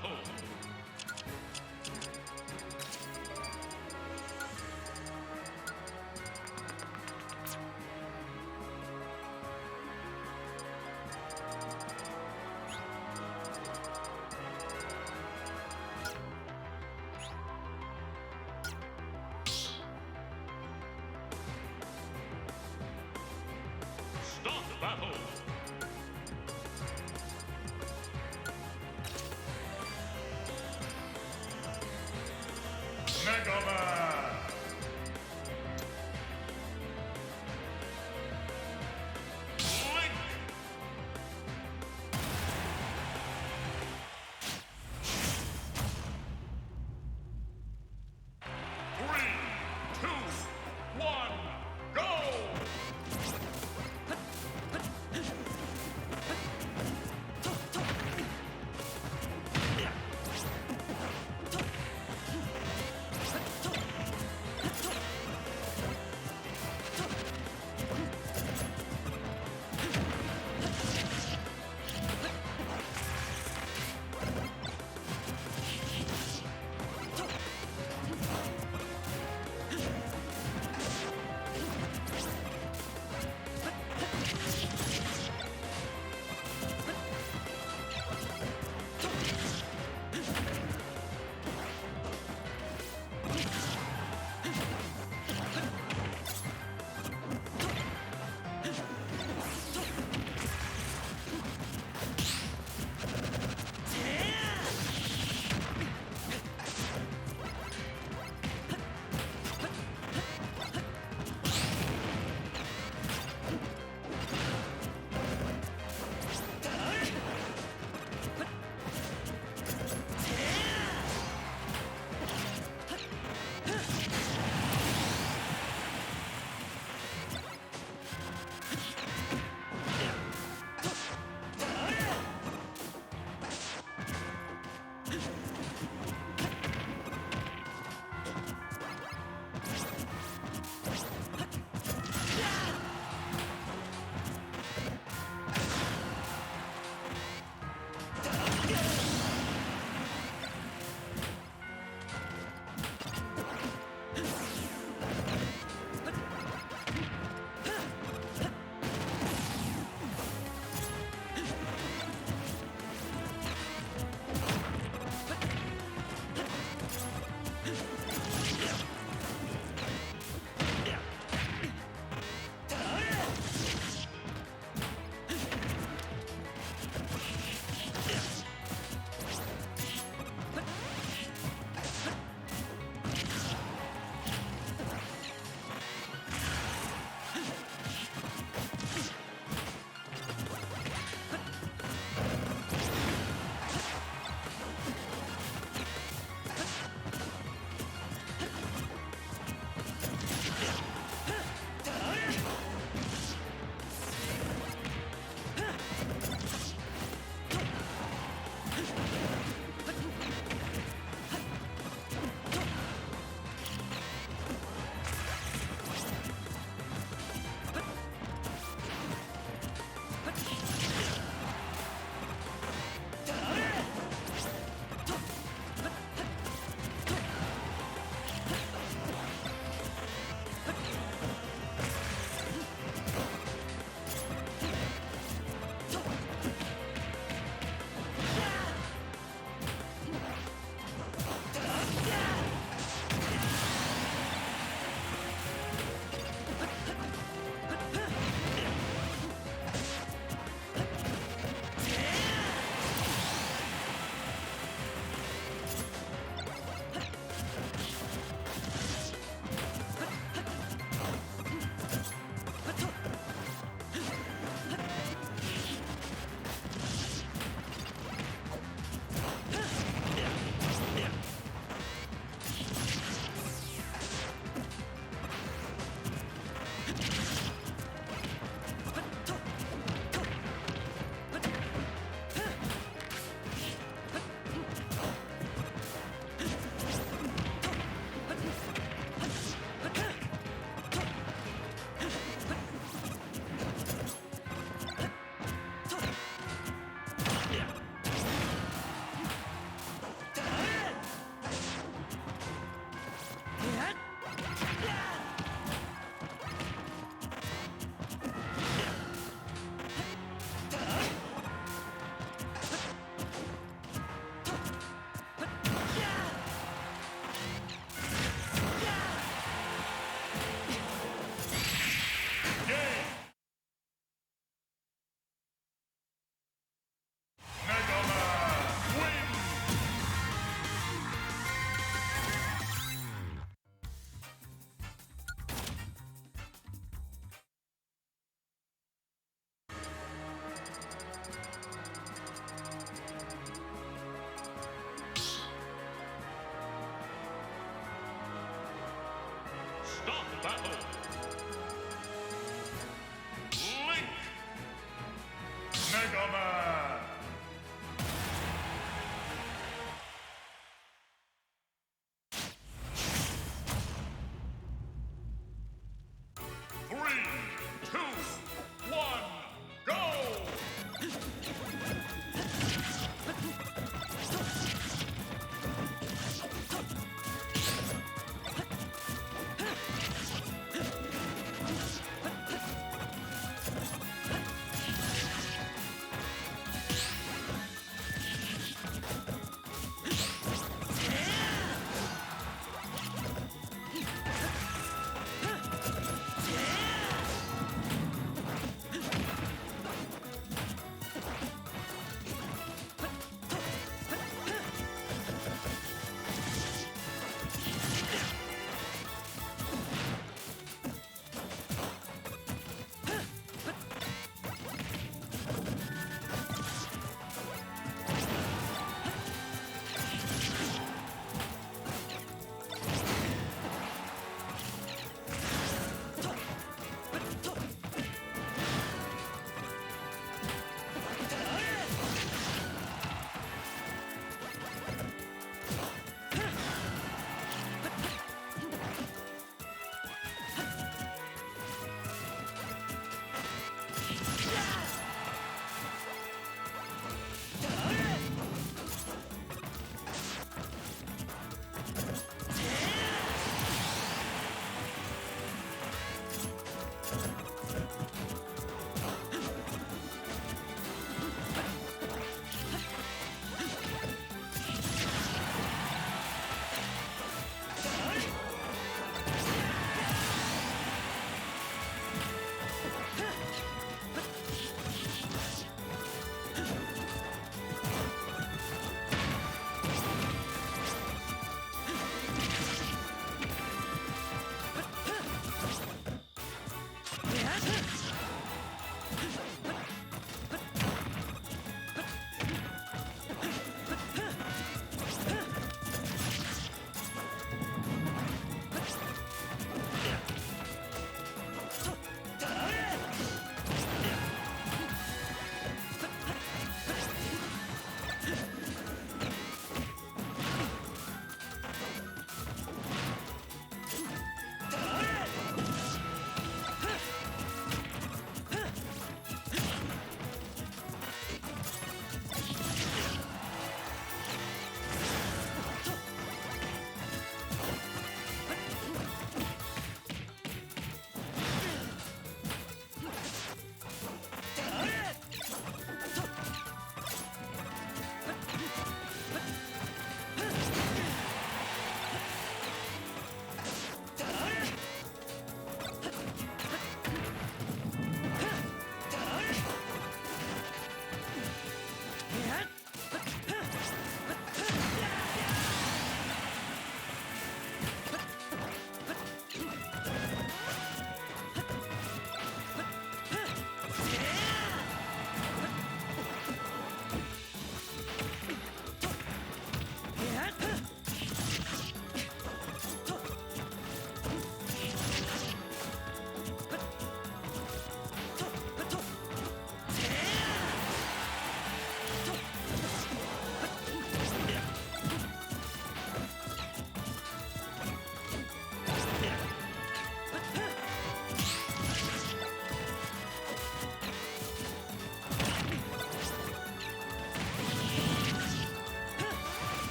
battle! Start battle! Mega Man! Ling! Three, two, one, go!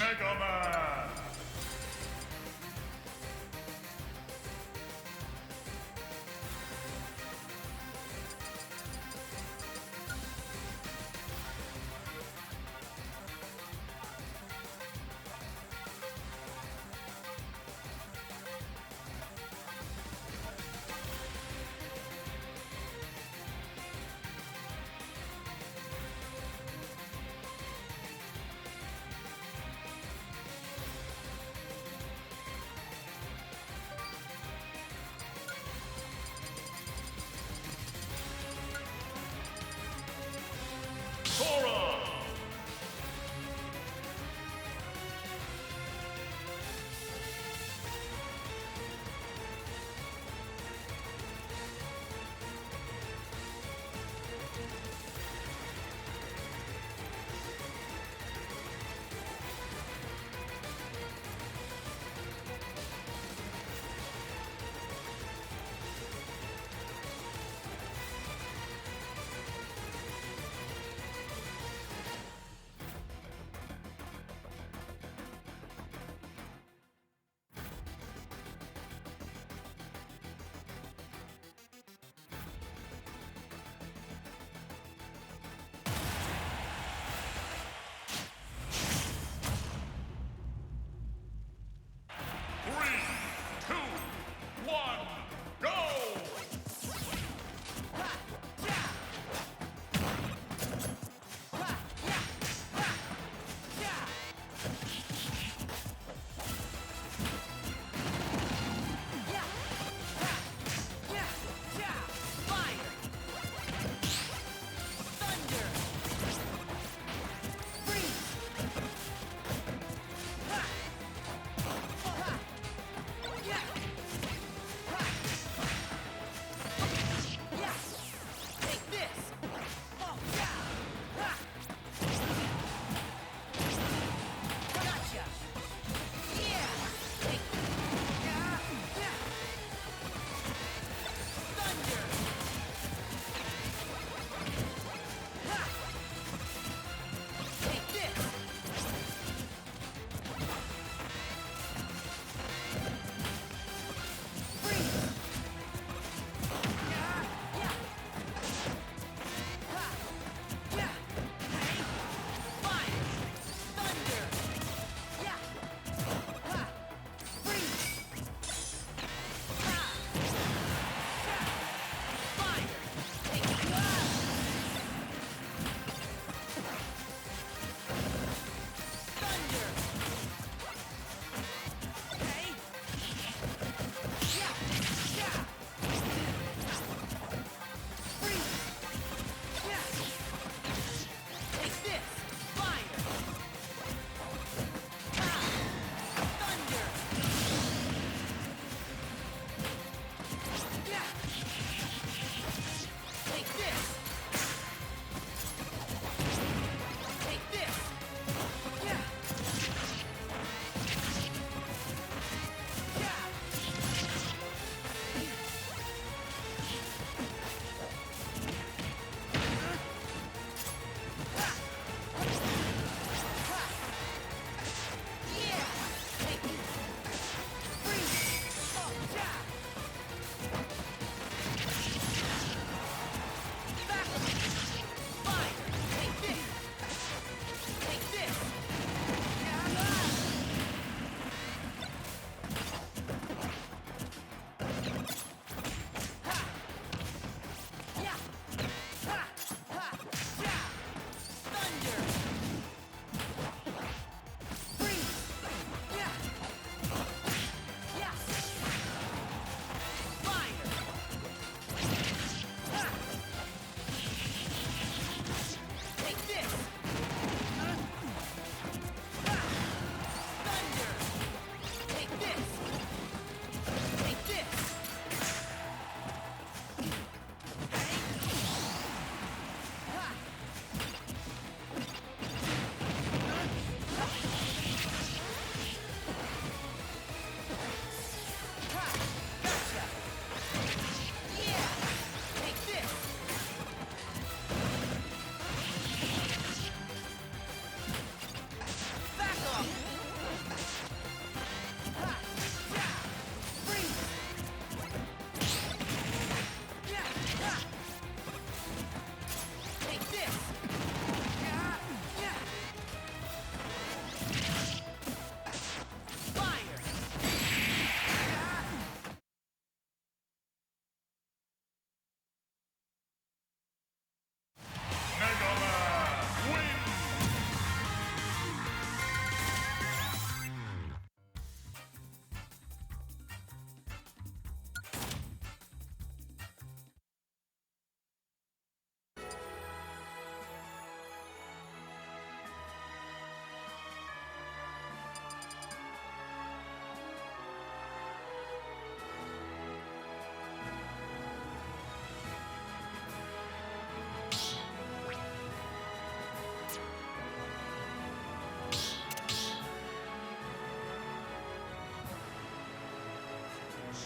Mega Man.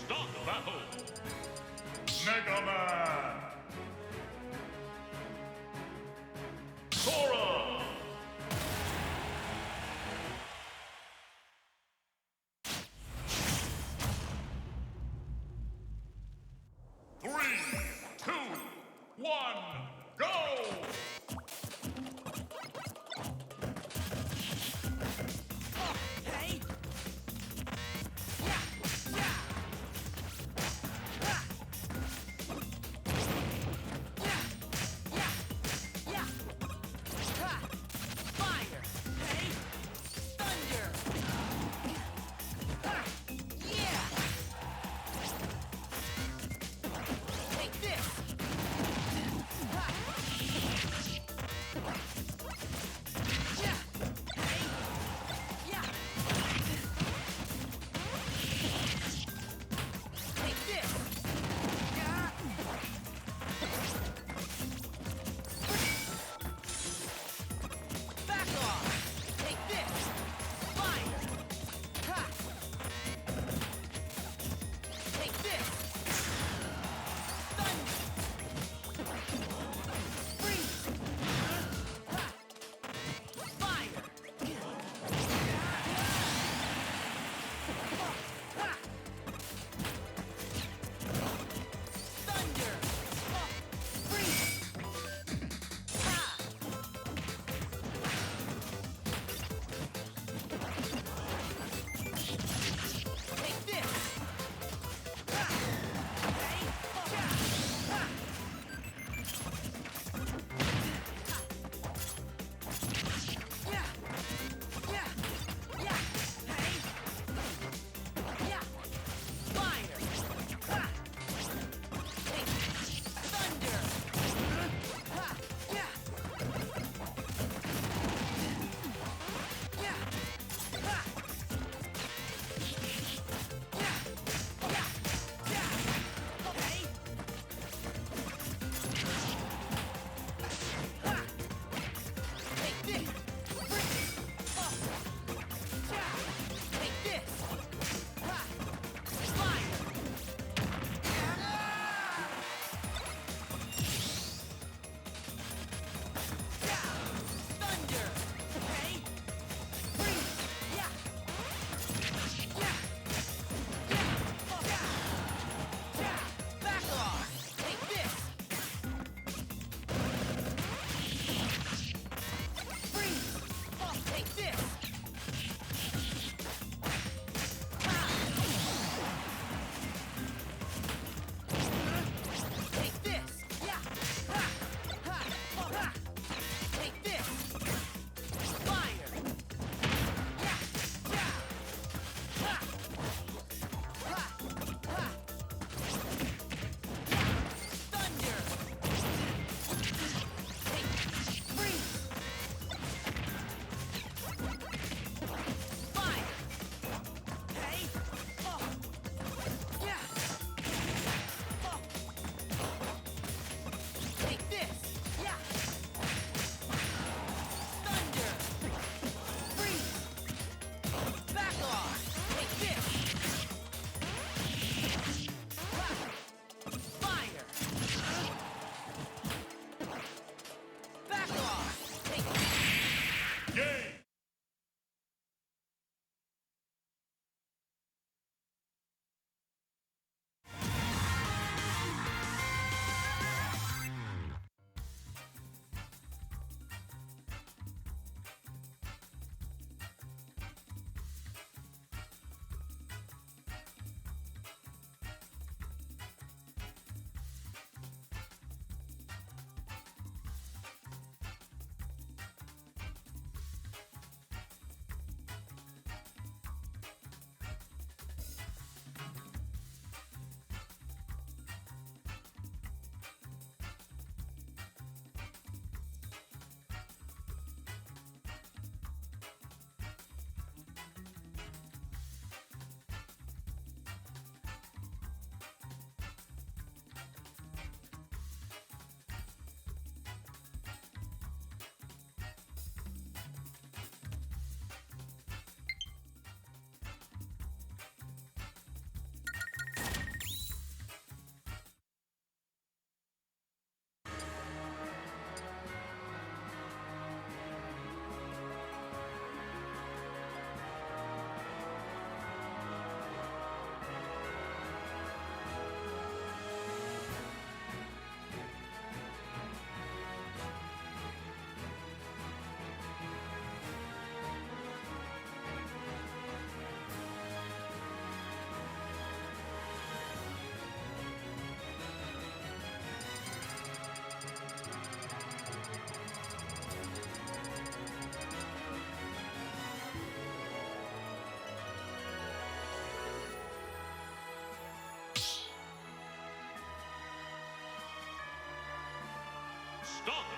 Start battle. Mega Man. Sora. Three, two, one, go!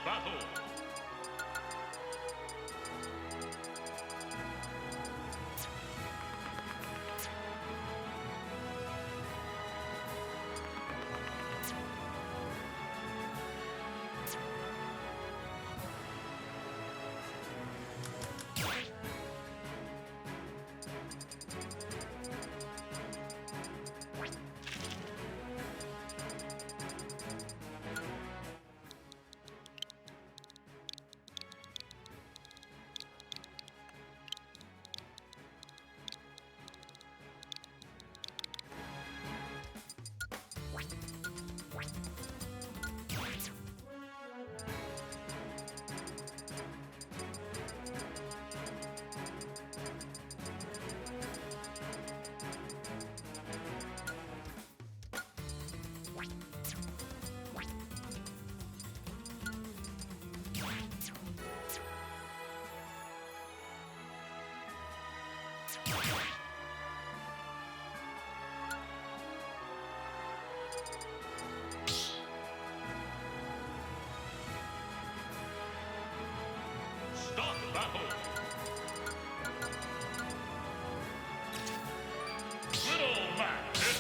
battle. Stop battle. Little Magnet.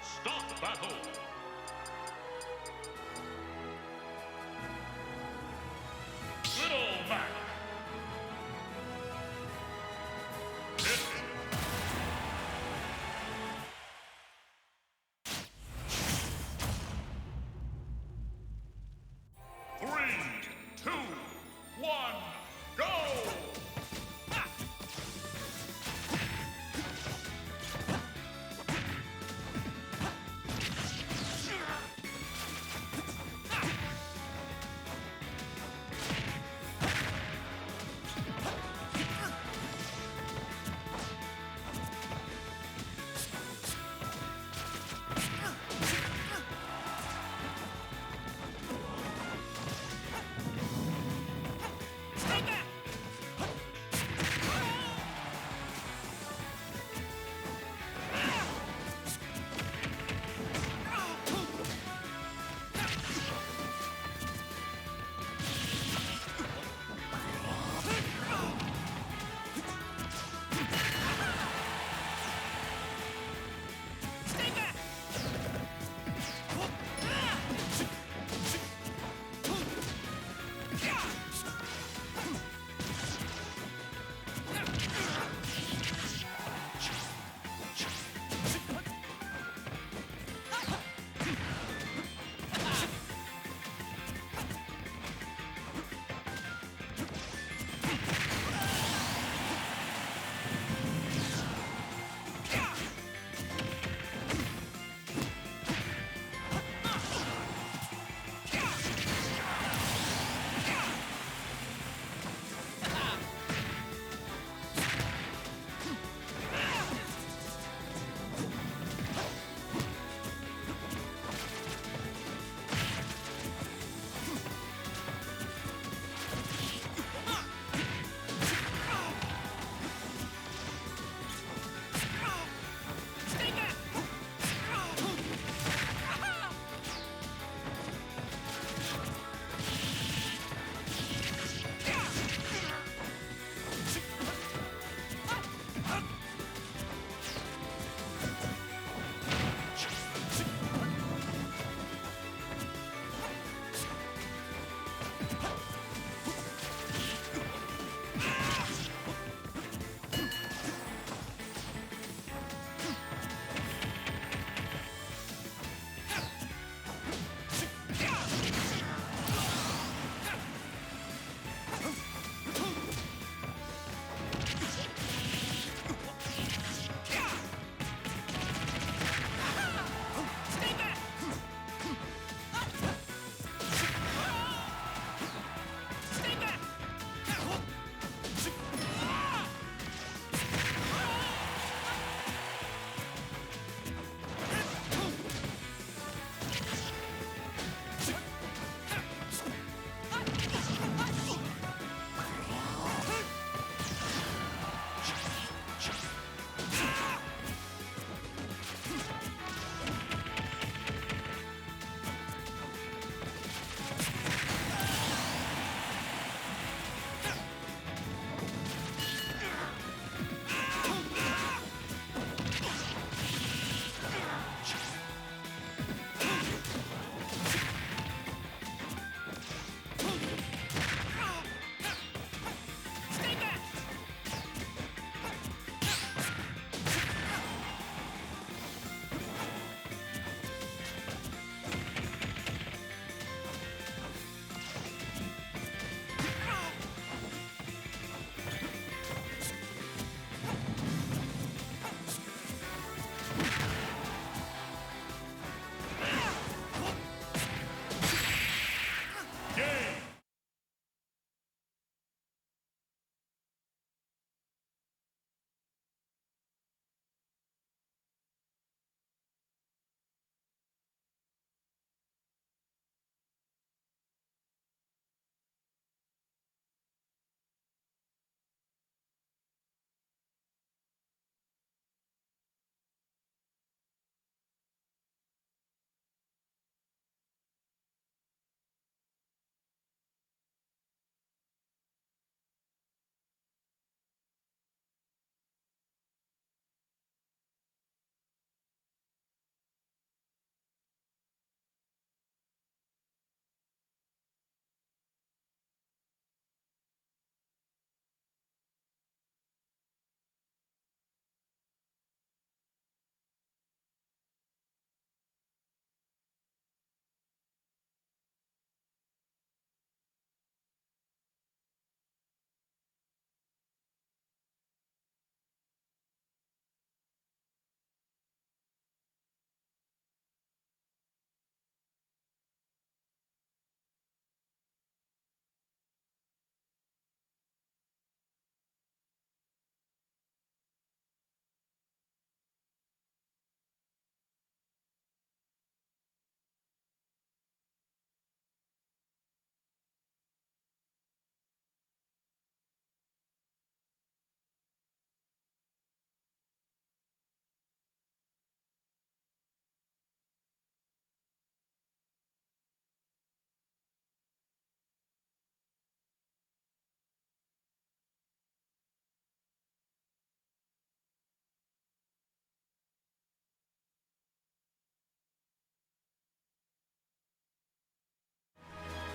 Stop battle! Little Mac! Hit! 3, 2, 1, go!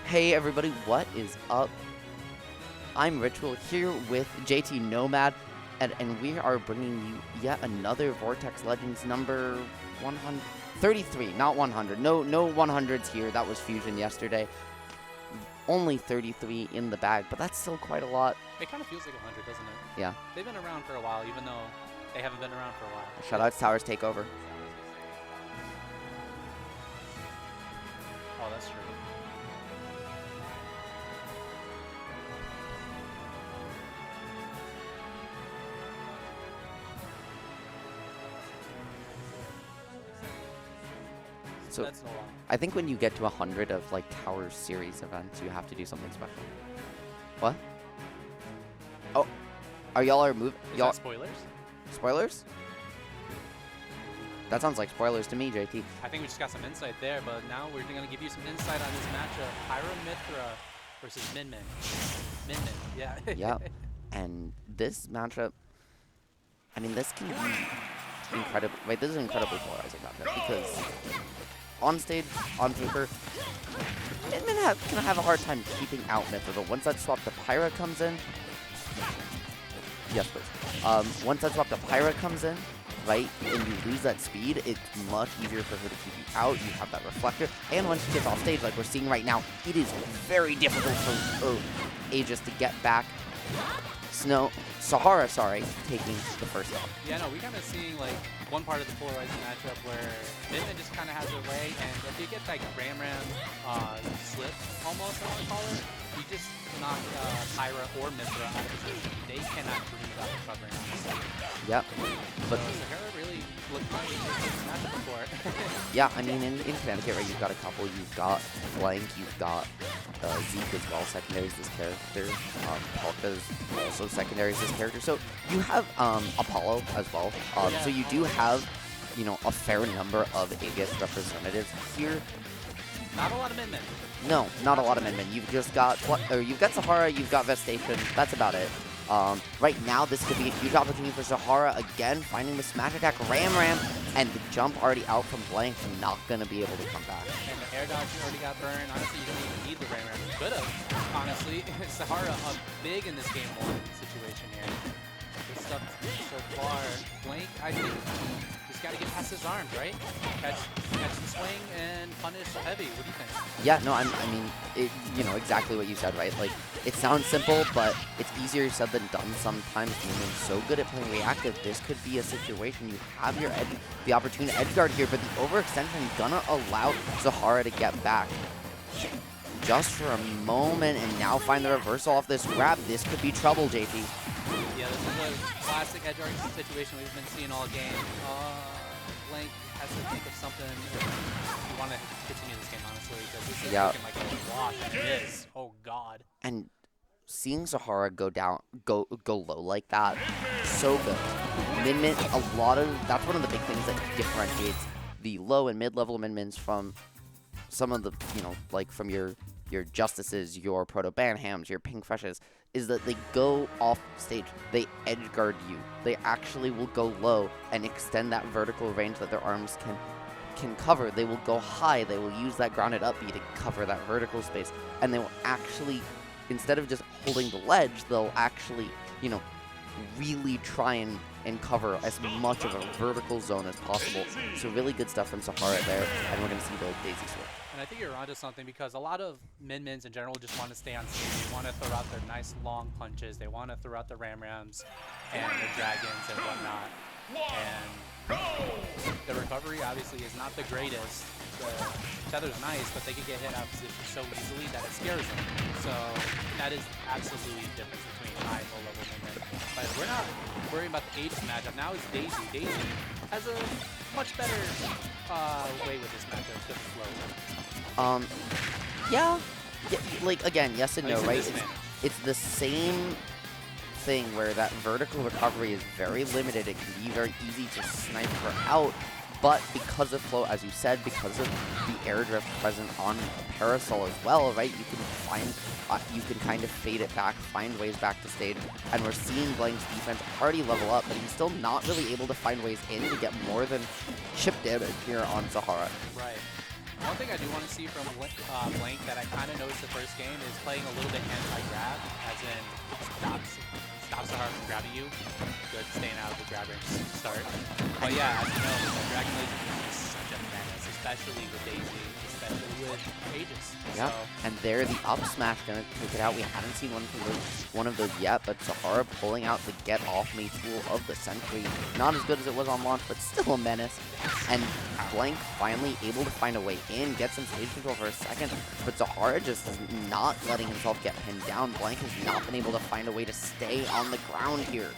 Hey everybody, what is up? I'm Ritual here with JT Nomad, and we are bringing you yet another Vortex Legends number 133, not 100. No 100s here. That was Fusion yesterday. Only 33 in the bag, but that's still quite a lot. It kind of feels like 100, doesn't it? Yeah. They've been around for a while, even though they haven't been around for a while. Shout out to Towers Takeover. Oh, that's true. So That's a lot. I think when you get to 100 of like Tower Series events, you have to do something special. What? Oh, are y'all moving? Is Y'all that spoilers? spoilers? That sounds like spoilers to me, JT. I think we just got some insight there, but now we're going to give you some insight on this matchup. Pyra Mythra versus Min. Yeah. Yeah. And this matchup, I mean, this can be incredible. Wait, this is an incredibly polarizing matchup because on stage, on paper, Min can have a hard time keeping out Mythra, but once that swap to Pyra comes in, yes, please. Once that swap to Pyra comes in, right, and you lose that speed, it's much easier for her to keep you out. You have that reflector, and once she gets off stage, like we're seeing right now, it is very difficult for Aegis to get back. Sahara, sorry, taking the first off. Yeah, no, we're kind of seeing like one part of the polarizing matchup where Min just kind of has her way, and if you get like Ram slip, almost I want to call it, you just knock Pyra or Mythra out of position. They cannot breathe out recovering, honestly. Yep. But Sahara really looked like in this matchup before. yeah, I mean, in Connecticut, right, you've got a couple. You've got Blank, you've got Zeke as well, secondary as this character. Polka's also secondary as this character. So you have Apollo as well. So you do have, you know, a fair number of Aegis representatives here. Not a lot of Min. No, not a lot of Min. You've just got you've got Sahara, you've got Vestation. That's about it. Right now, this could be a huge opportunity for Sahara again, finding the smash attack Ram, and the jump already out from Blank, not gonna be able to come back. And the air dodge already got burned. Honestly, you don't even need the Ram. You could have, honestly. Sahara up big in this game 1 situation here. Good stuff so far. Blank, I think, just got to get past his arms, right? Catch the swing and punish heavy. What do you think? Yeah, no, I mean, you know, exactly what you said, right? Like, it sounds simple, but it's easier said than done sometimes. Min's so good at playing reactive, this could be a situation you have the opportunity to edgeguard here, but the overextension gonna allow Sahara to get back. Just for a moment, and now find the reversal off this grab. This could be trouble, JP. Yeah, this is a classic edgeguard situation we've been seeing all game. Blank has to think of something if you want to continue this game, honestly, because this is looking like a wash, and it is. Oh, God. And seeing Sahara go low like that, so good. Min, that's one of the big things that differentiates the low and mid-level Min-Mins from some of the, you know, like from your Justices, your Proto Banhams, your Pink Freshes, is that they go off stage, they edge guard you. They actually will go low and extend that vertical range that their arms can cover. They will go high, they will use that grounded up B to cover that vertical space, and they will actually, instead of just holding the ledge, they'll actually, you know, really try and cover as much of a vertical zone as possible. So really good stuff from Sahara there, and we're going to see the Daisy Sword. And I think you're onto something, because a lot of Min-Mins in general just want to stay on stage. They want to throw out their nice long punches. They want to throw out the Rams and the Dragons and whatnot. And the recovery obviously is not the greatest. The tether's nice, but they can get hit out of position so easily that it scares them. So that is absolutely the difference between high and low level Min-Min. But we're not worrying about the Aegis matchup. Now it's Daisy. Daisy has a much better way with this matchup to flow. Yeah, like, again, yes and no, right? It's the same thing where that vertical recovery is very limited. It can be very easy to snipe her out, but because of flow, as you said, because of the air drift present on Parasol as well, right? You can you can kind of fade it back, find ways back to stage, and we're seeing Blank's defense already level up, but he's still not really able to find ways in to get more than chip damage here on Sahara. Right. One thing I do want to see from Blank that I kind of noticed the first game is playing a little bit anti-grab, as in stops Sahara from grabbing you. Good, staying out of the grab range to start. But yeah, as you know, Dragon Laser is such a menace, especially with Daisy, especially with Aegis. Yeah, So, and there the up smash gonna take it out. We haven't seen one of those yet, but Sahara pulling out the get off me tool of the Sentry. Not as good as it was on launch, but still a menace. And Blank finally able to find a way in, get some stage control for a second, but Sahara just is not letting himself get pinned down. Blank has not been able to find a way to stay on the ground here.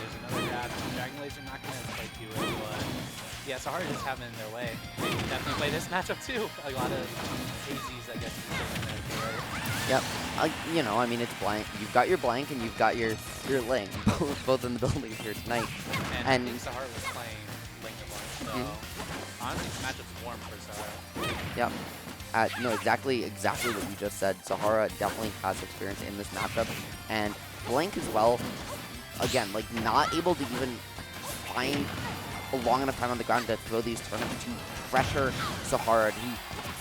there's another grab. Dragon Laser not going to quite do it, but yeah, Sahara just having it their way. They can definitely play this matchup too. A lot of AZs, I guess, you can put in there, right? Yep. You know, I mean, it's Blank. You've got your Blank and you've got your Ling, both in the building here tonight. And I think Sahara was playing Ling a bunch, so honestly, this matchup's warm for Sahara. Yep. No, exactly what you just said. Sahara definitely has experience in this matchup, and Blank as well. Again, like not able to even find a long enough time on the ground to throw these turnips to pressure Sahara to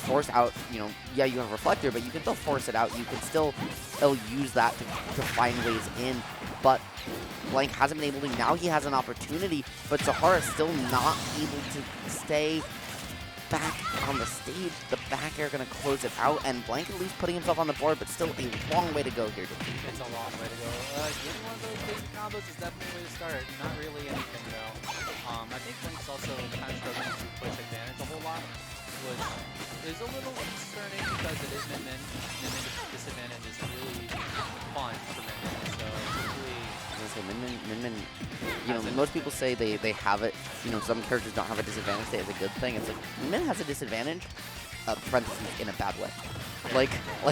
force out. You know, yeah, you have Reflector, but you can still force it out. You can still use that to find ways in, but Blank hasn't been able to. Now he has an opportunity, but Sahara still not able to stay back on the stage. The back air going to close it out, and Blank at least putting himself on the board, but still a long way to go here. It's a long way to go. Getting one of those basic combos is definitely a way to start. Not really anything though. I think Blank's also kind of struggling to push advantage a whole lot, which is a little concerning because it is Min-Min. Min-Min disadvantage is really fun for Min-Min, so hopefully... Min-Min, you know, most people say they have it, you know, some characters don't have a disadvantage, they have a good thing. It's like, Min-Min has a disadvantage, parentheses, in a bad way. Like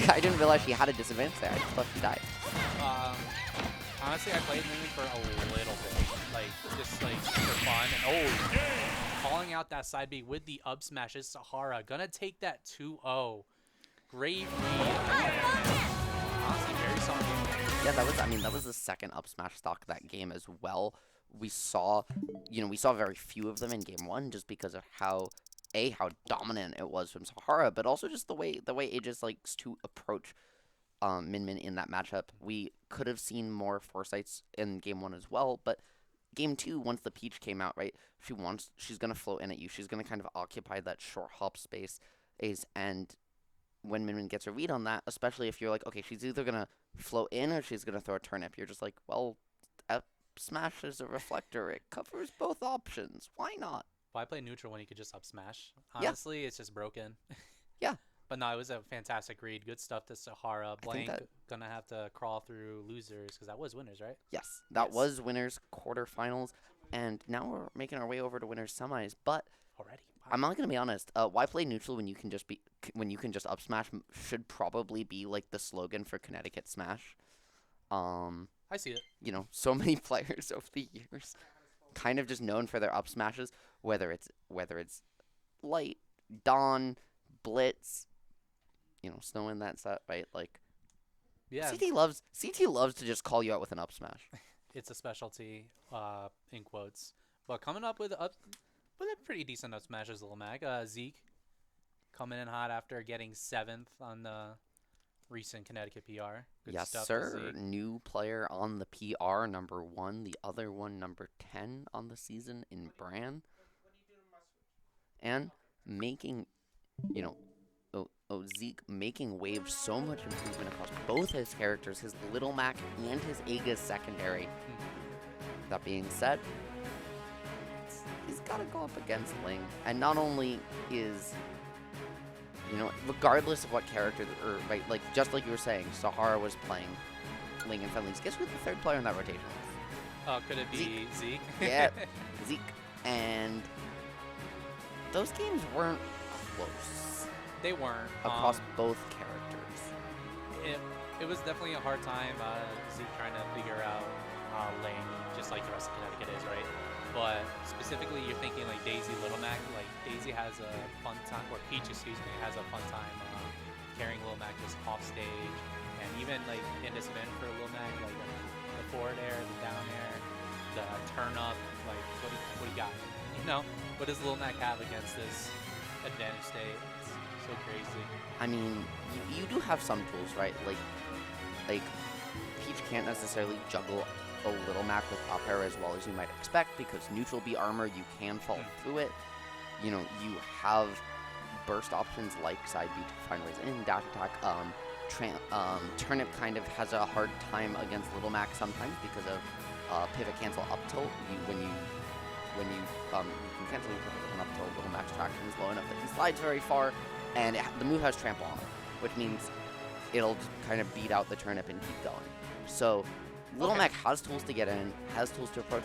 I didn't realize she had a disadvantage there, I just thought she died. Honestly, I played Min-Min for a little bit, like, just like for fun, and calling out that side B with the up smash is Sahara, gonna take that 2-0. Great read. Honestly, very solid game. Yeah, that was the second up smash stock that game as well. We saw very few of them in game one just because of how dominant it was from Sahara, but also just the way Aegis likes to approach Min-Min in that matchup. We could have seen more foresights in game one as well, but game two, once the Peach came out, right, she's gonna float in at you. She's gonna kind of occupy that short hop space, and when Min-Min gets a read on that, especially if you're like, okay, she's either gonna float in or she's gonna throw a turnip, you're just like, well, up smash is a reflector. It covers both options. Why not? Why play neutral when you could just up smash? Honestly, it's just broken. Yeah. But no, it was a fantastic read. Good stuff to Sahara. Blank gonna have to crawl through losers because that was winners, right? Yes, that was winners quarterfinals, and now we're making our way over to winners semis. But already, wow. I'm not gonna be honest. Why play neutral when you can just up smash? Should probably be like the slogan for Connecticut Smash. I see it. You know, so many players over the years, kind of just known for their up smashes, whether it's Light, Dawn, Blitz. You know, Snow in that set, right? Like, yeah. CT loves to just call you out with an up smash. It's a specialty, in quotes. But coming up with a pretty decent up smashes, Lil Mac. Zeke coming in hot after getting 7th on the recent Connecticut PR. Good Yes, stuff, sir. Zeke. New player on the PR, number 1. The other one, number 10 on the season in Bran. And making, you know, Zeke making waves, so much improvement across both his characters, his Little Mac and his Aegis secondary. That being said, he's got to go up against Ling. And not only is, you know, regardless of what character, or right, like just like you were saying, Sahara was playing Ling and friendlies. Guess who the third player in that rotation was? Could it be Zeke? Yeah, Zeke. And those games weren't close. They weren't. Across both characters. It was definitely a hard time, Zeke trying to figure out Ling, just like the rest of Connecticut is, right? But specifically, you're thinking like Daisy, Little Mac. Like Daisy has a fun time, or Peach, excuse me, has a fun time carrying Little Mac just off stage, and even like in this event for Little Mac, like the forward air, the down air, the turn up. Like what do you got? You know, what does Little Mac have against this advantage state? So crazy. I mean, you do have some tools, right? Like Peach can't necessarily juggle a Little Mac with up air as well as you might expect, because neutral B armor, you can fall through it. You know, you have burst options like side B to find ways in, dash attack. Turnip kind of has a hard time against Little Mac sometimes because of pivot cancel up tilt. When you can cancel your pivot with an up tilt, Little Mac's traction is low enough that he slides very far, and the move has trample on it, which means it'll just kind of beat out the turnip and keep going. So Little Mac has tools to get in, has tools to approach,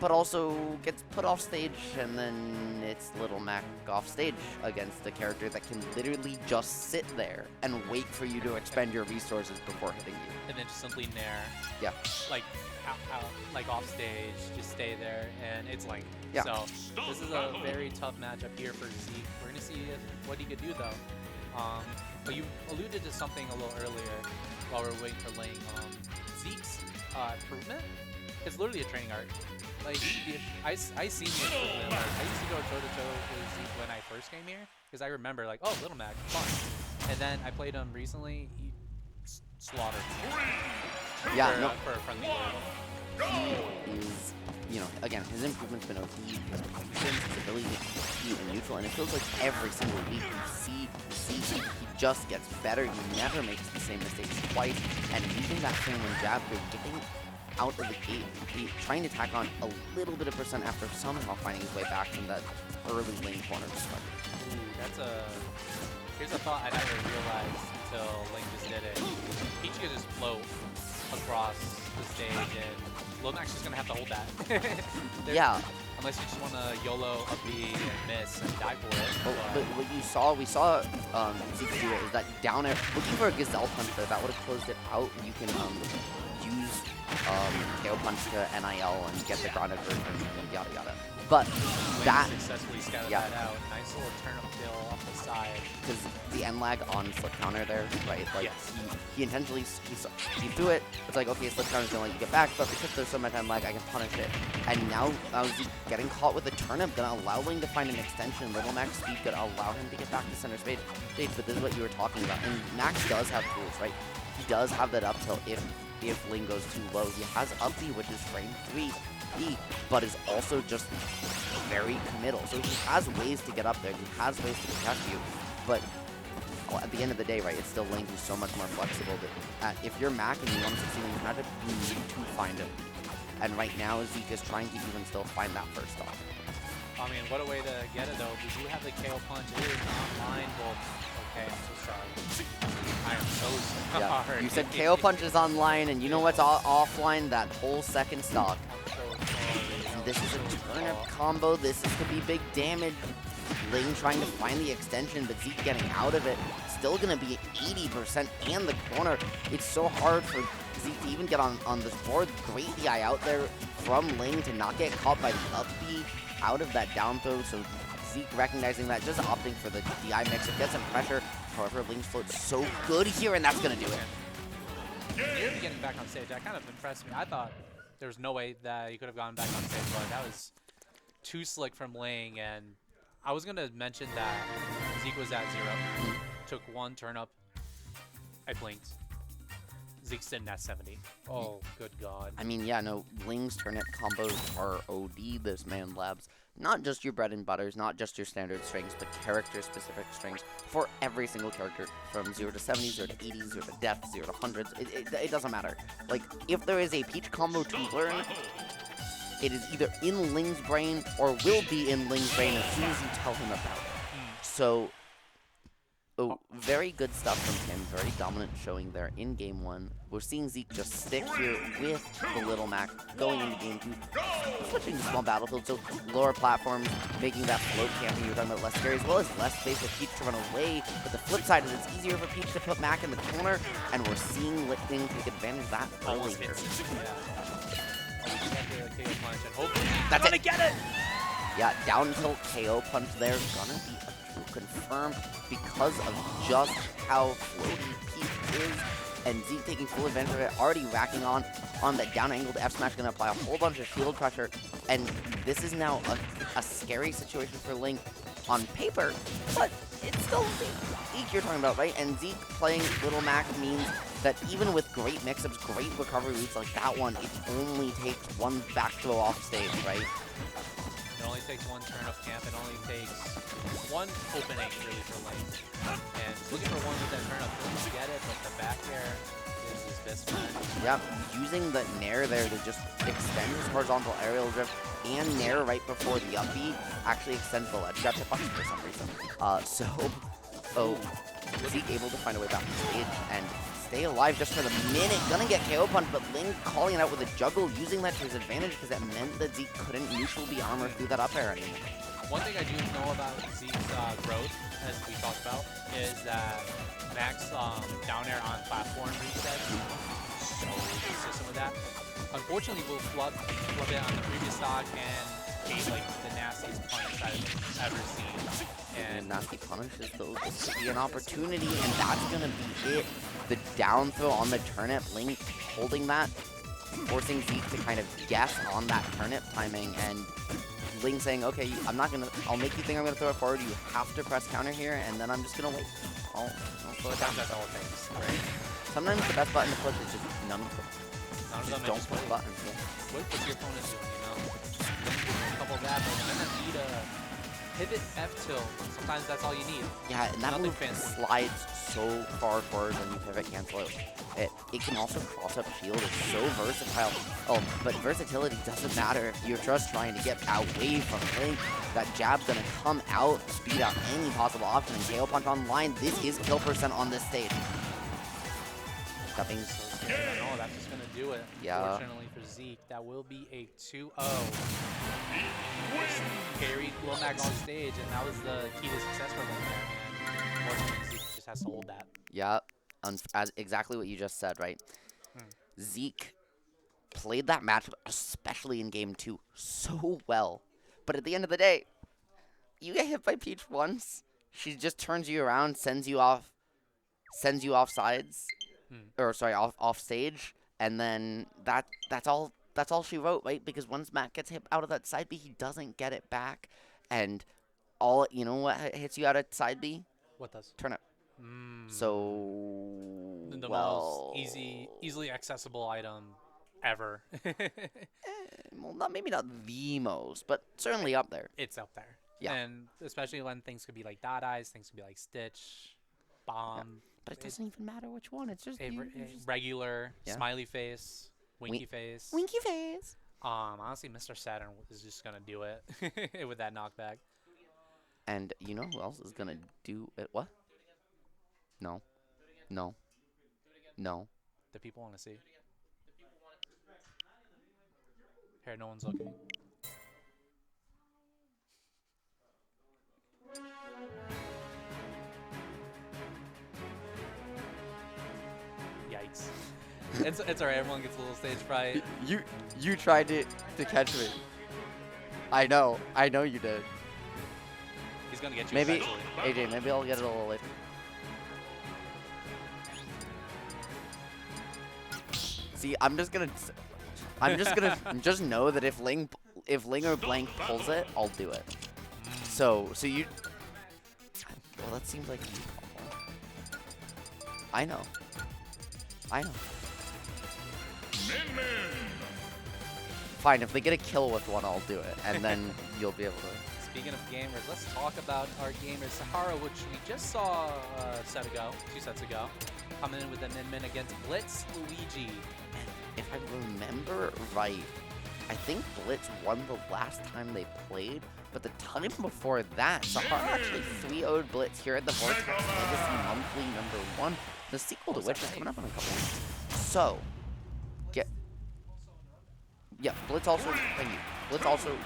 but also gets put off stage, and then it's Little Mac off stage against a character that can literally just sit there and wait for you to expend your resources before hitting you. And then just simply nair. Yeah. Like out, like off stage, just stay there, and it's like. Yeah. So this is a very tough matchup here for Zeke. We're gonna see what he could do though. But you alluded to something a little earlier while we're waiting for Ling. Zeke's improvement is literally a training arc. Like, I seen the improvement. Like, I used to go toe-to-toe with Zeke when I first came here, because I remember, like, oh, Little Mac, fun. And then I played him recently, he slaughtered me. Yeah, For a friendly world. He is, you know, again, his improvement's been OP, his patience, his ability to keep in neutral, and it feels like every single week you see he just gets better. He never makes the same mistakes twice, and using that same one jab, you're getting out of the gate, trying to tack on a little bit of percent after somehow finding his way back from that early lane corner perspective. Ooh, here's a thought I never realized until Ling just did it. Peach could just float across the stage, and Little Mac's just gonna have to hold that. Yeah. Unless you just want to YOLO a B and miss and die for it. But what we saw Zeke do it is that down air, looking for a Gazelle punch there, that would have closed it out. You can use KO punch to NIL and get the grounded version and yada yada. But that successfully scouted that out. Nice little turnip kill off the side. Because the end lag on slip counter there, right? Like yes. he intentionally he threw it. It's like, okay, slip counter's gonna let you get back, but because there's so much end lag, I can punish it. And now Zeke getting caught with a turnip gonna allow Ling to find an extension. Little Mac's speed gonna allow him to get back to center stage. But this is what you were talking about. And Max does have tools, right? He does have that up tilt if Ling goes too low. He has up B, which is frame 3E, but is also just very committal. So he has ways to get up there. He has ways to contest you. But at the end of the day, right, it's still Ling who's so much more flexible. That if you're Mac and you want to succeed in this matchup, you need to find him. And right now, Zeke is trying to even still find that first off. I mean, what a way to get it, though. We do have the KO punch. It is online. Well, okay, I'm so sorry. I am so sorry. Yeah, you said KO punch is online, and you know what's offline? That whole second stock. I'm so sorry. And this is a turnip combo. This is to be big damage. Ling trying to find the extension, but Zeke getting out of it. Still going to be 80% and the corner. It's so hard for Zeke to even get on this board. Great DI out there from Ling to not get caught by the up B out of that down throw. So Zeke recognizing that, just opting for the DI mix. It gets some pressure. However, Ling's float's so good here, and that's going to do it. Pyra getting back on stage, that kind of impressed me. I thought there was no way that he could have gone back on stage, but that was too slick from Ling. And I was going to mention that Zeke was at 0. Took one turn up. I blinked. Zeke's sitting at 70. Oh, good God. I mean, yeah, no, Ling's turnip combos are OD, this man labs. Not just your bread and butters, not just your standard strings, but character-specific strings for every single character, from 0 to 70, 0 to 80, 0 to death, 0 to hundreds. It doesn't matter. Like, if there is a Peach combo to learn, it is either in Ling's brain or will be in Ling's brain as soon as you tell him about it. So, very good stuff from him. Very dominant showing there in Game 1. We're seeing Zeke just stick here with the Little Mac going into Game 2. Switching to small battlefield, so lower platforms, making that float camping you were talking about less scary, as well as less space for Peach to run away. But the flip side is it's easier for Peach to put Mac in the corner, and we're seeing Ling take advantage of that early here. That's it. Get it! Yeah, down tilt KO punch there. Gonna be a true confirm because of just how floaty Peach is. And Zeke taking full advantage of it, already racking on that down angled F smash, gonna apply a whole bunch of shield pressure. And this is now a scary situation for Ling on paper, but it's still Zeke you're talking about, right? And Zeke playing Little Mac means that even with great mix-ups, great recovery routes like that one, it only takes one back throw off stage, right? It only takes one turn of camp. It only takes one opening really for Ling. And looking for one with that turn up, he'll get it, but the back air is his best friend. Yep, using the Nair there to just extend his horizontal aerial drift and Nair right before the up B actually extends the ledge grab to button for some reason. Zeke able to find a way back to stage and stay alive just for the minute. Gonna get KO punch, but Ling calling it out with a juggle, using that to his advantage because that meant that Zeke couldn't neutral the armor through that up air anymore. One thing I do know about Zeke's growth, as we talked about, is that Max down air on platform reset. So consistent with that. Unfortunately, we'll flub it on the previous stock and gave like the nastiest punish I've ever seen. And nasty punishes though, this could be an opportunity, and that's gonna be it. The down throw on the turnip, Ling holding that, forcing Zeke to kind of guess on that turnip timing, and Ling saying, okay, I'll make you think I'm gonna throw it forward, you have to press counter here, and then I'm just gonna wait. I'll throw it down. That's all it takes, right? Sometimes the best button to push is just none of them. None of them Don't just push wait. buttons. Yeah. Wait what your opponent's doing, you know? A couple of that, but then need a pivot F tilt. Sometimes that's all you need. Yeah, and that Nothing move fancy. slides so far forward when you pivot cancel it. It can also cross up shield. It's so versatile. Oh, but versatility doesn't matter if you're just trying to get away from Ling. That jab's gonna come out, speed out any possible option, and KO punch online. This is kill percent on this stage. Stepping. No, that's just gonna do it. Yeah. Unfortunately for Zeke, that will be a 2-0. Carried Lil Mac on stage, and that was the key to success for Lil Mac. And unfortunately, Zeke just has to hold that. Yeah, as exactly what you just said, right? Zeke played that matchup, especially in game 2, so well. But at the end of the day, you get hit by Peach once, she just turns you around, sends you off sides, or sorry, off stage, and then that's all she wrote, right? Because once Matt gets hit out of that side B, he doesn't get it back, and you know what hits you out of side B? What does? Turnip. So The well, most easily accessible item ever. well, maybe not the most, but certainly up there. It's up there. Yeah. And especially when things could be like dot eyes, things could be like Stitch, Bomb. But it doesn't even matter which one. It's just, Regular, Yeah. smiley face, winky face. Winky face. Honestly, Mr. Saturn is just going to do it with that knockback. And you know who else is gonna do it? What? No. No. No. The people want to see. Here, no one's looking. Yikes. It's alright, everyone gets a little stage fright. You tried to catch me. I know you did. He's gonna get you Maybe eventually. AJ, maybe I'll get it a little later. See, I'm just gonna just know that if Ling or blank pulls it, I'll do it. So you. Well, that seems like. I know. Fine, if they get a kill with one, I'll do it, and then you'll be able to. Speaking of gamers, let's talk about our gamer Sahara, which we just saw 2 sets ago, coming in with an min against BlitzLuigy. If I remember right, I think Blitz won the last time they played, but the time before that, Sahara actually 3-0'd Blitz here at the Vortex Legacy Monthly #1, the sequel to which is coming up in a couple weeks. So, Blitz also, thank you. Blitz also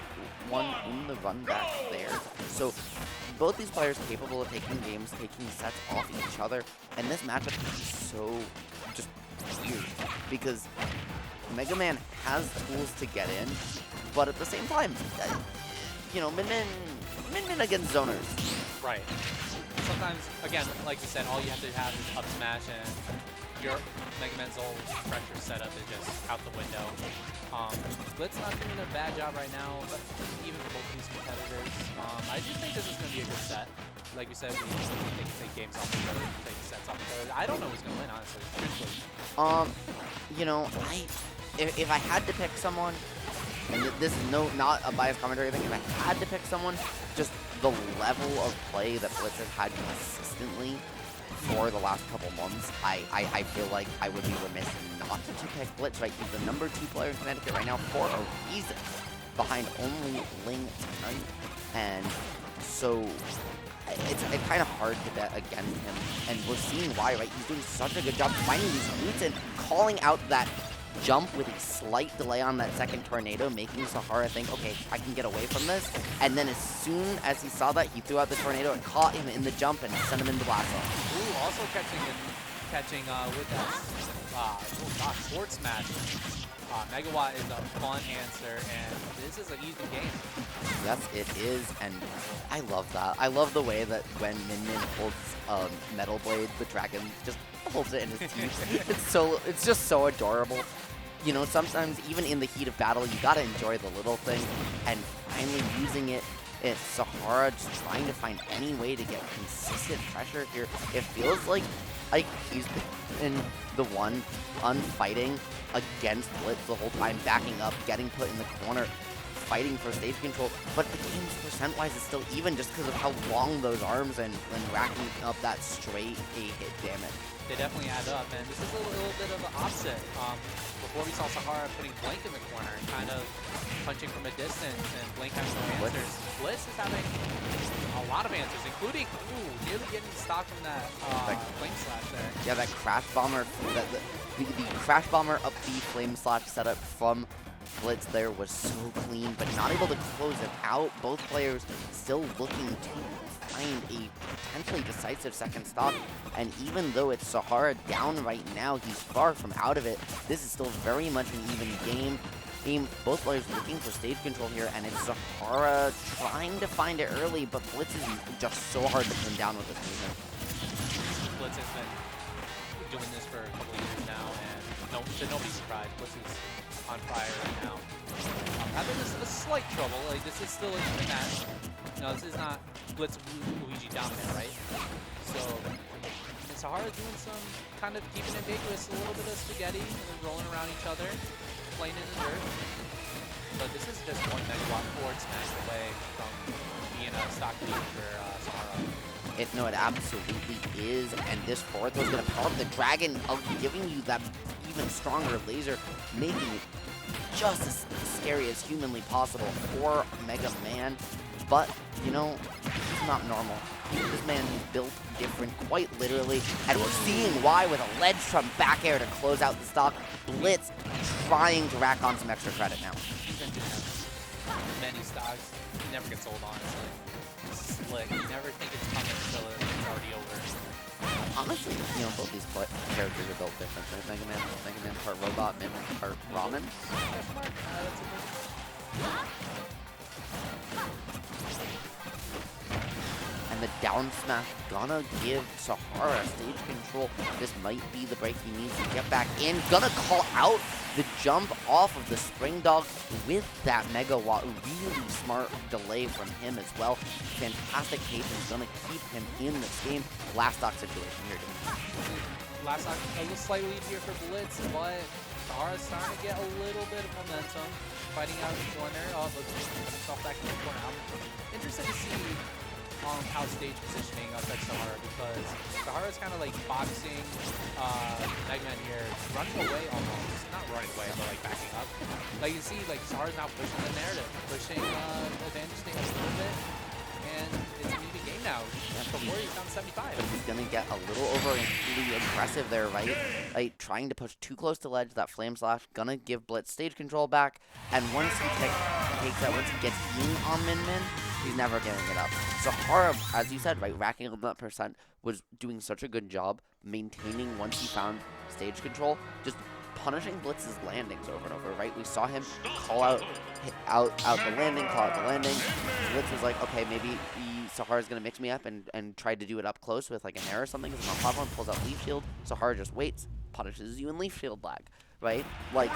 won in the run back there. So, both these players capable of taking games, taking sets off each other, and this matchup is so just weird because Mega Man has tools to get in, but at the same time, you know, Min Min against zoners. Right. Sometimes, again, like you said, all you have to have is up smash and your Mega Man's whole pressure setup is just out the window. Blitz not doing a bad job right now, but even for both of these competitors. I do think this is going to be a good set. Like you said, we can take games off the road, take sets off the road. I don't know who's going to win, honestly. Truthfully. You know, if I had to pick someone, and this is not a biased commentary thing, if I had to pick someone, just the level of play that Blitz has had consistently for the last couple months, I feel like I would be remiss not to pick Blitz, right? He's the #2 player in Connecticut right now for a reason, behind only Ling tonight, and so it's kind of hard to bet against him, and we're seeing why, right? He's doing such a good job finding these roots and calling out that jump with a slight delay on that second tornado, making Sahara think, okay, I can get away from this. And then as soon as he saw that, he threw out the tornado and caught him in the jump and sent him into blast off. Ooh, also catching with that sports match. Megawatt is a fun answer, and this is an easy game. Yes, it is, and I love that. I love the way that when Min holds Metal Blade, the dragon just holds it in his teeth. It's just so adorable. You know, sometimes even in the heat of battle, you gotta enjoy the little thing, and finally using it. It's Sahara just trying to find any way to get consistent pressure here. It feels like he's been the one unfighting against Blitz the whole time, backing up, getting put in the corner, fighting for stage control. But the game's percent-wise is still even just because of how long those arms and racking up that straight A-hit damage. They definitely add up, and this is a little bit of the opposite. Before we saw Sahara putting Blink in the corner and kind of punching from a distance, and Blink has no answers. Blitz is having a lot of answers, including, nearly getting stock from that Flame Slash there. Yeah, that Crash Bomber, the Crash Bomber up B Flame Slash setup from Blitz there was so clean, but not able to close it out. Both players still looking to find a potentially decisive second stock, and even though it's Sahara down right now, he's far from out of it. This is still very much an even game. Both players looking for stage control here, and it's Sahara trying to find it early, but Blitz is just so hard to pin down with this movement. Blitz has been doing this for a couple of years now, and to nobody's surprise, Blitz is on fire right now. Having a slight trouble, like this is still a match. No, this is not BlitzLuigy dominant, right? So Sahara's doing some kind of keeping it ambiguous, a little bit of spaghetti, and then rolling around each other, playing in the dirt. But this is just one Megawatt forward smash away from being a stock lead for Sahara. No, it absolutely is, and this forward throw is going to power up the dragon, giving you that even stronger laser, making it just as scary as humanly possible for Mega Man. But, you know, he's not normal. This man is built different, quite literally, and we're seeing why with a ledge from back air to close out the stock. Blitz trying to rack on some extra credit now. He's been doing many stocks. He never gets old, honestly. Slick. You never think it's coming until it's already over. Honestly, you know, both these characters are built different. Mega Man part robot, Min Man part ramen. And the down smash gonna give Sahara stage control. This might be the break he needs to get back in. Gonna call out the jump off of the Spring Dog with that Megawatt. Really smart delay from him as well. Fantastic patience, gonna keep him in this game. Last stock situation here. Last stock, a little slight lead here for Blitz, but Sahara's starting to get a little bit of momentum. Fighting out in the corner. Oh, let's put himself back in the corner. I'm interested to see how stage positioning affects Sahara, because Sahara's kind of like boxing Mega Man here, running away almost. Not running away, but like backing up. Like you see, like Sahara's now pushing the narrative, pushing advantage thing a little bit, and it's an even game now. Before he's down 75. But he's gonna get a little overly aggressive there, right? Like trying to push too close to ledge. That Flame Slash gonna give Blitz stage control back, and once he takes that, once he gets in on Min, he's never giving it up. Sahara, as you said, right, racking up that percent, was doing such a good job maintaining once he found stage control, just punishing Blitz's landings over and over, right? We saw him call out the landing, call out the landing. Blitz was like, okay, maybe Sahara's going to mix me up and try to do it up close with like an air or something because I'm on platform, pulls out Leaf Shield. Sahara just waits, punishes you in leaf field lag, right? Like,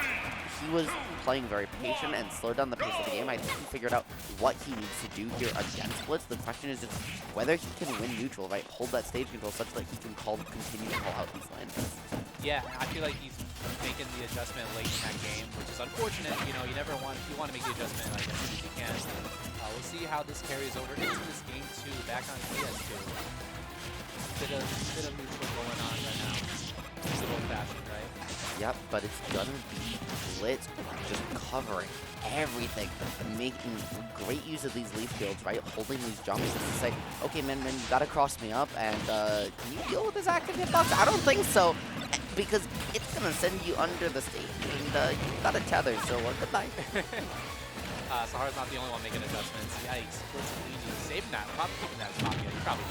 he was playing very patient and slowed down the pace of the game. I think he figured out what he needs to do here against Blitz. The question is just whether he can win neutral, right? Hold that stage control such that he can continue to call out these lanes. Yeah, I feel like he's making the adjustment late in that game, which is unfortunate. You know, you want to make the adjustment like as soon as you can. We'll see how this carries over into this game 2, back on PS2. Bit of neutral going on right now. Good old fashioned, right? Yep, but it's gonna be Blitz just covering everything, making great use of these leaf fields, right? Holding these jumps just to say, okay, man, you gotta cross me up, and can you deal with this active hitbox? I don't think so, because it's gonna send you under the stage, and you got a tether, so goodbye. Sahara's not the only one making adjustments. Yikes. BlitzLuigy saving that. Probably keeping that spot. Yeah, he probably.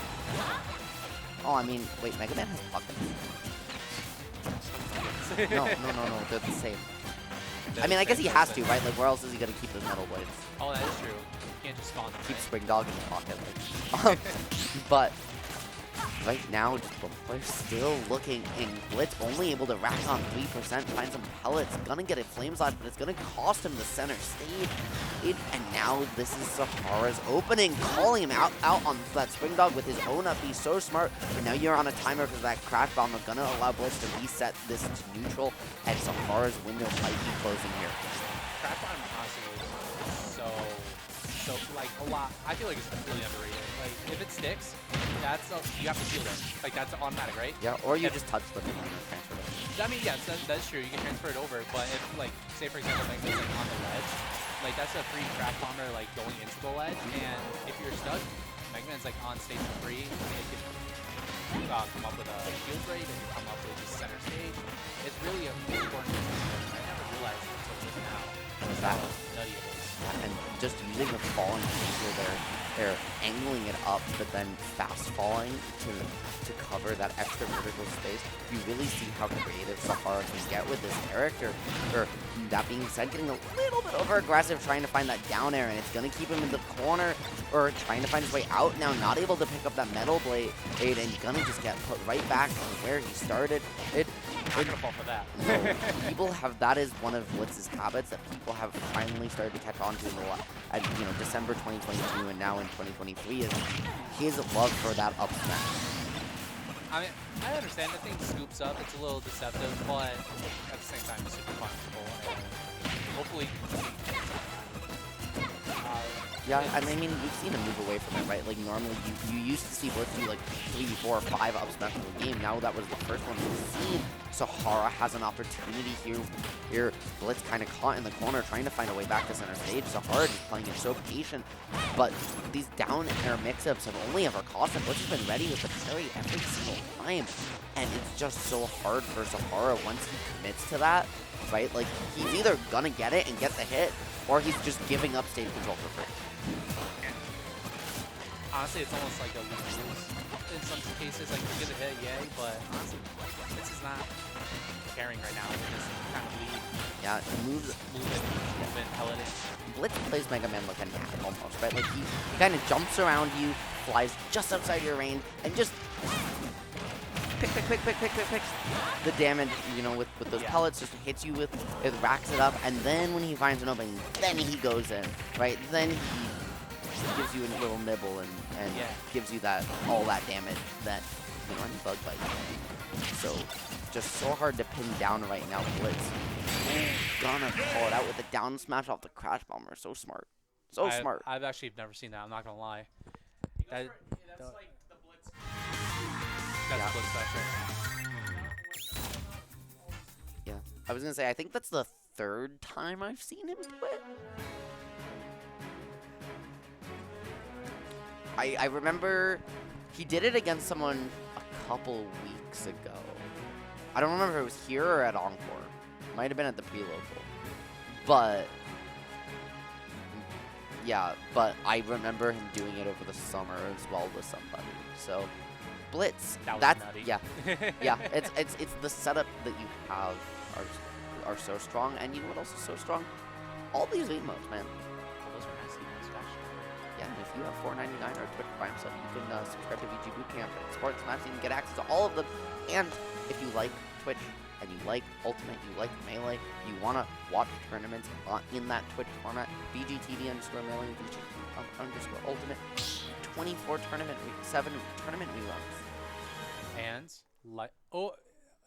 Oh, I mean, wait, Mega Man has buckets. No, they're the same. I mean, I guess he has to, right? Like, where else is he gonna keep those metal blades? Oh, that is true. You can't just spawn them, Keep right? Spring Dog in his pocket. Like. But right now, we're still looking, and Blitz only able to rack on 3%, find some pellets, gonna get a flame slide, but it's gonna cost him the center stage. And now this is Sahara's opening, calling him out on that Spring Dog with his own up. He's so smart, and now you're on a timer because that Crash Bomb are gonna allow Blitz to reset this to neutral, and Sahara's window might be closing here. Crash Bomb honestly is so like a lot. I feel like it's really underrated. Like if it sticks, you have to shield it. Like that's automatic, right? Yeah, or you just touch them and transfer them. I mean, yes, that's true. You can transfer it over, but if like say for example, like it's like on the ledge, like that's a free crash bomber like going into the ledge, and if you're stuck, Mega Man's like on stage 3, and it can come up with a shield break, and come up with just center stage. It's really a big important thing. I never realized it until just now. That Nutty it is. and just using the falling feature there, they're angling it up, but then fast falling to cover that extra vertical space. You really see how creative Sahara can get with this character. Or that being said, getting a little bit over aggressive, trying to find that down air, and it's gonna keep him in the corner, or trying to find his way out. Now not able to pick up that metal blade, and gonna just get put right back to where he started. I'm gonna fall for that. No, people have, that is one of Blitz's habits that people have finally started to catch on to in the at December 2022 and now in 2023 is his love for that up smash. I mean, I understand the thing scoops up. It's a little deceptive, but at the same time, it's super comfortable. And hopefully, Yeah, I mean, we've seen him move away from it, right? Like, normally you used to see Blitz do like 3, 4, 5 up smash in the game. Now that was the first one we've seen. Sahara has an opportunity here. Blitz kind of caught in the corner, trying to find a way back to center stage. Sahara just playing it so patient. But these down air mix-ups have only ever cost him. Blitz has been ready with the parry every single time. And it's just so hard for Sahara once he commits to that, right? Like, he's either gonna get it and get the hit, or he's just giving up stage control for free. Honestly, it's almost like a lose-lose in some cases. Like, you get a hit, yay, but honestly, this is not caring right now. They're just kind of lead. Yeah, moves. Movement, pelleting. Blitz plays Mega Man like a gnat almost, right? Like, he kind of jumps around you, flies just outside your range, and just pick the damage, with those pellets, just hits you with, it racks it up, and then when he finds an opening, then he goes in, right? Then he gives you a little nibble and gives you all that damage that any bug bite. So just so hard to pin down right now. Blitz gonna call it out with the down smash off the Crash Bomber. So smart, smart. I've actually never seen that. I'm not gonna lie. That's like the Blitz. That's Blitz special. Yeah, I was gonna say I think that's the 3rd time I've seen him do it. I remember he did it against someone a couple weeks ago. I don't remember if it was here or at Encore. Might have been at the pre-local. But yeah, but I remember him doing it over the summer as well with somebody. So Blitz, that's nutty. yeah. It's the setup that you have are so strong, and you know what else is so strong? All these emotes, man. Those are nice emotes, gosh. Yeah, and if you have $4.99 or a Twitch Prime sub, you can subscribe to VGBootCamp and Sports Maps. You can get access to all of them. And if you like Twitch, and you like Ultimate, you like Melee, you want to watch tournaments in that Twitch format, VGTV_Melee, VG_Ultimate, 24 tournament, 7 tournament reruns. And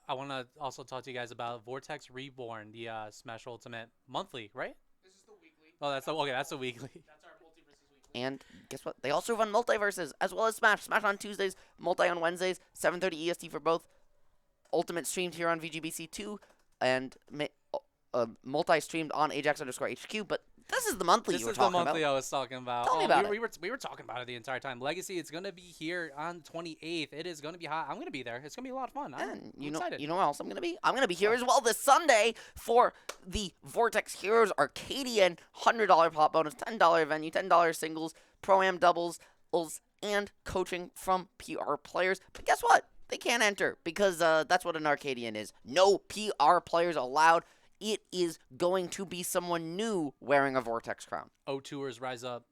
I want to also talk to you guys about Vortex Reborn, the Smash Ultimate monthly, right? This is the weekly. Oh, that's the weekly. That's our multiverses weekly. And guess what? They also run multiverses as well as Smash. Smash on Tuesdays, multi on Wednesdays, 7:30 EST for both. Ultimate streamed here on VGBC2, and multi streamed on Ajax_HQ. But this is the monthly you were talking about. This is the monthly I was talking about. Tell me about it. We were talking about it the entire time. Legacy, it's gonna be here on 28th. It is gonna be hot. I'm gonna be there. It's gonna be a lot of fun. I'm excited. You know where else I'm gonna be? I'm gonna be here as well this Sunday for the Vortex Heroes Arcadian $100 pop bonus, $10 venue, $10 singles, pro-am doubles, and coaching from PR players. But guess what? They can't enter because that's what an Arcadian is. No PR players allowed. It is going to be someone new wearing a Vortex crown. O-Tours rise up.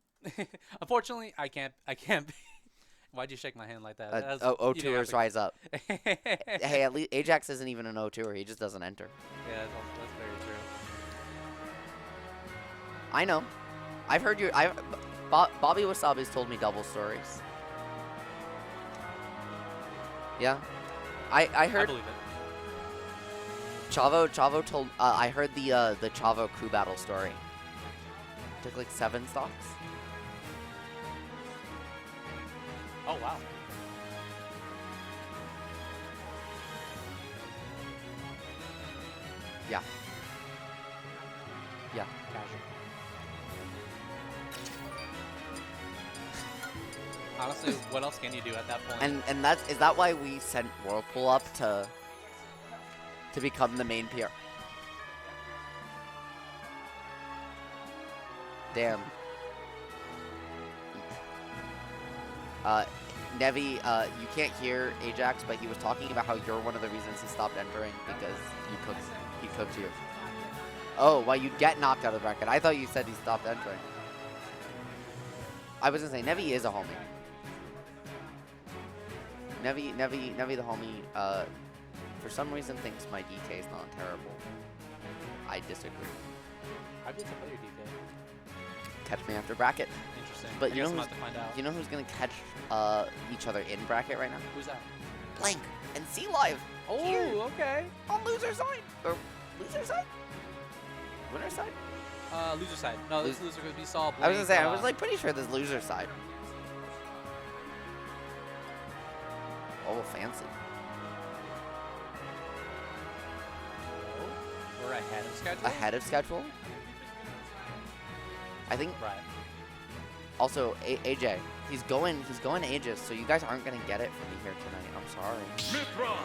Unfortunately, I can't be. Why'd you shake my hand like that? O-Tours rise up. Hey, at least Ajax isn't even an O-Tour. He just doesn't enter. Yeah, that's very true. I know. I've heard your... Bobby Wasabi's told me double stories. Yeah. I heard... I believe it. Chavo told... I heard the Chavo crew battle story. Took like 7 stocks. Oh, wow. Yeah. Yeah. Casual. Honestly, what else can you do at that point? And is that why we sent Whirlpool up to become the main PR? Damn. Nevi, you can't hear Ajax, but he was talking about how you're one of the reasons he stopped entering because he cooked you. Oh, well, you'd get knocked out of the bracket. I thought you said he stopped entering. I was gonna say Nevi is a homie. Nevi the homie, for some reason thinks my DK is not terrible. I disagree. I'd be to play your DK. Catch me after bracket. Interesting. But I you guess know I'm about to find out. you know who's gonna catch each other in bracket right now? Who's that? Blank and C Live. Oh, Here. okay. On loser side or loser side, winner side. Loser side. No, this loser could be Saul. I was gonna say I was like pretty sure this loser side. Oh, fancy. We're ahead of schedule. Ahead of schedule. I think. Right. Also, AJ, he's going Aegis, so you guys aren't gonna get it from me here tonight. I'm sorry. Mythra,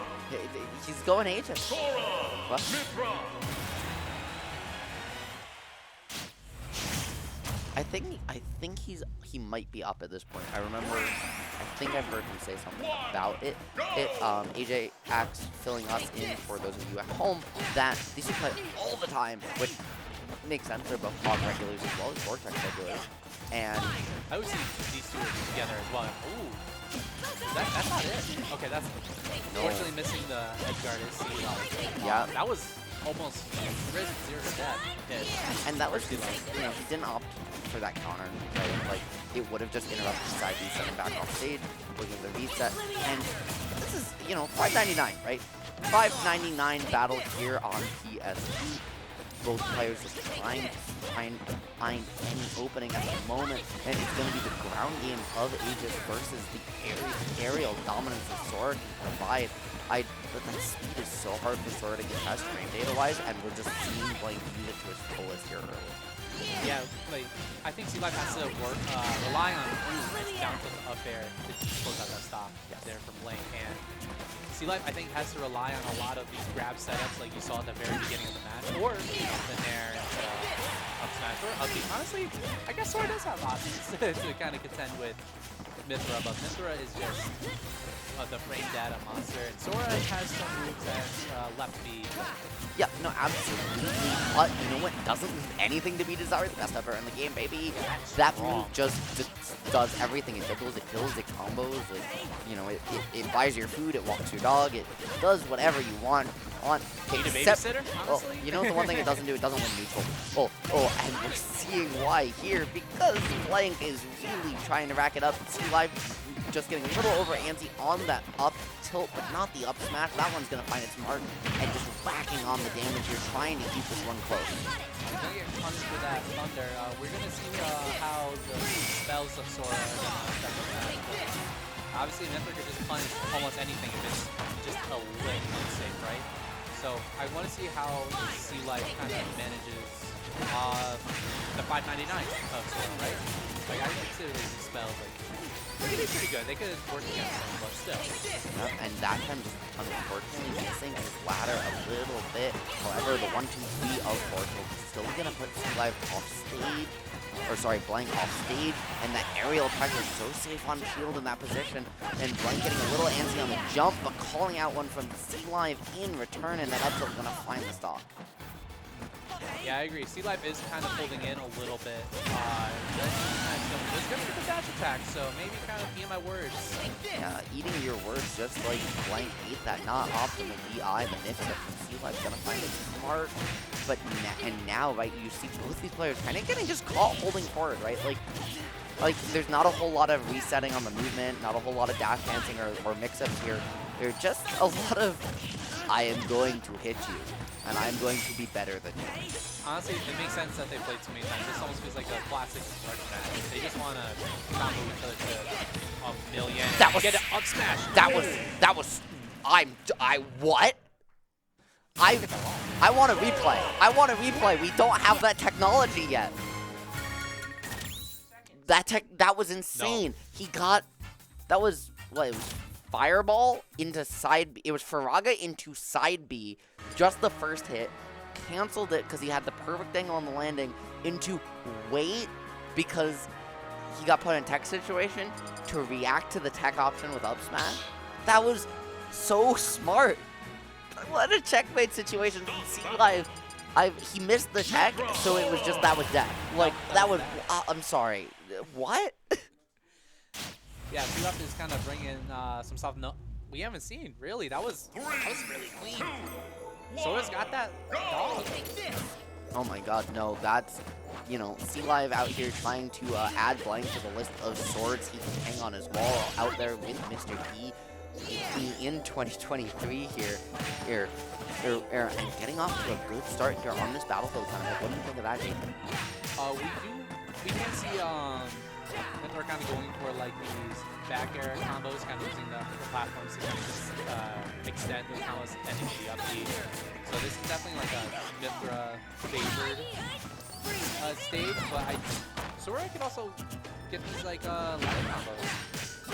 He's going Aegis. Sora, What? Mythra. I think he might be up at this point. I think I've heard him say something about it. AJ acts filling us in for those of you at home that these two play all the time, which makes sense. They're both mod regulars as well as Vortex regulars. And I always see these two together as well. Ooh. That's not it. Okay, that's unfortunately missing the edge guard is C. Yeah. That was almost risk 0 to death. and that was he didn't opt for that counter. Right? Like it would have just interrupted side B7 back off stage, looking at the reset. And this is $5.99, right? $5.99 battle here on PS2. Both players just trying to find any opening at the moment, and it's going to be the ground game of Aegis versus the aerial dominance that Sora can provide. But that speed is so hard for Sora to get past frame data-wise, and we're just seeing Blank use it to its fullest here early. Yeah, like I think C-Life has to rely on down tilt up air to close out that stop there from Ling, and C-Life I think has to rely on a lot of these grab setups like you saw at the very beginning of the match, or the Nair up smash, or up B. Honestly, I guess Sora does have options to kind of contend with Mythra, but Mythra is just the frame data monster, and Sora has some moves that left B. Yeah, no, absolutely. But you know what doesn't leave anything to be desired? The best ever in the game, baby. That move just does everything. It doubles, it kills, it combos. It buys your food, it walks your dog, it does whatever you want. on. Need a Except, babysitter, well, honestly? you know what the one thing it doesn't do? It doesn't win neutral. Oh, and we're seeing why here, because Blank is really trying to rack it up. C-Live just getting a little over antsy on that up tilt, but not the up smash. That one's going to find its mark and just racking on the damage here, trying to keep this one close. He's gonna get punished with that thunder. We're gonna see how the spells of Sora are gonna affect that. Obviously, Mythra could just punish almost anything if it's just a little unsafe, right? So I want to see how C-Life kind of manages the 599 of Sora, right? Like I consider these spells like pretty good. They could work against them, but still. Yep, and that time just unfortunately missing his ladder a little bit. However, the 1-2-3 of Vortex is still gonna put C-Live off stage. Or sorry, Blank off stage, and that aerial pressure is so safe on shield in that position. And Blank getting a little antsy on the jump, but calling out one from C-Live in return, and that up tilt gonna find the stock. Yeah, I agree. C-Life is kind of holding in a little bit. There's going to be the dash attack, so maybe kind of hear my words. Yeah, eating your words just like Blank ate that not optimal DI, the mix-up from C-Live's gonna find it smart. But now, right, you see both these players kind of getting just caught holding forward, right? Like there's not a whole lot of resetting on the movement, not a whole lot of dash dancing or mix-ups here. There's just a lot of, I am going to hit you, and I'm going to be better than you. Honestly, it makes sense that they played so many times. This almost feels like a classic Spark match. They just want to combo each other to a million. That was, get an up smash. What? I want a replay. I want a replay. We don't have that technology yet. That was insane. No. He got, that was, what, it was Fireball into side B. It was Faraga into side B, just the first hit. Canceled it because he had the perfect angle on the landing into wait because he got put in tech situation to react to the tech option with up smash. That was so smart. What a checkmate situation. C-Live, he missed the tech, so it was just, that was death. Like, that was, I'm sorry. What? Yeah, C-Life is kind of bringing some stuff we haven't seen, really. That was really clean. Sora's got that dog. Oh my god, no, that's, you know, C-Live out here trying to add Blank to the list of swords he can hang on his wall out there with Mr. P in 2023 here, and getting off to a good start here on this battlefield. What do you think of that, Jason? We can see that they're kind of going for like these back air combos, kind of using the platforms to kind of just extend those combos and into the up B. So this is definitely like a Mythra favored stage, but Sora could also get these like ladder combos.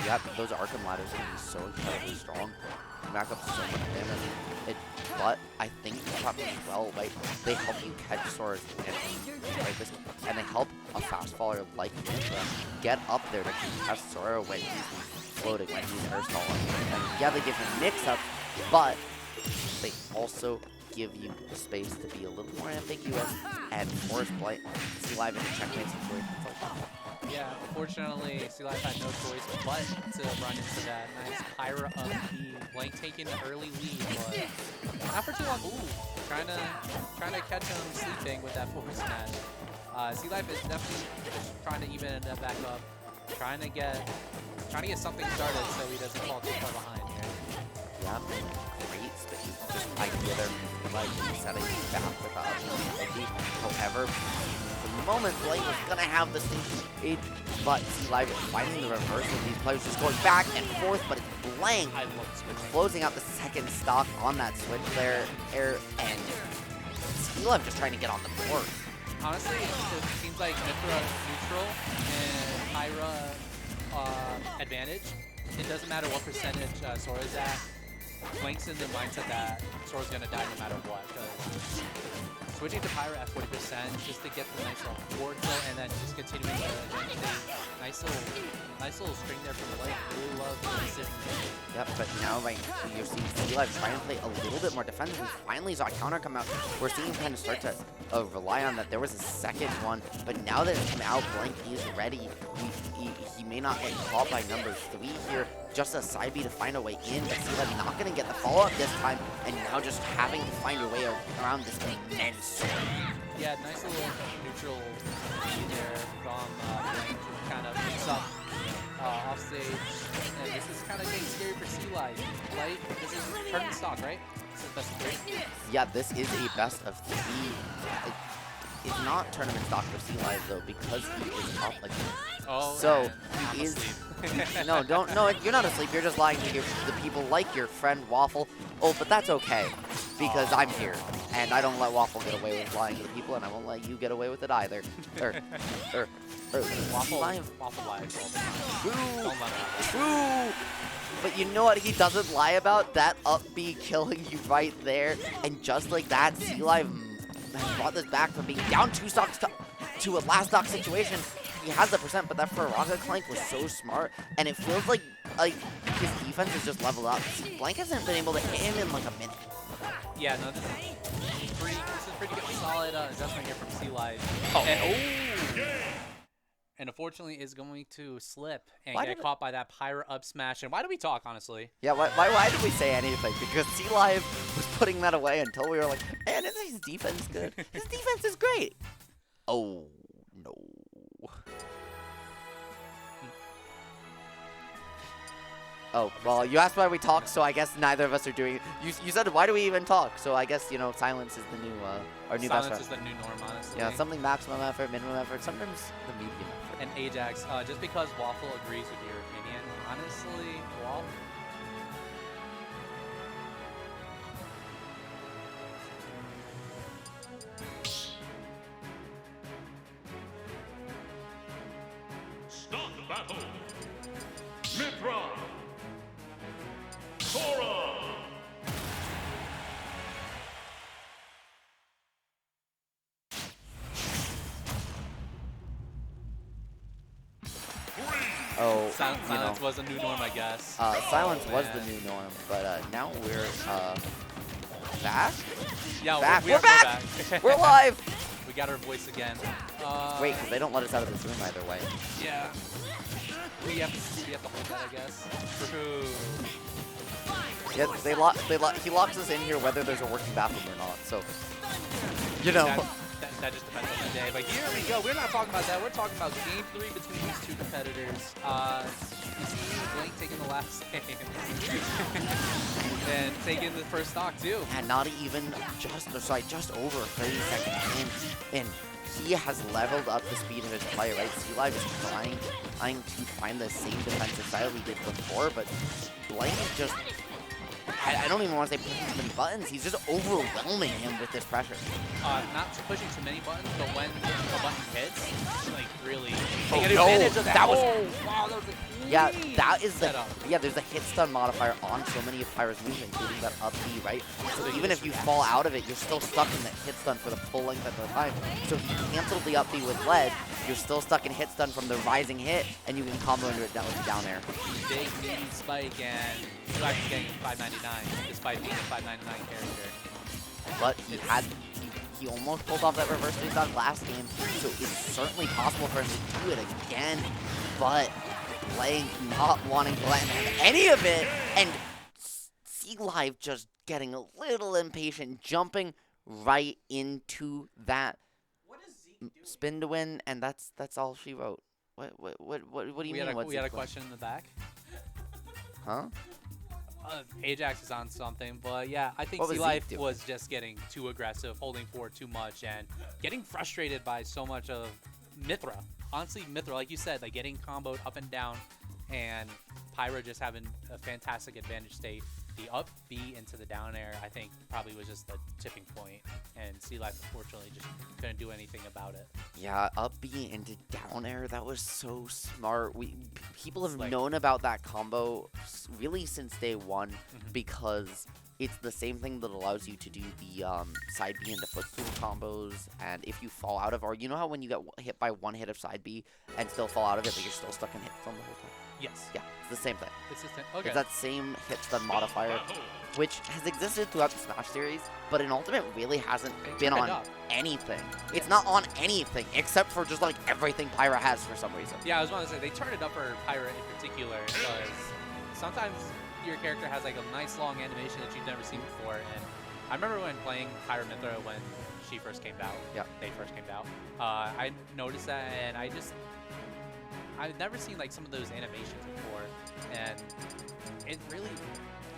Yep, those Arkham ladders are going to be so incredibly strong. Rack up so much damage. But I think the platform as well, right? They help you catch Sora's damage, right? And they help a fast faller like Mythra get up there to contest Sora when he's floating, when he's air stalling. And yeah, they give him mix-up, but they also give you the space to be a little more ambiguous and force C-Live into checkmate situations like that. Yeah, unfortunately, C-Life had no choice but to run into that nice Pyra up B. Blank taking the early lead, but not for too long. Ooh, trying to catch him sleeping with that forward smash. C-Life is definitely trying to even that back up, trying to get something started so he doesn't fall too far behind here. Yeah, great space. Just idea there, like setting back with strategy. However, for the moment, Blank was gonna have the stage, but C-Live is finding the reverse of these players just going back and forth, but it's Blank closing out the second stock on that switch there, and C-Live just trying to get on the board. Honestly, it seems like Mythra neutral and Pyra advantage. It doesn't matter what percentage Sora's at. Blank's in the mindset that Sora's gonna die no matter what. Switching to Pyra at 40% just to get the nice little forward tilt and then just continuing the nice little string there from Blank. Really love the decision making. Yep, but now right you're seeing C-Live trying to play a little bit more defensive. We finally saw a counter come out. We're seeing him kind of start to rely on that. There was a second one, but now that it's come out, Blank is ready. He may not get caught by number 3 here. just a side B to find a way in, but Sealive not going to get the follow-up this time, and now just having to find your way around this immense. Yeah, nice little neutral lead there from Ling to kind of mix up off stage. And this is kind of getting scary for Sealive, right? This is tournament stock, right? This is best of 3. Yeah, this is a best of 3. It's not tournament stock for Sealive though, because he is up again. Oh, so man, he I'm is. asleep. No, you're not asleep. You're just lying to the people like your friend Waffle. Oh, but that's okay, because I'm here, and I don't let Waffle get away with lying to the people, and I won't let you get away with it either. Waffle Sealive. lies all the time. True. Don't let him. True. But you know what he doesn't lie about? That up B killing you right there, and just like that, Sealive has brought this back from being down 2 stocks to a last stock situation. He has the percent, but that Faraka Clank was so smart, and it feels like his defense is just leveled up. Blank hasn't been able to hit him in like a minute. Yeah, no, this is pretty good, solid adjustment here from Sealive. And unfortunately is going to slip and get caught by that Pyra up smash. And why do we talk, honestly? Yeah, why did we say anything? Because Sealive was putting that away until we were like, man, isn't his defense good? His defense is great. Oh, no. Oh, well, you asked why we talk, so I guess neither of us are doing it. You said, why do we even talk? So I guess, you know, silence is the new, our new best friend. Silence is the new norm, honestly. Yeah, something maximum effort, minimum effort, sometimes the medium effort. And Ajax, just because Waffle agrees with your opinion, honestly, Waffle. Start the battle. Mythra. Sora. Oh, Silence was a new norm, I guess. Silence was the new norm, but now we're back. Yeah, Back. we're back. back. We're live. We got our voice again. Wait, because they don't let us out of this room either way. Yeah. We have to hold that, I guess. True. Yeah, he locks us in here whether there's a working bathroom or not. So, you know. That just depends on the day. But here we go. We're not talking about that. We're talking about game 3 between these two competitors. You see Blank taking the last game. And taking the first stock, too. And not even just over 30 seconds in. And he has leveled up the speed of his play, right? Sealive is trying to find the same defensive style he did before, but Blank is just... I don't even want to say pushing too many buttons. He's just overwhelming him with this pressure. Not pushing too many buttons, but when the button hits, like really Oh, taking advantage of that. Wow, that was a Yeah, clean that is the setup. yeah. There's a hit stun modifier on so many of Pyra's moves, including that up B, right? So even if you fall out of it, you're still stuck in that hit stun for the full length of the time. So if you canceled the up B with lead, you're still stuck in hit stun from the rising hit, and you can combo into it down with the down air. Big meaty spike, and you're actually getting 599 despite being a 599 character. But he almost pulled off that reverse face on last game, so it's certainly possible for him to do it again. But Ling not wanting to let him have any of it, and Sealive just getting a little impatient, jumping right into that spin to win, and that's all she wrote. What do you mean? We had a question in the back. Huh? Ajax is on something, but yeah, I think Sealive was just getting too aggressive, holding forward too much, and getting frustrated by so much of Mythra. Honestly, Mythra, like you said, like getting comboed up and down, and Pyra just having a fantastic advantage state. The up B into the down air, I think, probably was just the tipping point, and Sealive unfortunately just couldn't do anything about it. Yeah, up B into down air, that was so smart. People have known about that combo really since day one, because it's the same thing that allows you to do the side B into footstool combos, and if you fall out of, or you know how when you get hit by one hit of side B and still fall out of it, but you're still stuck in hit stun the whole time? Yes. Yeah, it's the same thing. It's the same. Okay. It's that same hit stun modifier, which has existed throughout the Smash series, but in Ultimate really hasn't been on anything. It's not on anything, except for just like everything Pyra has for some reason. Yeah, I was going to say, they turned it up for Pyra in particular, because sometimes your character has like a nice long animation that you've never seen before. And I remember when playing Pyra Mythra when she first came out. Yeah. They first came out. I noticed that, and I've never seen like some of those animations before, and it really,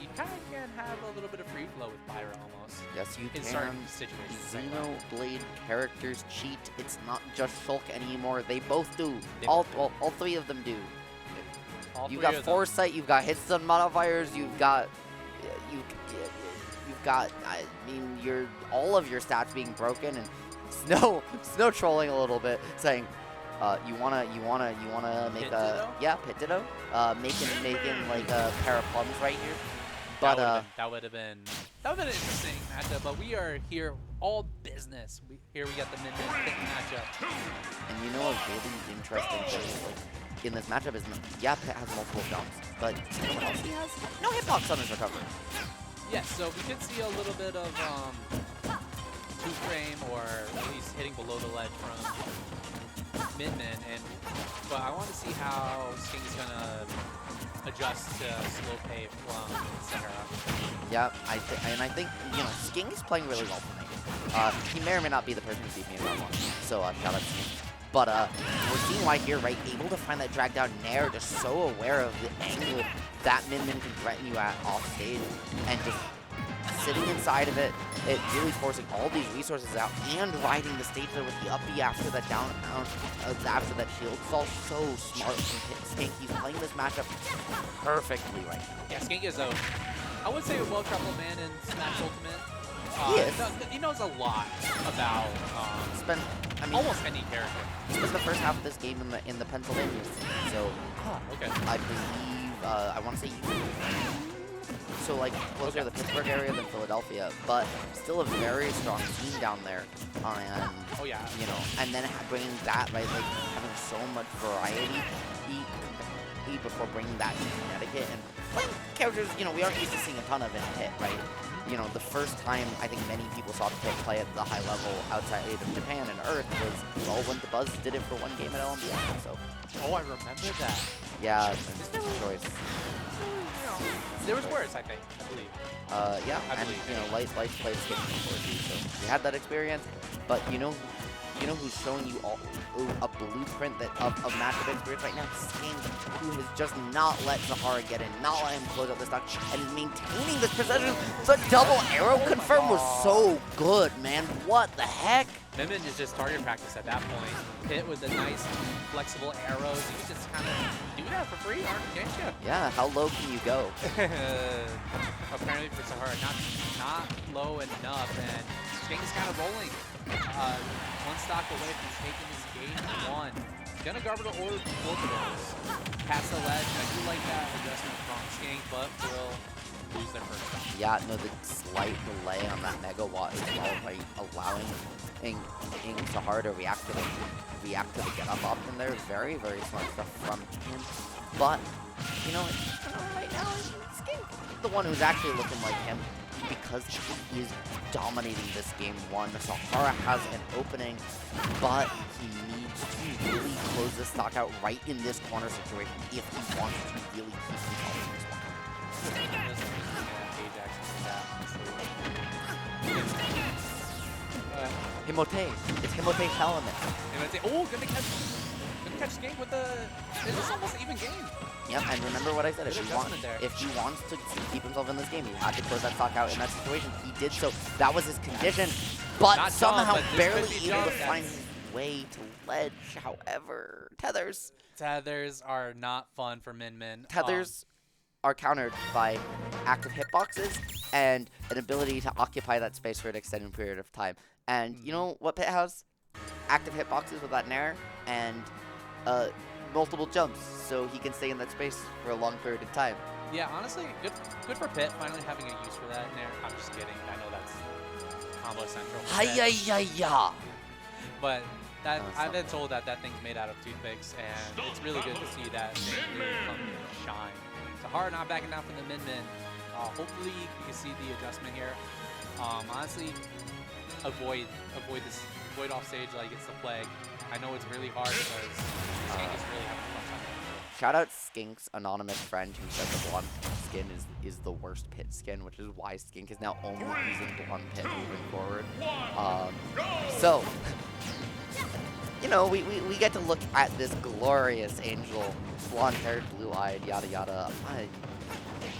you kind of can have a little bit of free flow with Pyra almost. Yes, you In can. certain situations. Xenoblade characters cheat. It's not just Shulk anymore. They both do. They All both do. all three of them do. All You've three got of them. Foresight. You've got hit stun modifiers. You've got you've got. I mean, all of your stats being broken and snow trolling a little bit, saying. You wanna make Pit a Ditto? Pit Ditto, making like a pair of plums right here, but that would have been an interesting matchup. But we are here all business. Here we got the mid-mid pit matchup. and you know a really interesting thing like in this matchup is Pit has multiple jumps, but you know what else he has? No hitbox on his recovery. Yes, so we could see a little bit of two-frame or at least hitting below the ledge from Midman, but I want to see how Skink is gonna adjust to slow pay from Sahara. Yeah, I think you know Skink is playing really well for me. He may or may not be the person who beat me in round 1, so shout out to Skink. But we're seeing why here, right? Able to find that drag down nair, just so aware of the angle that Min can threaten you at off stage, and just sitting inside of it, it really forcing all these resources out and riding the stage there with the up B after that down after that shield stall. So smart from Skink. He's playing this matchup perfectly right now. Yeah, Skink is I would say a well-traveled man in Smash Ultimate. He knows a lot about almost any character. He spent the first half of this game in the Pennsylvania scene, so Okay. I believe I want to say so like closer to the Pittsburgh area than Philadelphia, but still a very strong scene down there. And Oh yeah. you know, and then bringing that right, like having so much variety before bringing that to Connecticut and playing characters, you know, we aren't used to seeing a ton of in Pit, right? You know, the first time I think many people saw Pit play at the high level outside of Japan and Earth was, well, when the Buzz did it for one game at LMBS, so. Oh, I remember that. Yeah, it's a choice. There was worse, I think. I believe. Yeah, I and believe you know, Light played Skink before too, so we had that experience. But you know who's showing you a blueprint of matchup experience right now? Skink, who has just not let Sahara get in, not let him close up the stock, and is maintaining this precision. The double arrow confirm was so good, man. What the heck? Midman is just target practice at that point. Hit with the nice flexible arrows. You can just kind of do that for free, can't you? Yeah, how low can you go? Apparently for Sahara, not low enough, and Skink is kind of rolling. One stock away from taking this game 1. Gonna garble the orbitals. Past the ledge. I do like that adjustment from Skink, but will lose their first stock. Yeah, no, the slight delay on that megawatt as well, right? Allowing Sahara to react to the get up option there. Very, very smart stuff from him. But, you know, right now, Skink, the one who's actually looking like him, because he is dominating this game 1. Sahara has an opening, but he needs to really close this stock out right in this corner situation if he wants to really keep himself in this one. Himote. It's Himote element. Oh, gonna catch Skink with the. It's almost an even game. Yep, and remember what I said. Good adjustment there. If he wants to keep himself in this game, he had to close that stock out in that situation. He did so. That was his condition, but Not somehow dumb, but this barely could be able to dumb. find his way to ledge. However, tethers are not fun for Min. Tethers are countered by active hitboxes and an ability to occupy that space for an extended period of time. And you know what Pit has? Active hitboxes with that nair and multiple jumps, so he can stay in that space for a long period of time. Yeah, honestly, good for Pit finally having a use for that. I'm just kidding. I know that's combo central. for Pit. Hi-ya-ya-ya! But that Oh, I've been told that thing's made out of toothpicks, and it's really good to see that thing really come and shine. Sahara not backing down from the mid-min. Hopefully you can see the adjustment here. Honestly, avoid off stage like it's the plague. I know it's really hard because Skink is really having a fun time. shout out Skink's anonymous friend who said the blonde skin is the worst pit skin, which is why Skink is now only using blonde pit moving forward. So, you know, we get to look at this glorious angel, blonde-haired, blue-eyed, yada yada. I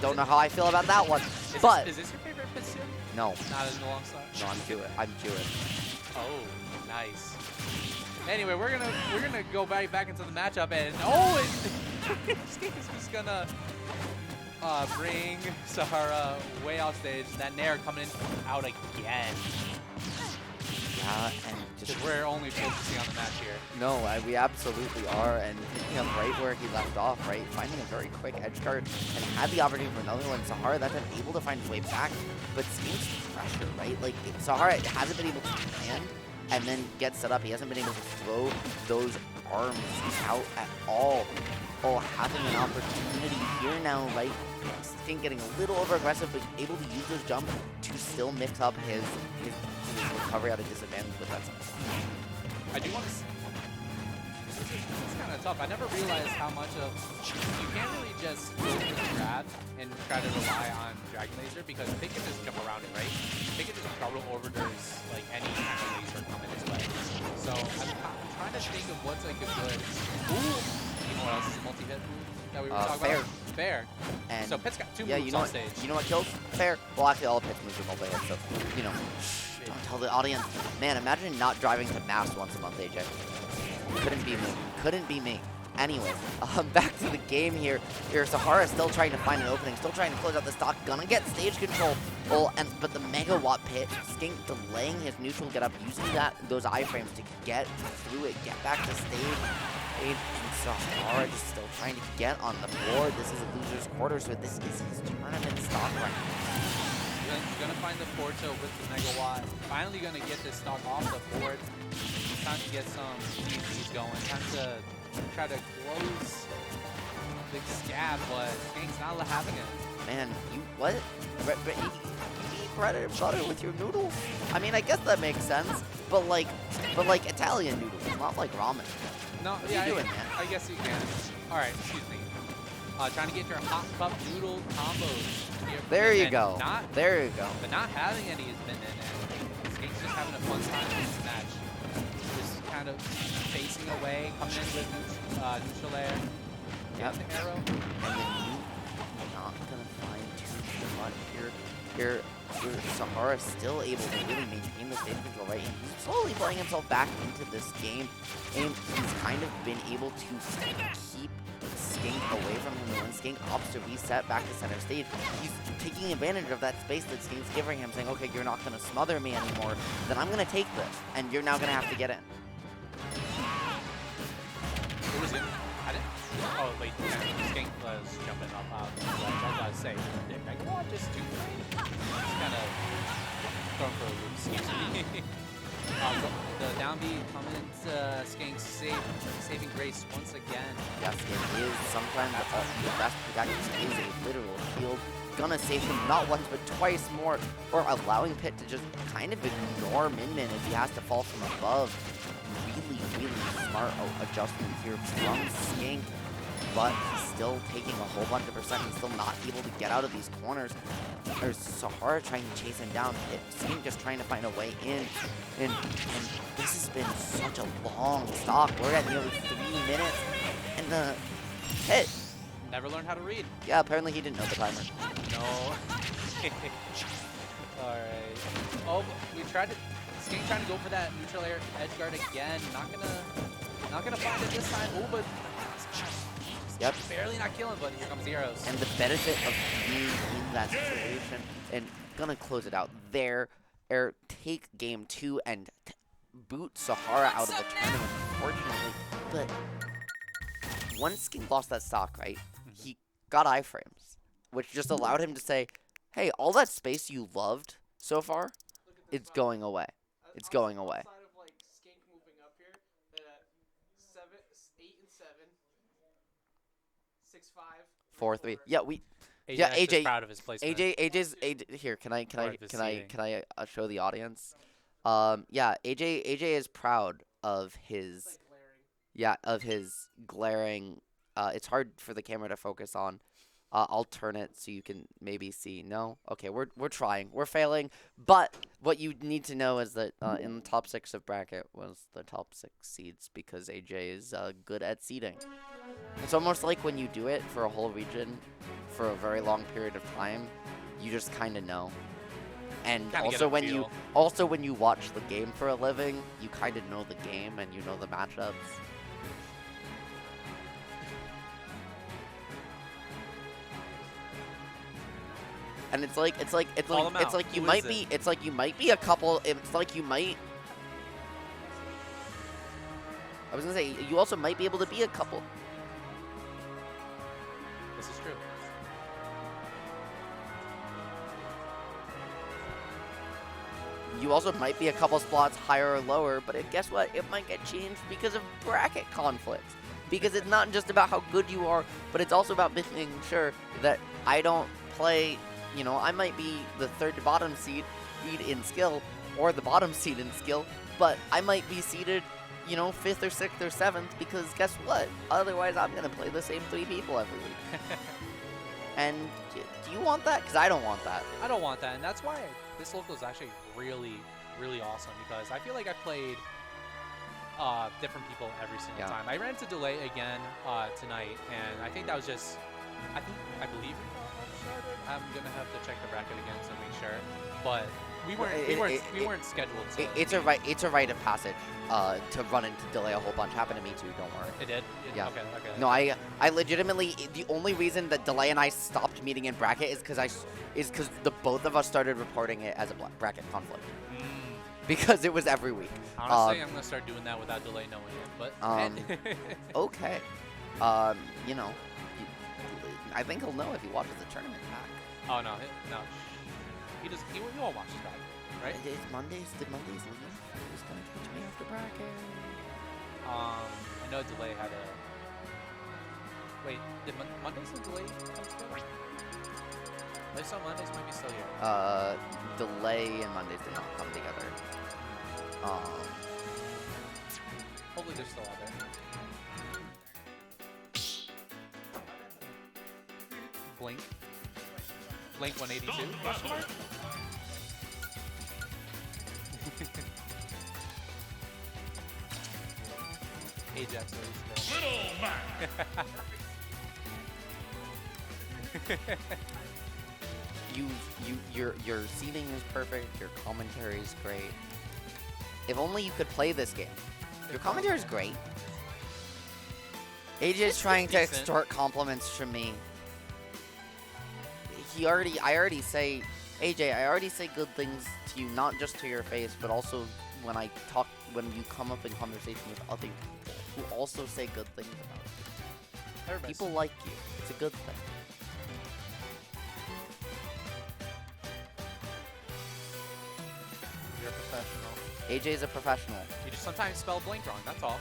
don't know how I feel about that one, but Is this your favorite pit skin? no, Not in the long slot? no, I'm Jewish. I'm Jewish. Oh, nice. Anyway, we're gonna go back into the matchup, and Skink is just gonna bring Sahara way off stage. That Nair coming out again. Yeah, and just Because we're only focusing on the match here. no, we absolutely are, and picking up right where he left off, right, finding a very quick edge guard, and had the opportunity for another one. Sahara that's been able to find his way back, but Skink's pressure, right? Like Sahara hasn't been able to land and then get set up. He hasn't been able to throw those arms out at all. Oh, having an opportunity here now, right? Skink getting a little over aggressive, but able to use those jumps to still mix up his recovery at a disadvantage with that. I do want to. It's kind of tough. I never realized how much of you can't really just go for the grab and try to rely on Dragon Laser because Pig can just jump around it, right? Pig can just cover over there's like any kind of laser coming his way. So I'm trying to think of what's like a good. Ooh, you know what else is a multi-hit move that we were talking Fair. about? Fair. And So Pit's got two yeah, moves you know on what, stage. you know what kills? Fair. Well, actually, all pits moves are multi-hit, so, you know, don't tell the audience. Man, imagine not driving to Mass once a month, AJ. Couldn't be me. Couldn't be me. Anyways, back to the game here. Sahara still trying to find an opening, still trying to close out the stock. Gonna get stage control. Well, but the megawatt pit, Skink delaying his neutral get up, using those iframes to get through it, get back to stage. And Sahara just still trying to get on the board. This is a loser's quarter, so this is his tournament stock right now. Gonna find the Porto with the megawatt. Finally gonna get this stock off the board. Time to get some GGs going. Time to try to close the scab, but Skink's not having it. Man, you what? You eat bread and butter with your noodles? I mean, I guess that makes sense, but like Italian noodles, not like ramen. No, What yeah, are you doing, man? I guess you can. All right, excuse me. Trying to get your hot cup noodle combos. Here, There you and go. There you go. But not having any has been in it. Skink's just having a fun time in this match. Just kind of facing away, coming in with neutral air. Yep. The arrow. And then you not gonna find too much here. Here, Sahara still able to really maintain the stage control, right? And he's slowly playing himself back into this game. And he's kind of been able to keep Skink away from him. When Skink opts to reset back to center stage, he's taking advantage of that space that Skink's giving him, saying, okay, you're not going to smother me anymore, then I'm going to take this, and you're now going to have to get in. Who was it? I didn't. Oh, wait. Yeah, Skink was jumping up out. I gotta say, did Megawatt just do just kind of going for a loop, excuse me. The down B coming into Skink's saving grace once again. Yes, it is. Sometimes the best protection is a literal shield. Gonna save him not once but twice more, or allowing Pit to just kind of ignore Min Min if he has to fall from above. Really smart adjustment here from Skink, but he's still taking a whole bunch of percent. He's still not able to get out of these corners. There's Sahara trying to chase him down. Skink just trying to find a way in. And this has been such a long stock. We're at nearly 3 minutes. And the hit. Never learned how to read. Yeah, apparently he didn't know the timer. No. Alright. Oh, we tried to. Skink trying to go for that neutral air edge guard again. Not gonna find it this time. Oh, but Yep. barely not killing, but here comes the arrows. And the benefit of being in that situation, and gonna close it out there, take game 2 and boot Sahara out of the tournament, unfortunately. But once Skink lost that stock, right, he got iframes, which just allowed him to say, hey, all that space you loved so far, it's going away. It's going away. Outside of like Skink moving up here, 8 and 7, 6-5, 4-3. Yeah, we. AJ Yeah, is AJ proud of his placement. AJ's here. Can I show the audience? Yeah, AJ is proud of his like glaring. glaring it's hard for the camera to focus on. I'll turn it so you can maybe see. No? Okay, we're trying. We're failing. But what you need to know is that in the top 6 of bracket was the top 6 seeds because AJ is good at seeding. It's almost like when you do it for a whole region for a very long period of time, you just kind of know. And Kinda also when you watch the game for a living, you kind of know the game and you know the matchups. And it's like you might be a couple. It's like you might. I was gonna say you also might be able to be a couple. This is true. You also might be a couple spots higher or lower, but guess what? It might get changed because of bracket conflicts. Because it's not just about how good you are, but it's also about making sure that I don't play. You know, I might be the 3rd to bottom seed in skill, or the bottom seed in skill, but I might be seeded, you know, 5th or 6th or 7th, because guess what? Otherwise, I'm going to play the same 3 people every week. And do you want that? Because I don't want that. I don't want that, and that's why this local is actually really, really awesome, because I feel like I played different people every single time. I ran into Delay again tonight, and I think that was just, I believe I'm gonna have to check the bracket again to make sure, but we weren't scheduled. To it's a rite of passage to run into Delay a whole bunch. Happened to me too. Don't worry. It did. Yeah. Okay. No, I legitimately, the only reason that Delay and I stopped meeting in bracket is because the both of us started reporting it as a bracket conflict. Because it was every week. Honestly, I'm gonna start doing that without Delay knowing it. But okay. You know, I think he'll know if he watches the tournament back. Oh no, no. He won't watch this back, right? It's Mondays. Did Mondays leave? He's gonna catch me after bracket. I know Delay had a. Wait, did Mondays and Delay come together? I saw Mondays might be still here. Delay and Mondays did not come together. Hopefully they're still out there. Blink 182? Question mark? Ajax, where he's Little Mac. Your seating is perfect. Your commentary is great. If only you could play this game. Your commentary is great. AJ's trying to extort compliments from me. I already say, AJ, I already say good things to you, not just to your face, but also when you come up in conversation with other people who also say good things about you. People like you. It's a good thing. You're a professional. AJ's a professional. You just sometimes spell blink wrong, that's all.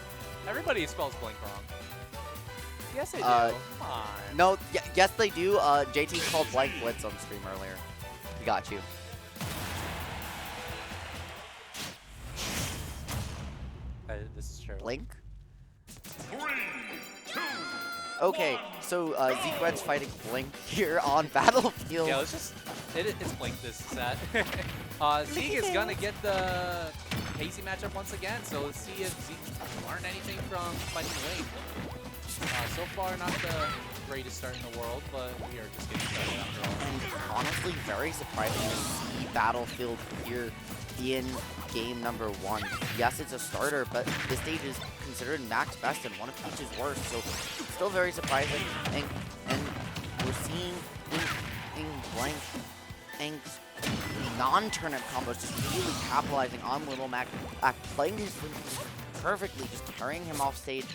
Everybody spells blink wrong. Yes, they do. Come on. No, yes, they do. JT called blank blitz on stream earlier. He got you. This is true. Blink? 3, 2, Okay, so ZekeReds fighting Blink here on Battlefield. Yeah, it's blink this set. Zeke is gonna get the pacey matchup once again, so let's see if Zeke learned anything from fighting Ling. So far, not the greatest start in the world, but we are just getting started after all. And honestly, very surprising to see Battlefield here in game number 1. Yes, it's a starter, but this stage is considered max best and one of Peach's worst, so still very surprising. And we're seeing in Blank and non-turnip combos just really capitalizing on Little Mac, playing his perfectly, just carrying him off stage,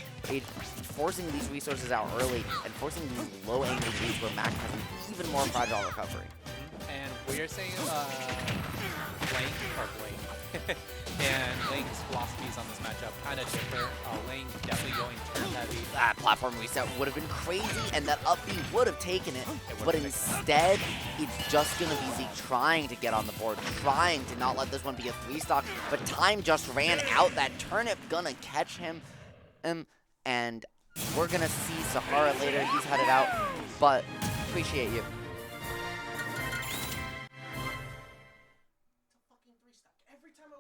forcing these resources out early, and forcing these low-angle games where Mac has an even more fragile recovery. And we are saying Blank or Blank. And Ling's philosophies on this matchup kind of differ. Ling definitely going turn heavy. That platform reset would have been crazy, and that up B would have taken it, but instead, it's just going to be Zeke trying to get on the board, trying to not let this one be a 3-stock, but time just ran out. That turnip gonna catch him, and We're going to see Sahara later. He's headed out, but appreciate you.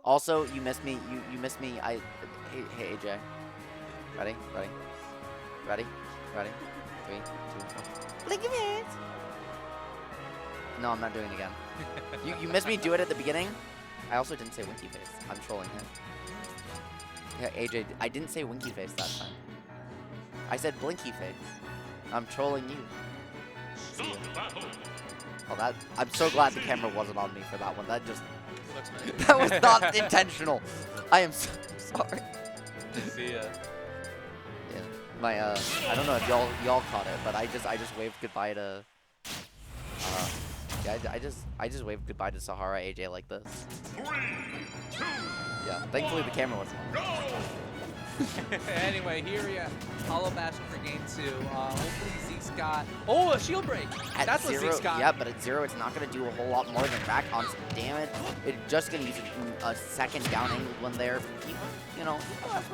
Also, you missed me. You missed me. Hey, AJ. Ready? 3, 2, 1. Blink your hands. No, I'm not doing it again. You missed me do it at the beginning. I also didn't say winky face. I'm trolling him. Yeah, AJ, I didn't say winky face that time. I said blinky face. I'm trolling you. See ya. Oh, I'm so glad the camera wasn't on me for that one. That was not intentional. I am so sorry. See ya. Yeah, my I don't know if y'all caught it, but I just waved goodbye to. Yeah, I just waved goodbye to Sahara AJ like this. 3, 2, Yeah, thankfully the camera wasn't on. Anyway, here we are. Hollow Bastion for game 2. Hopefully Zeke's got... Oh, a shield break! At That's 0, what Zeke's got. yeah, but at 0, it's not going to do a whole lot more than back on some damage. It's just going to use a second down angle one there. You know, it's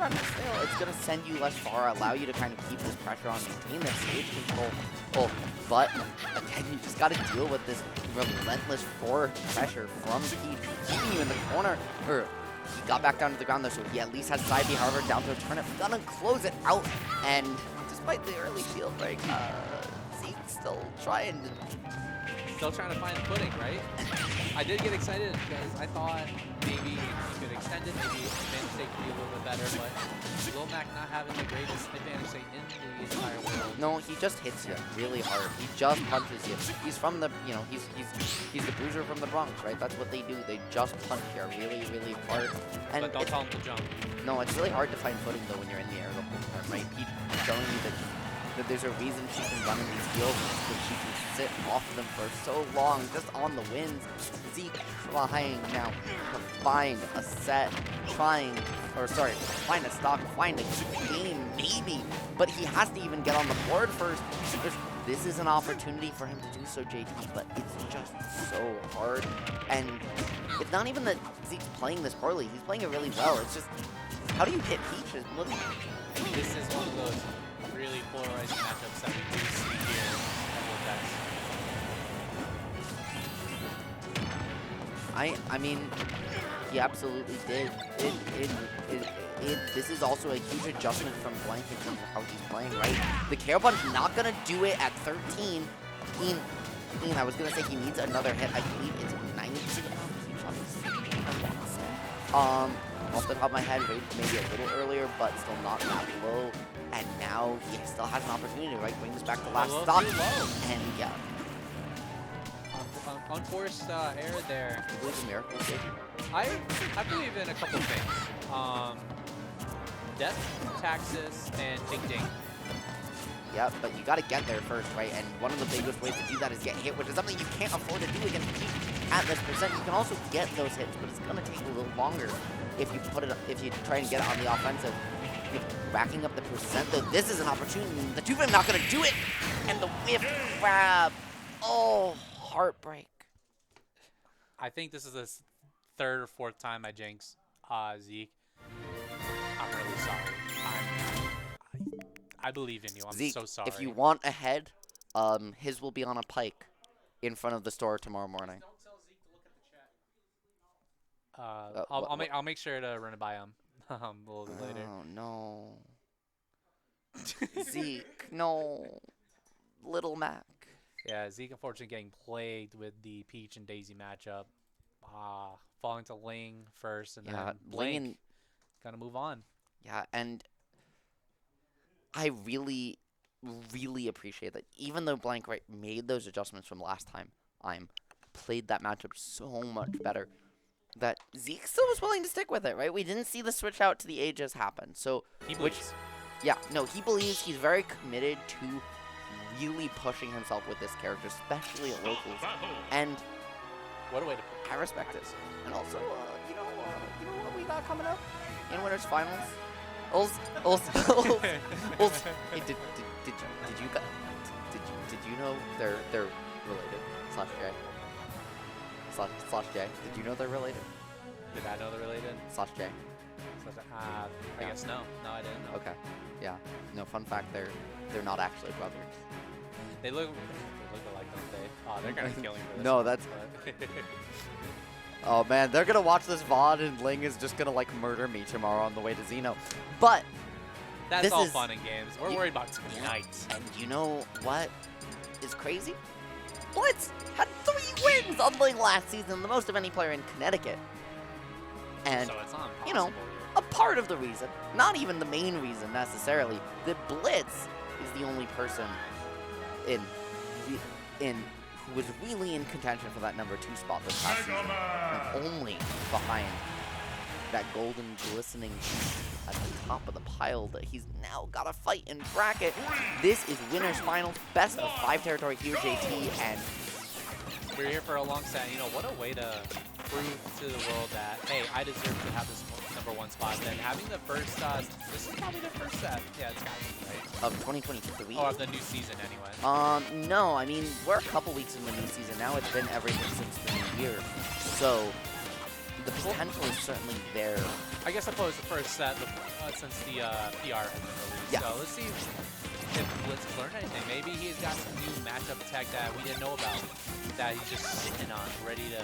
going to send you less far, allow you to kind of keep this pressure on, maintain this stage control. Oh, but again, you just got to deal with this relentless forward pressure from Peach, keeping you in the corner. He got back down to the ground though, so he at least has side B. However, down to a turnip, gonna close it out. And despite the early shield break, Zeke's still trying to... Still trying to find the footing, right? I did get excited because I thought maybe he could extend it, maybe advantage state could be a little bit better, but Lil Mac not having the greatest advantage state in the entire world. No, he just hits you really hard. He just punches you. He's from the, you know, he's the bruiser from the Bronx, right? That's what they do. They just punch you really, really hard. And But don't tell him to jump. no, it's really hard to find footing though when you're in the air the whole time, right? Peach is showing you that there's a reason she can run in these fields because she can sit off them for so long, just on the wins. Zeke trying now to find a set, find a stock, find a game, maybe, but he has to even get on the board first. This is an opportunity for him to do so, JT, but it's just so hard. And it's not even that Zeke's playing this poorly, he's playing it really well. It's just, how do you hit Peach? This is one of those really polarizing matchups that we do see here at Vortex. I mean, he absolutely did. This is also a huge adjustment from Blank in terms of how he's playing, right? The Care Punch not gonna do it at 13. I was gonna say he needs another hit. I believe it's 90. Off the top of my head, maybe a little earlier, but still not that low. And now he still has an opportunity, right? Bring this back to last stock. And yeah. Unforced error there. I believe in miracles, I believe in a couple things. Death, Taxis, and Ding Ding. Yeah, but you got to get there first, right? And one of the biggest ways to do that is get hit, which is something you can't afford to do against Peach at this percent. You can also get those hits, but it's going to take a little longer if you try and get it on the offensive. Racking up the percent, though, this is an opportunity. The two-frame not going to do it, and the whiff grab. Oh, heartbreak. I think this is the third or fourth time I jinx Zeke. I'm really sorry. I believe in you. I'm Zeke, so sorry. if you want a head, his will be on a pike in front of the store tomorrow morning. Don't tell Zeke to look at the chat. I'll make sure to run it by him a little bit later. Oh no, Zeke, no, Little Mac. Yeah, Zeke unfortunately getting plagued with the Peach and Daisy matchup. Falling to Ling first, and then Blink gonna move on. Yeah, and I really, really appreciate that. Even though Blank made those adjustments from last time, played that matchup so much better, that Zeke still was willing to stick with it, right? We didn't see the switch out to the Aegis happen. So, He believes. yeah, no, he believes. He's very committed to really pushing himself with this character, especially at locals. And What a way to put it. I respect it. And also, you know what we got coming up in Winners Finals? Hey, did you know they're related? Slash J. Did you know they're related? Did I know they're related? Slash J. I guess no. No, I didn't know. Okay. Yeah. No, fun fact, they're not actually brothers. They look alike, don't they? Oh, they're gonna kill me for this. No, one, that's- but- Oh man, they're gonna watch this VOD and Ling is just gonna like murder me tomorrow on the way to Xeno. But That's this all is- fun and games. We're worried about tonight. and you know what is crazy? Blitz had 3 wins on Ling last season, the most of any player in Connecticut. And So it's not you know, impossible here. a part of the reason, not even the main reason necessarily, that Blitz is the only person in who was really in contention for that number 2 spot this past season. Mega Man. And only behind that golden glistening at the top of the pile that he's now got to fight in bracket. This is winners finals, best of 5 territory here, JT, and We're here for a long set. You know, what a way to prove to the world that, hey, I deserve to have this number 1 spot. Then having the first, this is probably the first set. Yeah, it's got to be, right? of 2023. Oh, of the new season, anyway. No, I mean, we're a couple weeks in the new season now. It's been everything since the new year. So, the potential is certainly there. I guess I suppose the first set since the PR has been released. Yeah. So let's see if Blitz learned anything. Maybe he's got some new matchup tech that we didn't know about that he's just sitting on, ready to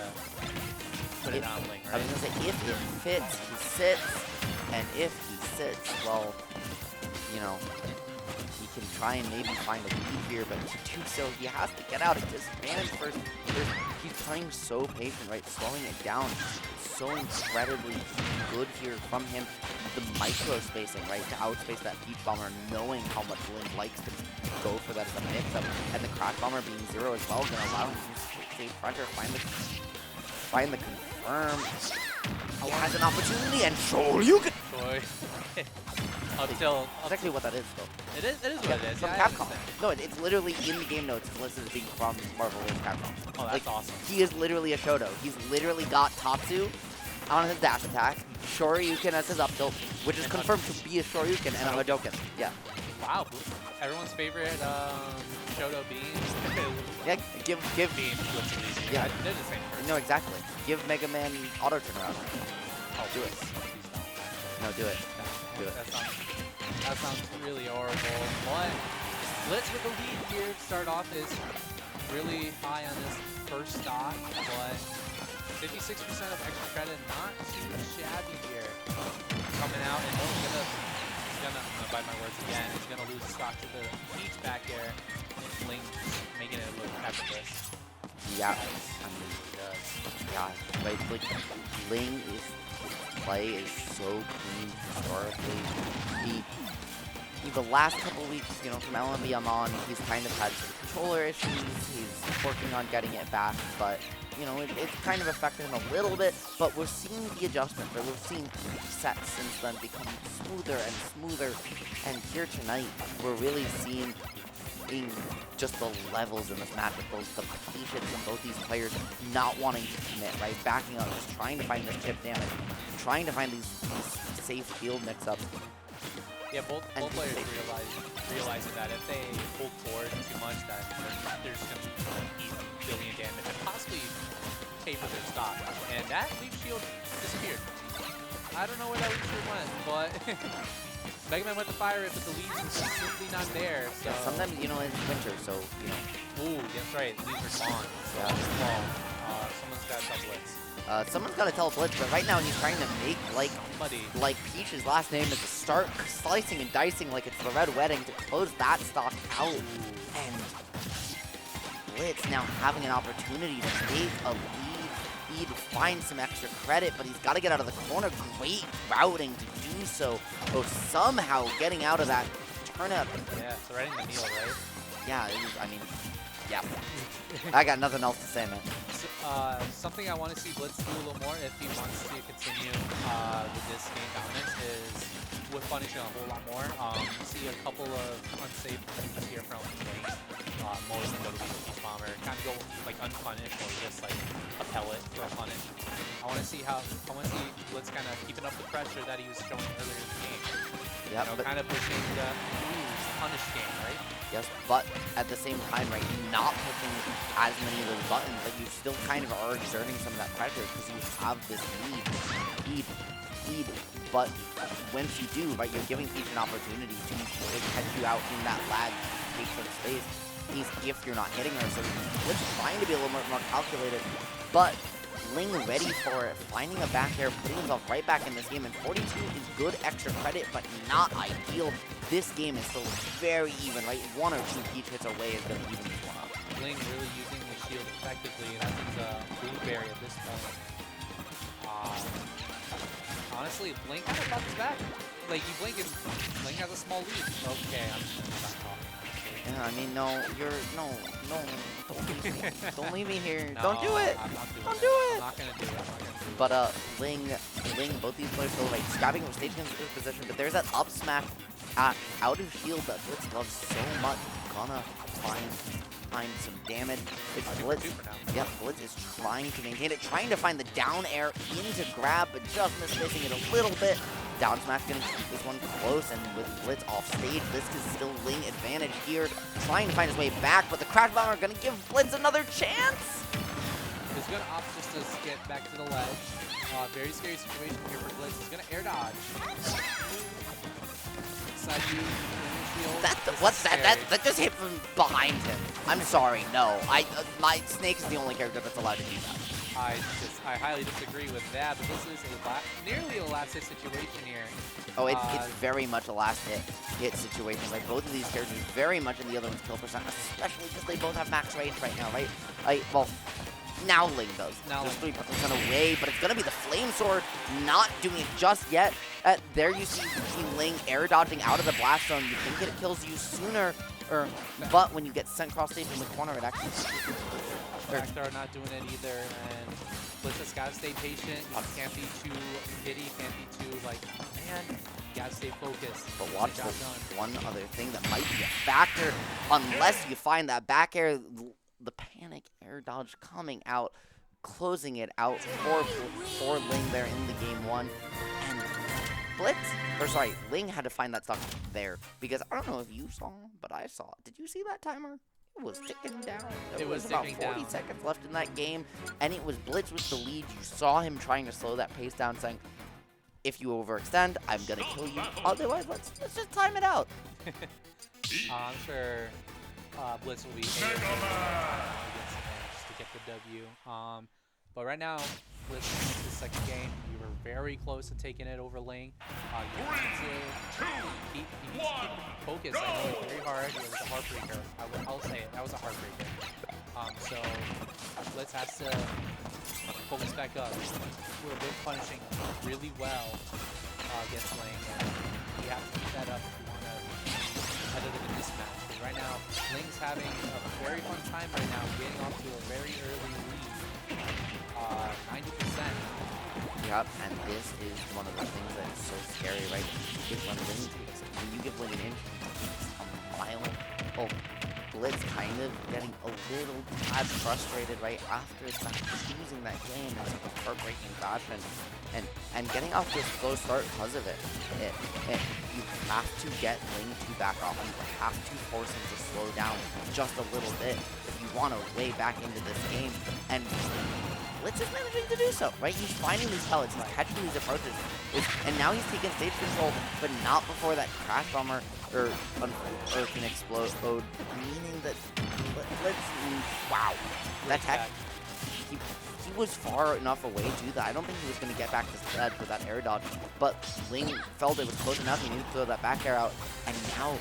put it on Ling, I right? was going to say, if it fits, he sits. And if he sits, well, you know, he can try and maybe find a lead here, but to do so, he has to get out of this advantage first. He's playing so patient, right? Slowing it down. It's so incredibly good here from him. The micro spacing, right? To outspace that Peach Bomber, knowing how much Ling likes to go for that as a mix-up. And the Crash Bomber being 0 as well is going to allow him to save pressure, find the confirm. He has an opportunity, and Shoryuken! Boy. Until That's actually what that is, though. it is what it is. From Yeah, I Capcom. understand. No, it's literally in the game notes listed as being from Marvel vs. Capcom. Oh, that's awesome. He is literally a Shoto. He's literally got Tatsu on his dash attack, Shoryuken as his up tilt, which is confirmed to be a Shoryuken and a Hadoken. Yeah. Wow, everyone's favorite Shoto Beans. Yeah, give, Beans, BlitzLuigy. Yeah. They're the same person. no, exactly. Give Mega Man auto turnaround. Oh, do it. Please don't. No, do it. Do it. That sounds really horrible. But Blitz with the lead here. Start off is really high on this first stock, but 56% of extra credit, not too shabby here. Coming out and he's gonna, I'm gonna bite my words again, he's gonna lose stock to the Peach back air. Ling making it look effortless. Yeah. I mean, yeah, right, like, Ling is, his play is so clean historically. The last couple weeks, you know, from LMB on, he's kind of had some controller issues. He's working on getting it back, but, you know, it's kind of affected him a little bit. But we're seeing the adjustment, or we've seen sets since then become smoother and smoother. And here tonight, we're really seeing just the levels in this matchup, both the patience in both these players not wanting to commit, right? Backing up, just trying to find this chip damage, trying to find these safe field mix-ups. Yeah, both players realizing that if they hold forward too much, that they're just going to eat a billion damage and possibly taper their stock. And that leaf shield disappeared. I don't know where that leaf shield went, but Mega Man went to fire it, but the leaves are simply not there. So. Yeah, sometimes, you know, it's winter, so, you know. Ooh, that's right. The leaves are gone. Yeah. Fall. Someone's got some blitz. Someone's got to tell Blitz, but right now he's trying to make, like Peach's last name is to start slicing and dicing like it's the Red Wedding to close that stock out. And Blitz now having an opportunity to make a lead, find some extra credit, but he's got to get out of the corner. Great routing to do so. Oh, somehow getting out of that turnip. Yeah, threading the needle, right? Yeah, I mean, yeah. I got nothing else to say, man. Something I want to see Blitz do a little more if he wants to continue with this game dominance is with punishing a whole lot more. See a couple of unsafe things here from Ling. Most of them go to the bomber, kind of go like unpunished or just like a pellet for a punish. I want to see Blitz kind of keeping up the pressure that he was showing earlier in the game. Yeah, you know, kind of pushing the punish game, right? Yes, but at the same time, right, not pushing as many of those buttons, like you still kind of are exerting some of that pressure because you have this lead. but once you do, right, you're giving Peach an opportunity to catch you out in that lag, take some space, if you're not hitting her. So Blitz trying to be a little more calculated, but Ling ready for it, finding a back air, putting himself right back in this game, and 42 is good extra credit, but not ideal. This game is still very even, right? 1 or 2 Peach hits away is going to even this one up. Ling really using the shield effectively, and I think the Blueberry at this point. Honestly, if Ling kind of bounces back, like you blink and Ling has a small lead. Okay, I'm just gonna stop talking. Yeah, I mean, no, don't leave me here. No, Don't do it. I'm not doing Don't it. do it. I'm not gonna do it. But Ling, both these players still like grabbing from stage position, but there's that up smack out of shield that Blitz loves so much. Gonna find some damage. It's Blitz. Yep, Blitz is trying to maintain it, trying to find the down air into grab, but just missing it a little bit. Down smash gonna keep this one close, and with Blitz off stage, this is still Ling advantage here, trying to find his way back, but the Crash Bomber gonna give Blitz another chance. He's gonna opt just to get back to the ledge. Very scary situation here for Blitz. He's gonna air dodge. Side U, shield. What's that? That just hit from behind him. I'm sorry, no. My Snake is the only character that's allowed to do that. I highly disagree with that, but this is nearly a last hit situation here. Oh, it's very much a last hit situation. Like, both of these characters very much in the other one's kill percent, especially because they both have max range right now, right? Well, now Ling does. Now There's 3% away, but it's going to be the Flame Sword not doing it just yet. There you see Ling air dodging out of the blast zone. You think it kills you sooner, but when you get sent cross stage in the corner, it actually... Vakira not doing it either, and Blitz has got to stay patient. You can't be too giddy, can't be too like, man, you got to stay focused. But watch this one other thing that might be a factor, unless you find that back air, the panic air dodge coming out, closing it out for Ling there in the game 1. And Ling had to find that stock there, because I don't know if you saw, but I saw. Did you see that timer? It was ticking down. There was about 40 seconds left in that game, and it was Blitz with the lead. You saw him trying to slow that pace down, saying, if you overextend, I'm going to kill you. Otherwise, let's just time it out. I'm sure Blitz will be able to get the W. But right now, Blitz in the second game, we were very close to taking it over Ling. You need to keep focused. I know it's very hard. It was a heartbreaker. I'll say it. That was a heartbreaker. So Blitz has to focus back up. We're both punishing really well against Ling. And we have to keep that up if we want to be competitive in this match. Because right now, Ling's having a very fun time right now, getting off to a very early lead. 90%. Yep, and this is one of the things that is so scary, right? Is when Ling takes it. When you give Ling an inch, it's a mile. Oh, Blitz kind of getting a little tad frustrated right after that, losing that game in such a heartbreaking fashion, and getting off to a slow start because of it. You have to get Ling to back off. You have to force him to slow down just a little bit if you want to way back into this game. And Blitz is managing to do so, right? He's finding these pellets, he's catching these approaches, and now he's taking stage control, but not before that Crash Bomber can explode, meaning that Blitz, wow, that tech, he was far enough away to do that. I don't think he was going to get back to stage with that air dodge, but Ling felt it was close enough, he needed to throw that back air out, and now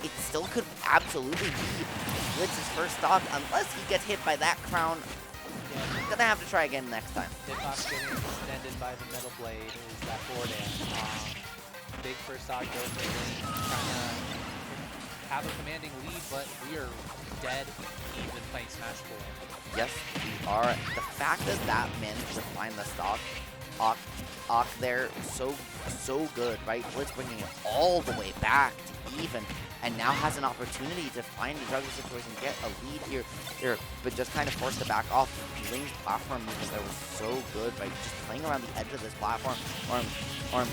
it still could absolutely be Blitz's first stock, unless he gets hit by that crown. Gonna have to try again next time. Hitbox getting extended by the metal blade is that forward air. Big first stock go for Ling, trying to have a commanding lead, but we are dead even playing Smash 4. Yes, we are. The fact that managed to find the stock, Ock there, so good, right? Blitz bringing it all the way back to even, and now has an opportunity to find the juggle situation, get a lead here, but just kind of forced to back off. Ling's platform movement there was so good, right? Just playing around the edge of this platform, or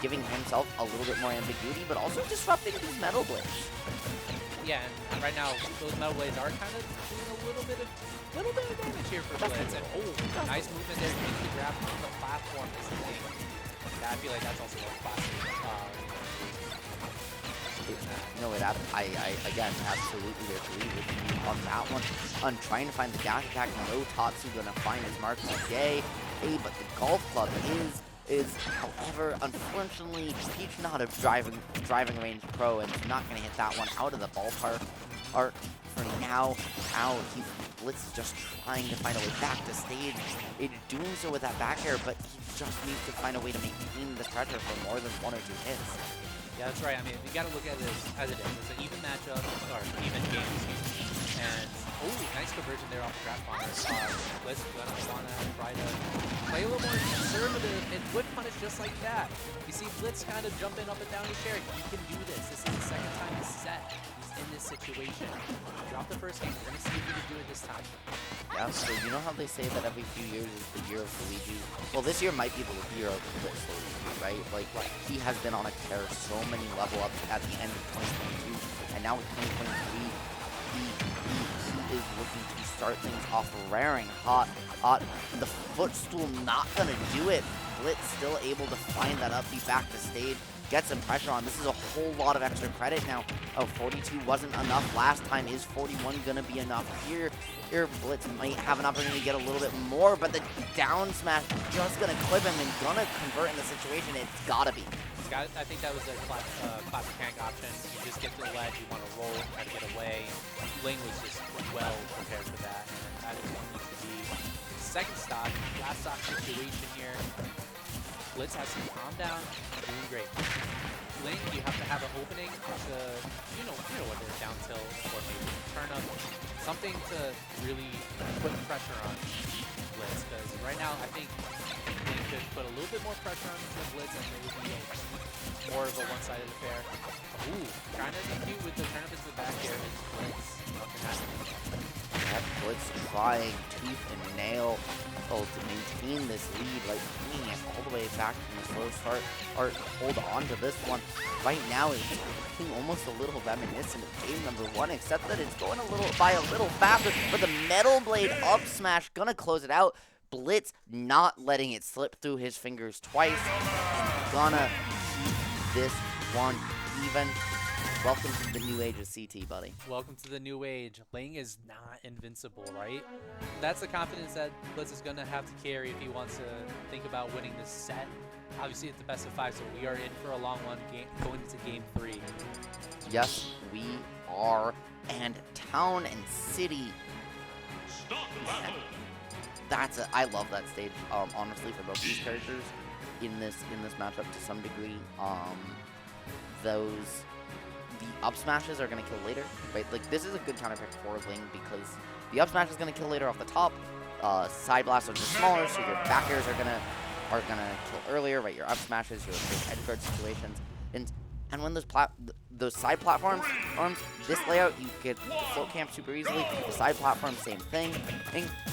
giving himself a little bit more ambiguity, but also disrupting these metal blades. Yeah, and right now those metal blades are kind of doing a little bit of damage here for Blitz. And nice movement there, getting the grab on the platform. This is I feel like that's also a classic. No, I again, absolutely agree with you on that one. On trying to find the dash attack, no Tatsu gonna find his mark today. But the golf club is, however, unfortunately, Peach not a driving range pro and not gonna hit that one out of the ballpark. Or for now, Blitz is just trying to find a way back to stage. It's doing so with that back air, but he just needs to find a way to maintain this pressure for more than 1 or 2 hits. Yeah, that's right. I mean, you got to look at it as it is. It's an even matchup, or even game, excuse me. And, oh, nice conversion there off the grab bomber. Blitz gonna want to try to play a little more conservative and would punish just like that. You see Blitz kind of jumping up and down his chair. You can do this. This is the second time this set. He's in this situation. Drop the first game. We're going to see if he can do it this time. Yeah, so you know how they say that every few years is the year of Luigi? Well, this year might be the year of BlitzLuigy, right? Like, he has been on a tear, so many level ups at the end of 2022, and now with 2023, he is looking to start things off raring hot. The footstool not gonna do it. Blitz still able to find that upbeat back to stage, get some pressure on. This is a whole lot of extra credit now. Oh, 42 wasn't enough last time. Is 41 gonna be enough here? Here, Blitz might have an opportunity to get a little bit more, but the down smash just gonna clip him and gonna convert in the situation. It's gotta be. I think that was a classic tank option. You just get to the ledge, you want to roll, try to get away. Ling was just well prepared for that, and that is what needs to be. Second stock, last stock situation here. Blitz has to calm down, doing great. Ling, you have to have an opening to, you know whether it's down tilt or maybe turn up, something to really put pressure on Blitz, because right now I think Ling could put a little bit more pressure on Blitz and it would be more of a one-sided affair. Ooh, trying to be cute with the turn up into the back here is Blitz. Nothing happening. That Blitz trying tooth and nail to maintain this lead, like bringing it all the way back from the slow start, or hold on to this one. Right now, it's looking almost a little reminiscent of game number 1, except that it's going a little faster, but the Metal Blade up smash gonna close it out. Blitz not letting it slip through his fingers twice, and gonna keep this one even. Welcome to the new age of CT, buddy. Welcome to the new age. Ling is not invincible, right? That's the confidence that Blitz is going to have to carry if he wants to think about winning this set. Obviously, it's the best of 5, so we are in for a long one going into game 3. Yes, we are. And Town and City. I love that stage, honestly, for both these characters in this matchup to some degree. The up smashes are going to kill later, right? Like, this is a good counter pick for Ling because the up smash is going to kill later off the top. Side blasts are just smaller, so your back airs are gonna kill earlier, right? Your up smashes, your edge guard situations, and when those side platforms, this layout, you get the float camp super easily. The side platform, same thing.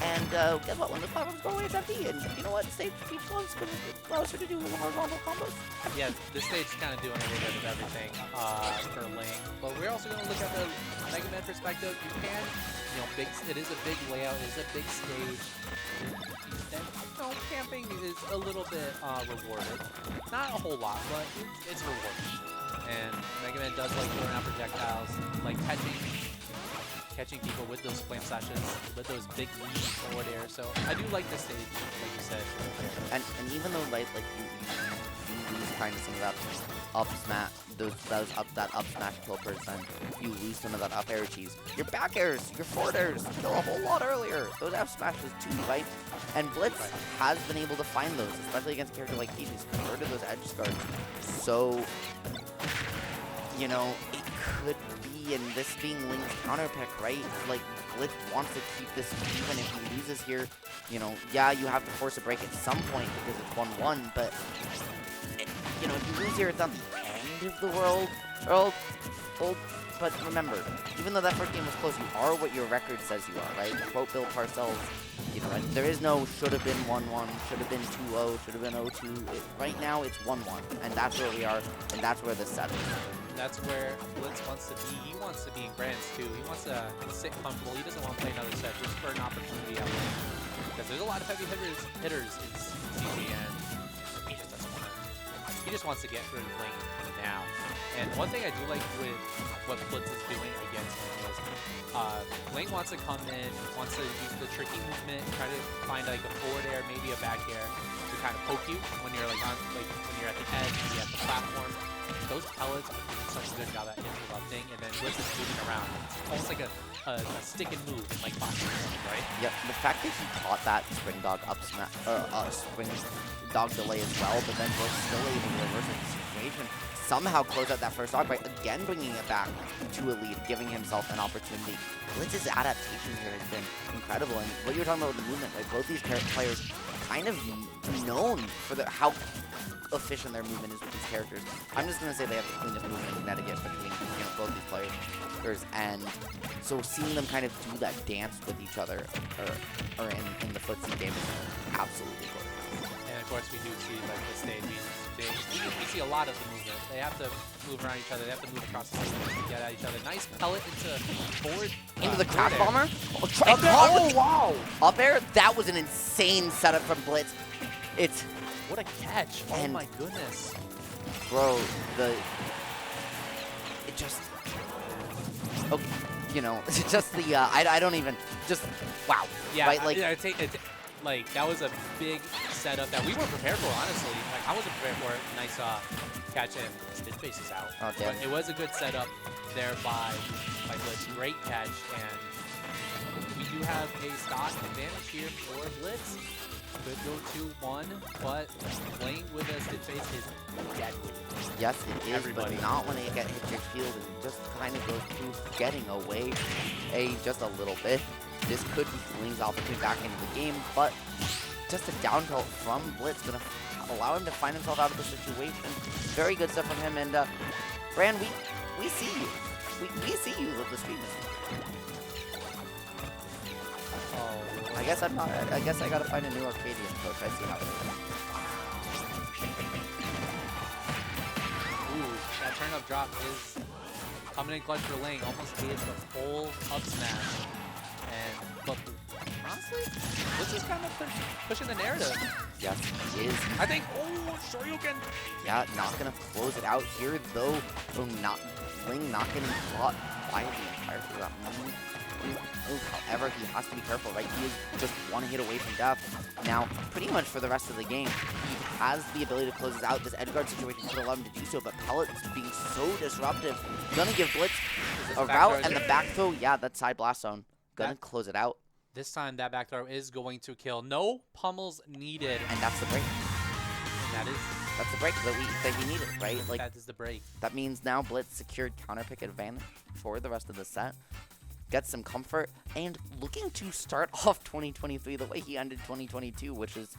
And guess what? When those platforms go away, it's empty. And you know what? Stage Peach loves going to allow her to do horizontal combos. Yeah, this stage is kind of doing a little bit of everything for Ling. But we're also going to look at the Mega Man perspective. You can, it is a big layout. It is a big stage. And, camping is a little bit rewarded. Not a whole lot, but it's rewarded. And Mega Man does like throwing out projectiles, like catching people with those flame slashes, with those big leaps forward air. So I do like this stage, like you said. And even though like you lose kind of some of that up smash, that up smash kill percent, you lose some of that up air cheese. Your back airs, your forward airs kill a whole lot earlier. Those up smashes too, right? And Blitz has been able to find those, especially against a character like Peach, who's converted those edge guards. So, it could be, and this being Ling's counter pick, right? Like, Blitz wants to keep this even. If he loses here, yeah, you have to force a break at some point because it's 1-1, but, if you lose here, it's not the end of the world. But remember, even though that first game was close, you are what your record says you are, right? Quote Bill Parcells, there is no should have been 1-1, should have been 2-0, should have been 0-2. Right now, it's 1-1, and that's where we are, and that's where this set is. That's where Blitz wants to be. He wants to be in Grands too. He wants to sit comfortable. He doesn't want to play another set just for an opportunity at Ling. Because there's a lot of heavy hitters in CG, and he just doesn't want to He just wants to get rid of Ling now. And one thing I do like with what Blitz is doing against Ling is Ling wants to come in, wants to use the tricky movement, try to find like a forward air, maybe a back air to kind of poke you when you're like on when you're at the edge, you at the platform. Those pellets are doing such a good job at interrupting, and then Blitz is moving around. It's almost like a stick and move in like boxing, right? Yep. The fact that he caught that spring dog up smash, spring dog delay as well, but then was still able to reverse the situation, somehow close out that first dog by again bringing it back to a lead, giving himself an opportunity. Blitz's adaptation here has been incredible, and what you were talking about with the movement, like both these players kind of known for how efficient their movement is with these characters. I'm just going to say they have the cleanest movement in Connecticut between both these players, and so seeing them kind of do that dance with each other or in the footsie game is absolutely gorgeous. And of course we do see like the stage, we see a lot of the movement. They have to move around each other, they have to move across the stage to get at each other. Nice pellet into forward. Into the crash bomber? Oh, wow! Up air? That was an insane setup from Blitz. It's... What a catch. Oh my goodness. Bro, it just... Okay, you know, just the, I don't even, just, wow. Yeah, right? Like, like, that was a big setup that we weren't prepared for, honestly. Like, I wasn't prepared for it. Nice catch and Stitch Face is out. Oh, damn. But it was a good setup there by Blitz. Great catch, and we do have a stock advantage here for Blitz. Could go 2-1, but playing with a Stitch Face is deadly. Yes, it is, Everybody. but not when it hits your shield. It just kind of goes through getting away just a little bit. This could be Ling's opportunity back into the game, but just a down tilt from Blitz going to allow him to find himself out of the situation. Very good stuff from him, and Bran, we see you. We see you with the stream. I guess I'm not. I guess I gotta find a new Arcadian coach. I see how it is. Ooh, that turn-up drop is coming in clutch for Ling. Almost gave the full up smash. And but honestly, this is kind of pushing the narrative. Yes, it is. I think. Oh, Shoryuken. Yeah, not gonna close it out here though. Oh, Ling not getting caught by the entire throughout. However, he has to be careful, right? He is just one hit away from death. Now, pretty much for the rest of the game, he has the ability to close this out. This edge guard situation could allow him to do so, but Pellet's being so disruptive. Gonna give Blitz a route, and the back throw, yeah, that's side blast zone. Gonna close it out. This time, that back throw is going to kill. No pummels needed. And that's the break. And that's the break that he needed, right? Like, that is the break. That means now Blitz secured counter pick advantage for the rest of the set. Gets some comfort, and looking to start off 2023 the way he ended 2022, which is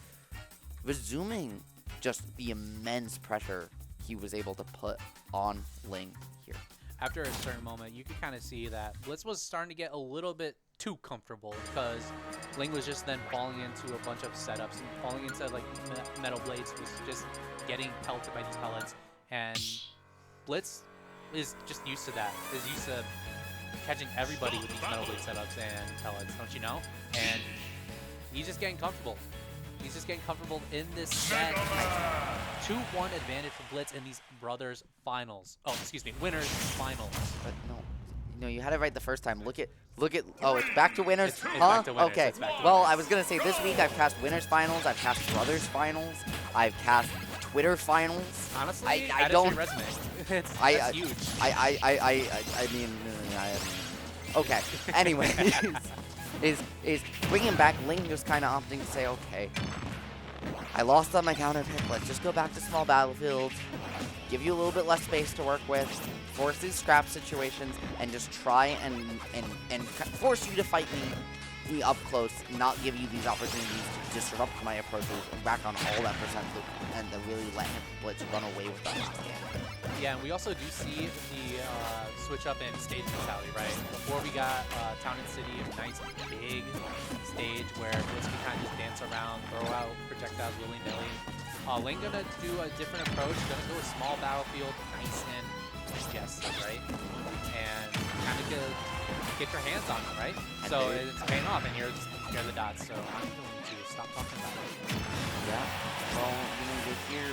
resuming just the immense pressure he was able to put on Ling here. After a certain moment, you could kind of see that Blitz was starting to get a little bit too comfortable because Ling was just then falling into a bunch of setups and falling into like metal blades, was just getting pelted by these pellets, and Blitz is just used to that, is used to catching everybody with these metal blade setups and pellets, don't you know? And he's just getting comfortable. He's just getting comfortable in this set. 2-1 advantage for Blitz in these brothers finals. Oh, excuse me, winners finals. But no, you had it right the first time. Look at. Oh, it's back to winners. It's back to winners. Okay. It's back to well, winners. I was gonna say this week I've cast winners finals. I've cast brothers finals. I've cast Twitter finals. Honestly, I don't. Your resume. That's huge. I mean, okay. Anyway, is bringing back Ling just kind of opting to say, okay, I lost on my counter pick. Let's just go back to small battlefields, give you a little bit less space to work with, force these scrap situations, and just try and force you to fight me up close, not give you these opportunities to disrupt my approaches, rack on all that percent, and then really let him Blitz run away with that last game. Yeah, and we also do see the switch up in stage mentality, right? Before we got Town and City, a nice big stage where Blitz can kind of just dance around, throw out projectiles willy-nilly. Ling gonna do a different approach, gonna go a small battlefield, nice and congested, right? And kind of get your hands on them, right? So it's paying off, and you're They're the dots, so I'm going to stop talking about it. Yeah. Well, you're here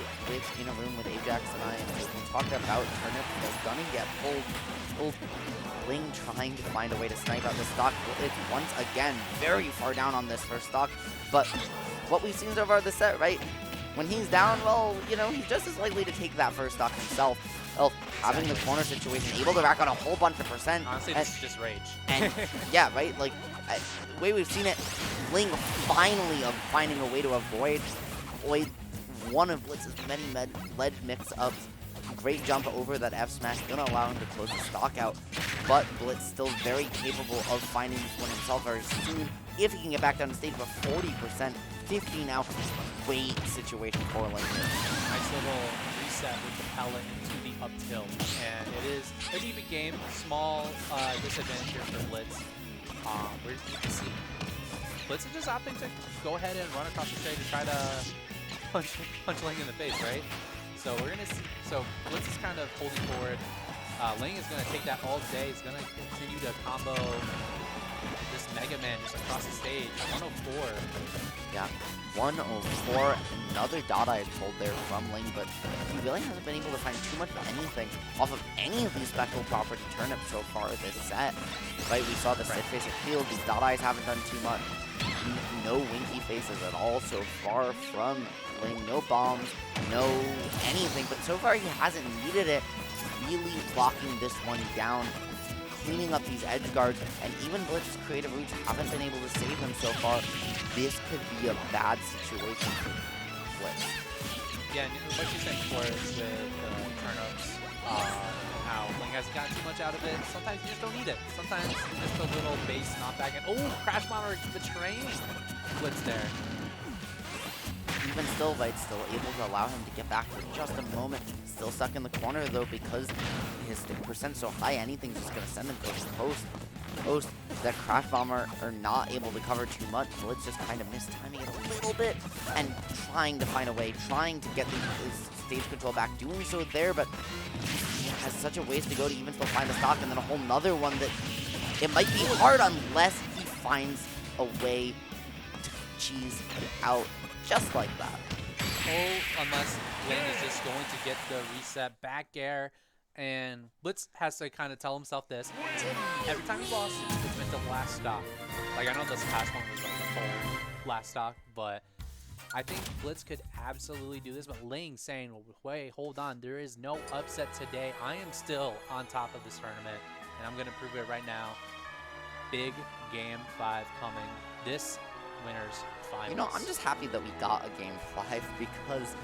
in a room with Ajax and I, and we talked about Turnip. They're gonna get pulled. Ling trying to find a way to snipe out the stock. It's once again very far down on this first stock, but what we've seen so far this set, right? When he's down, well, he's just as likely to take that first stock himself. Well, having the corner situation, able to rack on a whole bunch of percent. Honestly, this is just rage. And yeah, right? Like, the way we've seen it, Ling finally finding a way to avoid one of Blitz's many ledge mix-ups. Great jump over that F smash, gonna allow him to close the stock out. But Blitz still very capable of finding this one himself very soon. If he can get back down to stage, but 40%, 50 now. Great situation for Ling. Nice little reset with the pellet into the up tilt. And it is an even game. Small disadvantage here for Blitz. Where you can see Blitz is just opting to go ahead and run across the stage to try to punch Ling in the face, right? So we're gonna see. So Blitz is kind of holding forward. Ling is gonna take that all day. He's gonna continue to combo this Mega Man just across the stage. 104. Yeah, 104. Another dot I pulled there from Ling, but he really hasn't been able to find too much of anything off of any of these special property turnips so far this set. Right, we saw the Sit Face field. These dot eyes haven't done too much. No winky faces at all so far from Ling. No bombs, no anything. But so far he hasn't needed it. Really blocking this one down, cleaning up these edge guards, and even Blitz's creative roots haven't been able to save him so far. This could be a bad situation for Blitz. Yeah, and what you said before is with turnips, how Ling hasn't gotten too much out of it. Sometimes you just don't need it. Sometimes just a little base knockback, and Crash Bomber betraying Blitz there. Even still, Vite's still able to allow him to get back for just a moment. Still stuck in the corner though, because his stick percent's so high, anything's just gonna send him towards the post. That Crash Bomber are not able to cover too much. Blitz just kind of mistiming it a little bit and trying to find a way, trying to get his stage control back. Doing so there, but he has such a ways to go to even still find the stock, and then a whole nother one that it might be hard unless he finds a way to cheese it out just like that. Unless Ling is just going to get the reset back air. And Blitz has to kind of tell himself this. Every time he lost, it's been the last stock. Like, I know this past one was like the whole last stock, but I think Blitz could absolutely do this. But Ling saying, wait, hold on, there is no upset today. I am still on top of this tournament, and I'm going to prove it right now. Big Game 5 coming. This winner's finals. I'm just happy that we got a Game 5 because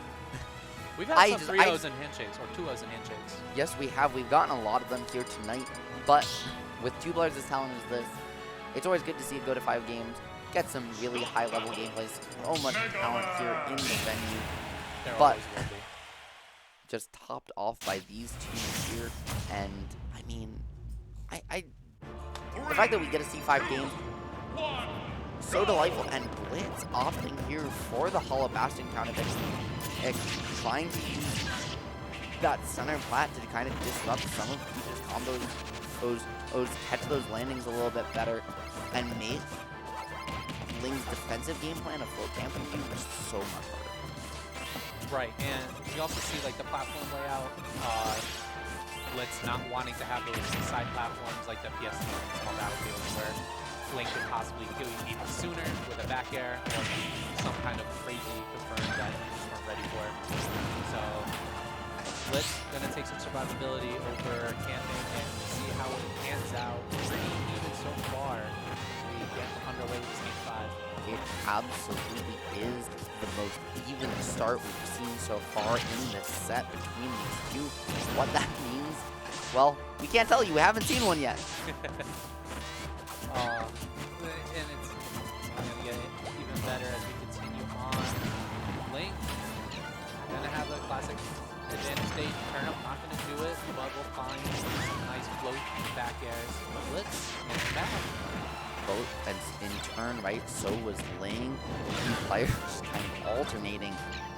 we've had some 3-0s and handshakes, or 2-0s and handshakes. Yes, we have. We've gotten a lot of them here tonight. But with two players as talented as this, it's always good to see it go to 5 games, get some really high-level gameplays. So much talent here in the venue. There But always will be. just topped off by these two here. And, I mean, the fact that we get to see 5 games, so delightful. And Blitz opting here for the Hollow Bastion counter pick, trying to use that center plat to kind of disrupt some of his combos, catch those landings a little bit better, and make Ling's defensive game plan of float camping you so much harder. Right, and we also see like the platform layout, Blitz not wanting to have those side platforms like the PS small battlefields where Ling could possibly kill you even sooner with a back air or some kind of crazy confirm that you just weren't ready for. So Blitz gonna take some survivability over camping and see how it pans out. Pretty even so far as we get underway with this Game 5. It absolutely is the most even start we've seen so far in this set between these two. What that means, well, we can't tell you. We haven't seen one yet. And it's gonna get even better as we continue on. Ling gonna have a classic advantage stage turn up, not gonna do it, but we'll find some nice float back airs. Blitz and back. Both, and in turn, right, so was Ling. Two players kind of alternating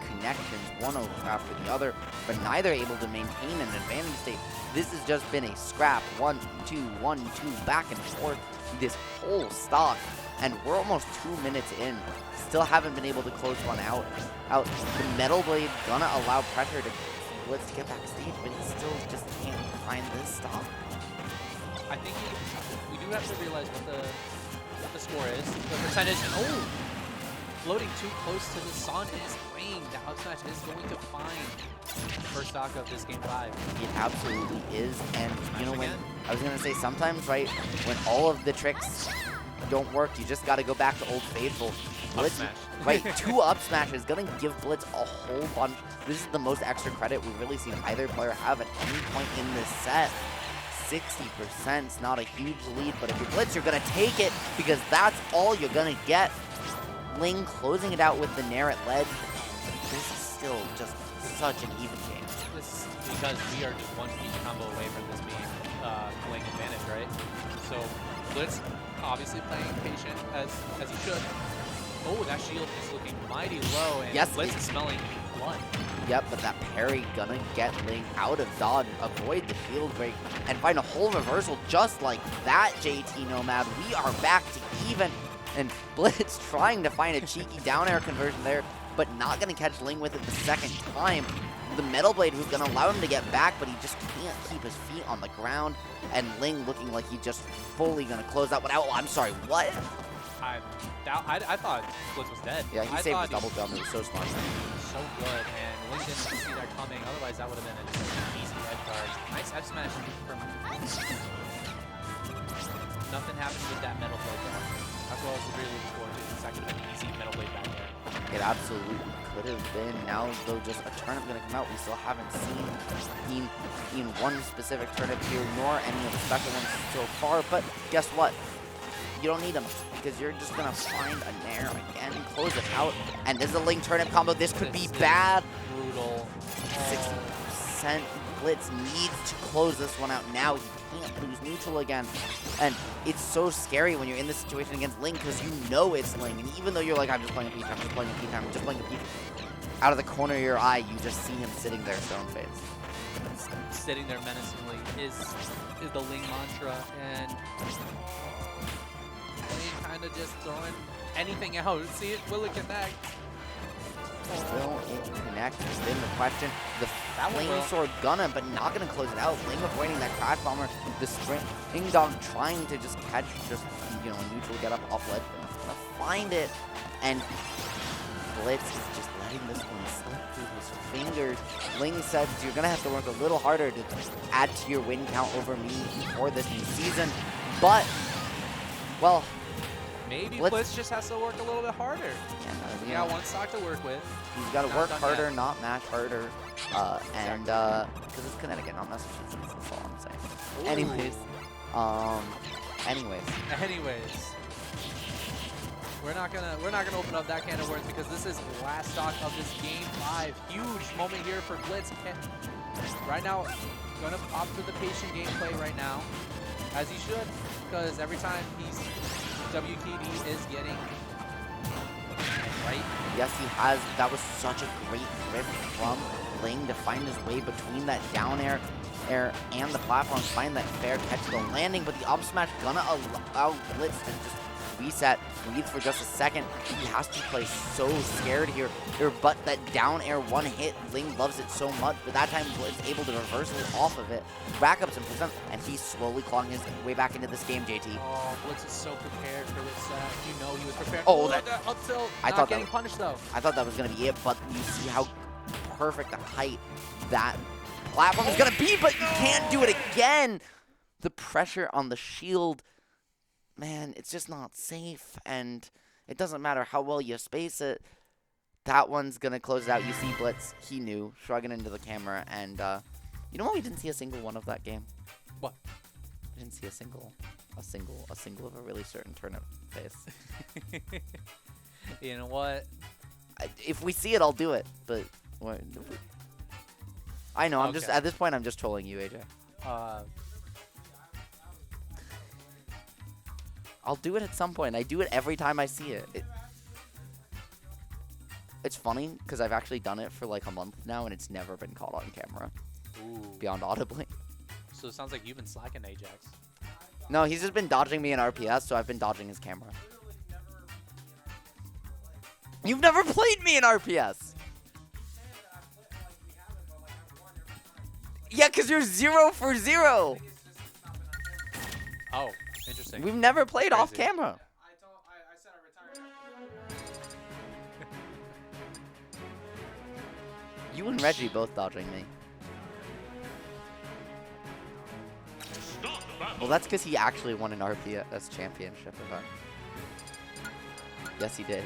connections, one after the other, but neither able to maintain an advantage state. This has just been a scrap, 1-2, 1-2, back and forth this whole stock. and we're almost 2 minutes in. Still haven't been able to close one out. The Metal Blade gonna allow pressure to Blitz to get backstage, but he still just can't find this stop. I think we do have to realize what the score is. The percentage. Oh! Floating too close to the sun is Ling. The up smash is going to find first stock of this game 5. It absolutely is, and you know, when again. I was gonna say sometimes, right, when all of the tricks don't work, you just gotta go back to Old Faithful. Blitz, smash. right, 2 up smashes gonna give Blitz a whole bunch. This is the most extra credit we've really seen either player have at any point in this set. 60% is not a huge lead, but if you're Blitz, you're gonna take it because that's all you're gonna get. Ling closing it out with the Nair at ledge. This is still just such an even game. This is because we are just one feature combo away from this being Ling advantage, right? So Blitz obviously playing patient as he should. Oh, that shield is looking mighty low, and Yes, Blitz is smelling blood. Yep, but that parry gonna get Ling out of dodge, avoid the shield break, and find a whole reversal just like that, JT Nomad. We are back to even, and Blitz trying to find a cheeky down air conversion there, but not gonna catch Ling with it the second time. The Metal Blade who's gonna allow him to get back, but he just can't keep his feet on the ground, and Ling looking like he just fully gonna close that one out. Oh, I'm sorry, what? I thought Blitz was dead. Yeah, he I saved thought his double jump. It was so smart. So good, and Ling didn't see that coming. Otherwise, that would have been an easy head guard. Nice F smash from. Nothing happened with that Metal Blade though. That's what I was really looking forward to. This could have been an easy Metal Blade back there. It absolutely could have been. Now, though, just a turnip gonna come out. We still haven't seen one specific turnip here, nor any of the special ones so far. But guess what? You don't need them because you're just gonna find a Nair again, close it out, and this is a Ling turnip combo. This could be bad. Brutal. 60%. Blitz needs to close this one out now. He can't lose neutral again, and it's so scary when you're in this situation against Ling because you know it's Ling, and even though you're like, I'm just playing a Peach, I'm just playing a Peach, I'm just playing a Peach, out of the corner of your eye, you just see him sitting there stone faced. Sitting there menacingly is the Ling mantra, and Ling kind of just throwing anything out. See it, will it connect? Will it connect has been the question. The That one Flame will. Sword gonna, but not gonna close it out. Ling avoiding that Crash Bomber. The Spring Dog trying to just catch, just, you know, a neutral get up off ledge, but not gonna find it. And Blitz is just letting this one slip through his fingers. Ling says you're gonna have to work a little harder to add to your win count over me for this new season. But, well, Maybe Blitz- Blitz just has to work a little bit harder. you He know, got one stock to work with. he's got to Not work done harder, yet. not match harder. And because it's Connecticut, not Massachusetts. That's all I'm saying. Ooh. Anyways, Anyways, we're not gonna open up that can of worms because this is the last stock of this game 5. Huge moment here for Blitz. Right now, gonna opt for the patient gameplay right now, as he should, because every time he's WKD is getting right. yes, he has. That was such a great grip from Ling to find his way between that down air and the platform, find that fair catch to the landing, but the up smash gonna allow Blitz to just reset, breathe for just a second. He has to play so scared here. But that down air one hit, Ling loves it so much, but that time Blitz able to reverse it off of it, rack up some percent, and he's slowly clawing his way back into this game, JT. Oh, Blitz is so prepared for this set. You know he was prepared. Oh, that that- up tilt. I Not thought that getting was- punished though. I thought that was going to be it, but you see how perfect a height that platform is going to be, but you can't do it again. The pressure on the shield, man, it's just not safe, and it doesn't matter how well you space it. That one's going to close it out. You see Blitz, he knew, shrugging into the camera, and you know what? We didn't see a single one of that game. What? We didn't see a single of a really certain turnip face. You know what? If we see it, I'll do it, but what? I know. I'm just Okay. at this point. I'm just trolling you, AJ. I'll do it at some point. I do it every time I see it. It's funny because I've actually done it for like a month now, and it's never been caught on camera Ooh. beyond audibly. So it sounds like you've been slacking, Ajax. No, he's just been dodging me in RPS, so I've been dodging his camera. You've never played me in RPS. Yeah, because you're 0 for 0. Oh, interesting. We've never played off camera. I said I retired. You and Reggie both dodging me. Well, that's because he actually won an RPS championship event. Yes, he did.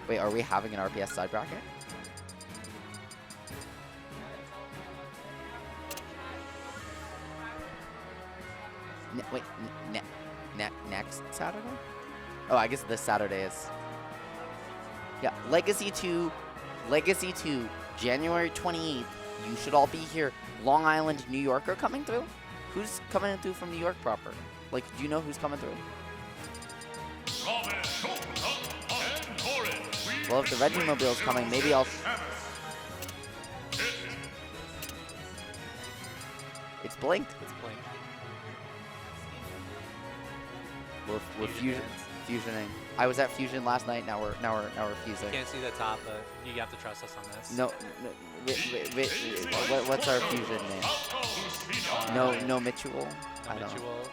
Wait, are we having an RPS side bracket? Wait, next Saturday? Oh, I guess this Saturday is. Yeah, Legacy 2, January 28th. You should all be here. Long Island, New York are coming through? Who's coming through from New York proper? Like, do you know who's coming through? Well, if the Reggie Mobile is coming, maybe I'll... It's Blink. It's Blink. We're fusioning. I was at Fusion last night. Now we're fusing. Can't see the top, but you have to trust us on this. No, what's our fusion name? No Mitchell. I don't know. Mitchell.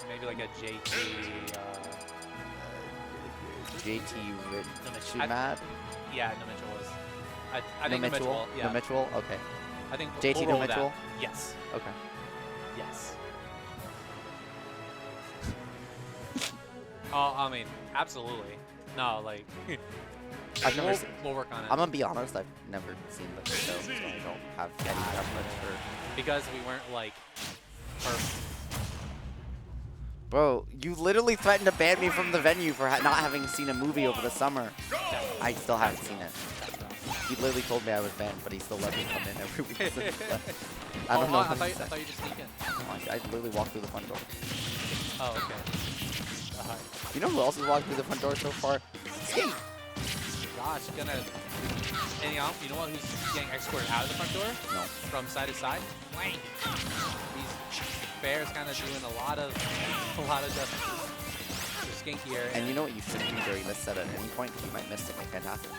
Maybe like a JT. JT Mad. Yeah, no Mitchell was. I No think Mitchell. Mitchell. Yeah. No Mitchell. Okay. I think JT we'll no roll with Mitchell? that. Yes. Okay. Yes. Oh, I mean, absolutely. No, like. I've never seen. We'll work on it. I'm gonna be honest. I've never seen the show, so I don't have any preference for. Because we weren't like. Perfect. Bro, you literally threatened to ban me from the venue for not having seen a movie over the summer. I still haven't seen it. He literally told me I was banned, but he still let me come in every week. I don't know. I thought you just sneak in. I literally walked through the front door. Oh, okay. You know who else has walked through the front door so far? Skink. Gosh, gonna. And you know who's getting escorted out of the front door? No. From side to side? Wang. Bear's kind of doing a lot of justice to Skink here. And you know what you should do during this set at any point? You might miss something fantastic.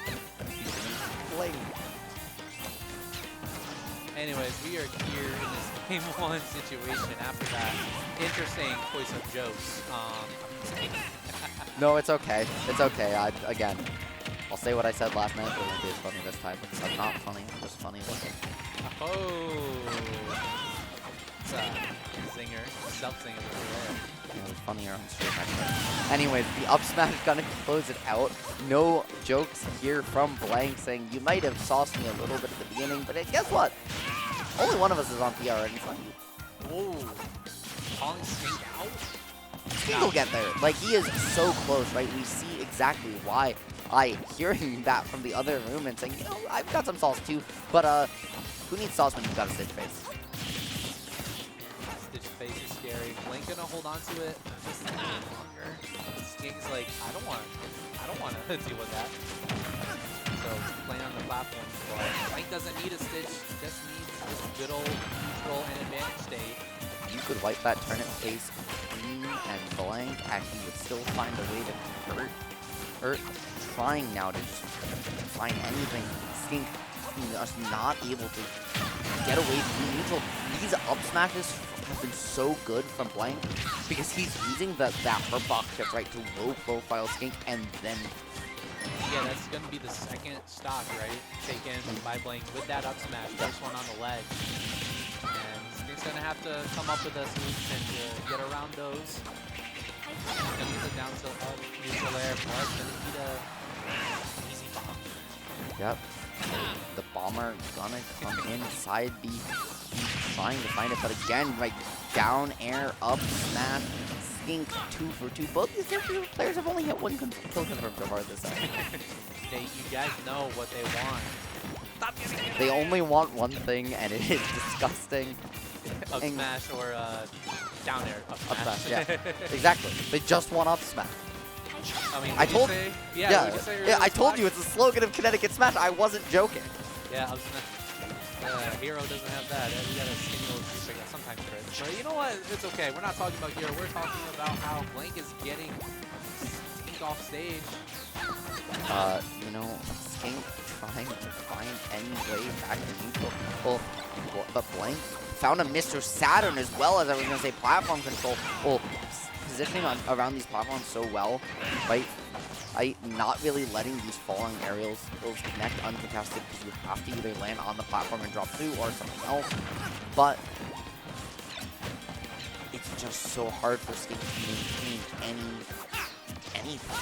Ling. Anyways, we are here in this game 1 situation after that interesting choice of jokes. No, it's okay. It's okay. Again, I'll say what I said last night, but it won't be as funny this time because I'm not funny. I'm just funny looking. Oh. It's a zinger, self-zinger over there. Yeah, it was funnier on stream actually. Anyways, the up smash is gonna close it out. No jokes here from Blank saying you might have sauced me a little bit at the beginning, but guess what? Only one of us is on PR and it's not you. Whoa. Calling Skink out? Skink will get there. Like, he is so close, right? We see exactly why hearing that from the other room and saying, you know, I've got some sauce too, but who needs sauce when you've got a Stitch face? Stitch face is scary. Blink gonna hold on to it just a little longer. Skink's like, I don't want to deal with that. So playing on the platform, but Blink doesn't need a Stitch, just needs this good old neutral and advantage state. You could wipe that turnip face clean and Blank, and he would still find a way to hurt. Trying now to just find anything. Skink just not able to get away from neutral. These up smashes have been so good from Blank because he's using that hurtbox shift right to low profile Skink and then. Yeah, that's going to be the second stock, right? Taken by Blank with that up smash. First one on the ledge. And Skink's going to have to come up with a solution to get around those. Gonna use a down tilt up, neutral air, but gonna need a easy bomb. Yep. The bomber gonna come inside B, trying to find it, but again, like down air, up smash, Skink 2 for 2. Both these players have only hit one kill confirmed so far this time. You guys know what they want. Stop getting it. They only want one thing, and it is disgusting. Up smash or down air up smash. Up smash, yeah. Exactly. They just want up smash. I mean, I told say, I told you it's the slogan of Connecticut Smash. I wasn't joking. Yeah, up smash. Hero doesn't have that. We got a skinny little juice that sometimes crits. But you know what? It's okay. We're not talking about Hero. We're talking about how Blank is getting Skink off stage. You know, Skink trying to find any way back to neutral. Well, but Blank found a Mr. Saturn as well, as I was going to say, platform control. Well, positioning around these platforms so well, right? Not really letting these falling aerials connect uncontested, because you have to either land on the platform and drop through or something else. But it's just so hard for Skink to maintain anything.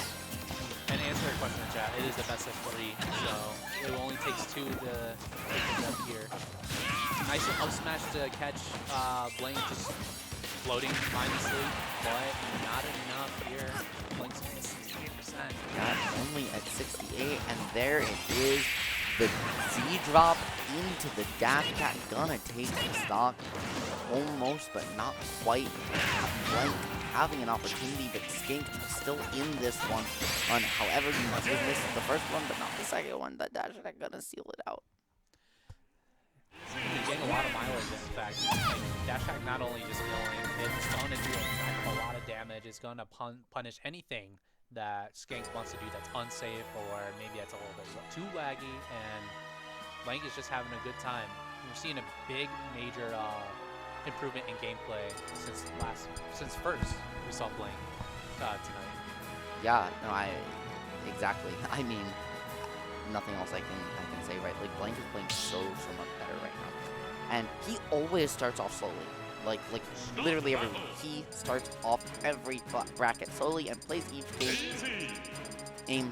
And to answer your question in chat, it is the best of 3, so it only takes 2 to pick it up here. Nice up smash to catch Blank just floating mindlessly, but not enough here. Blank's at 68%. Not only at 68, and there it is. The Z drop into the dash attack, gonna take the stock. Almost, but not quite. Blank having an opportunity, but Skink still in this one. However, you did miss the first one, but not the second one. The dash attack gonna seal it out. You're getting a lot of mileage, in fact. Dash attack not only just killing, it's going to do a lot of damage. It's going to punish anything that Skink wants to do that's unsafe, or maybe that's a little bit too laggy, and Blank is just having a good time. We're seeing a big, major improvement in gameplay since first we saw Blank tonight. Yeah, no, exactly. I mean, nothing else I can say, right? Like, Blank is playing so much better right now, and he always starts off slowly. Like literally every week. He starts off every bracket slowly and plays each game aim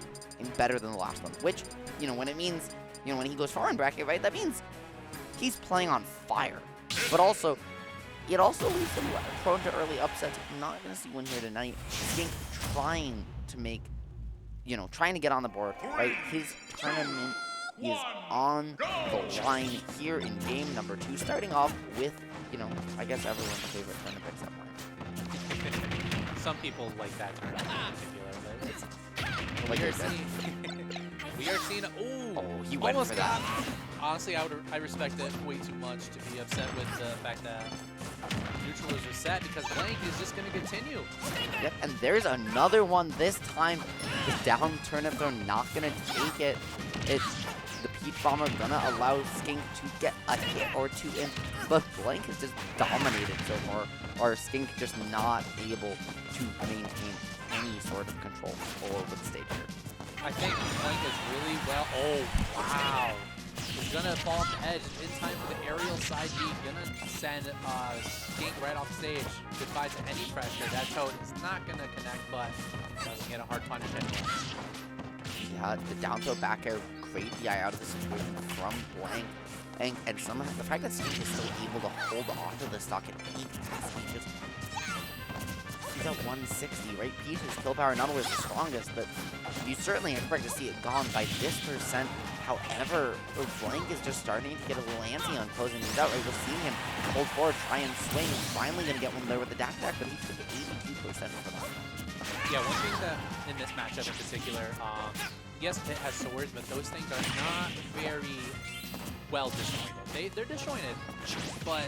better than the last one. Which, you know, when it means, you know, when he goes far in bracket, right, that means he's playing on fire. But also, it also leaves him prone to early upsets. I'm not going to see one here tonight. Skink trying to make, you know, trying to get on the board, right? His tournament is on the line here in game number 2, starting off with, you know, I guess everyone's favorite tournament except mine. Some people like that tournament in particular, but Like we are seeing. Oh, he went almost for that. Honestly, I respect it way too much to be upset with the fact that neutral is reset, because Blank is just going to continue. Yep, and there's another one this time. The down turnip throw not going to take it. It's the Peach Bomber gonna allow Skink to get a hit or 2 in, but Blank has just dominated so far, or Skink just not able to maintain any sort of control over the stage here. I think Blank is really well. Oh, wow. He's gonna fall off the edge in time for the aerial side B. Gonna send Skink right off stage. Goodbye to any pressure. That toad is not gonna connect, but doesn't get a hard punish anyway. Yeah, the down throw back air, great DI out of the situation from Blank. And somehow the fact that Skink is still able to hold on to the stock at 8 just, he's at 160, right? Peach's kill power not always the strongest, but you certainly expect to see it gone by this percent. However, Blank is just starting to get a little antsy on closing these out, right? We're seeing him hold forward, try and swing. He's finally going to get one there with the dash attack, but he's at 82% for that. Yeah, one thing that in this matchup in particular, yes, Pit has swords, but those things are not very well disjointed. They're disjointed, but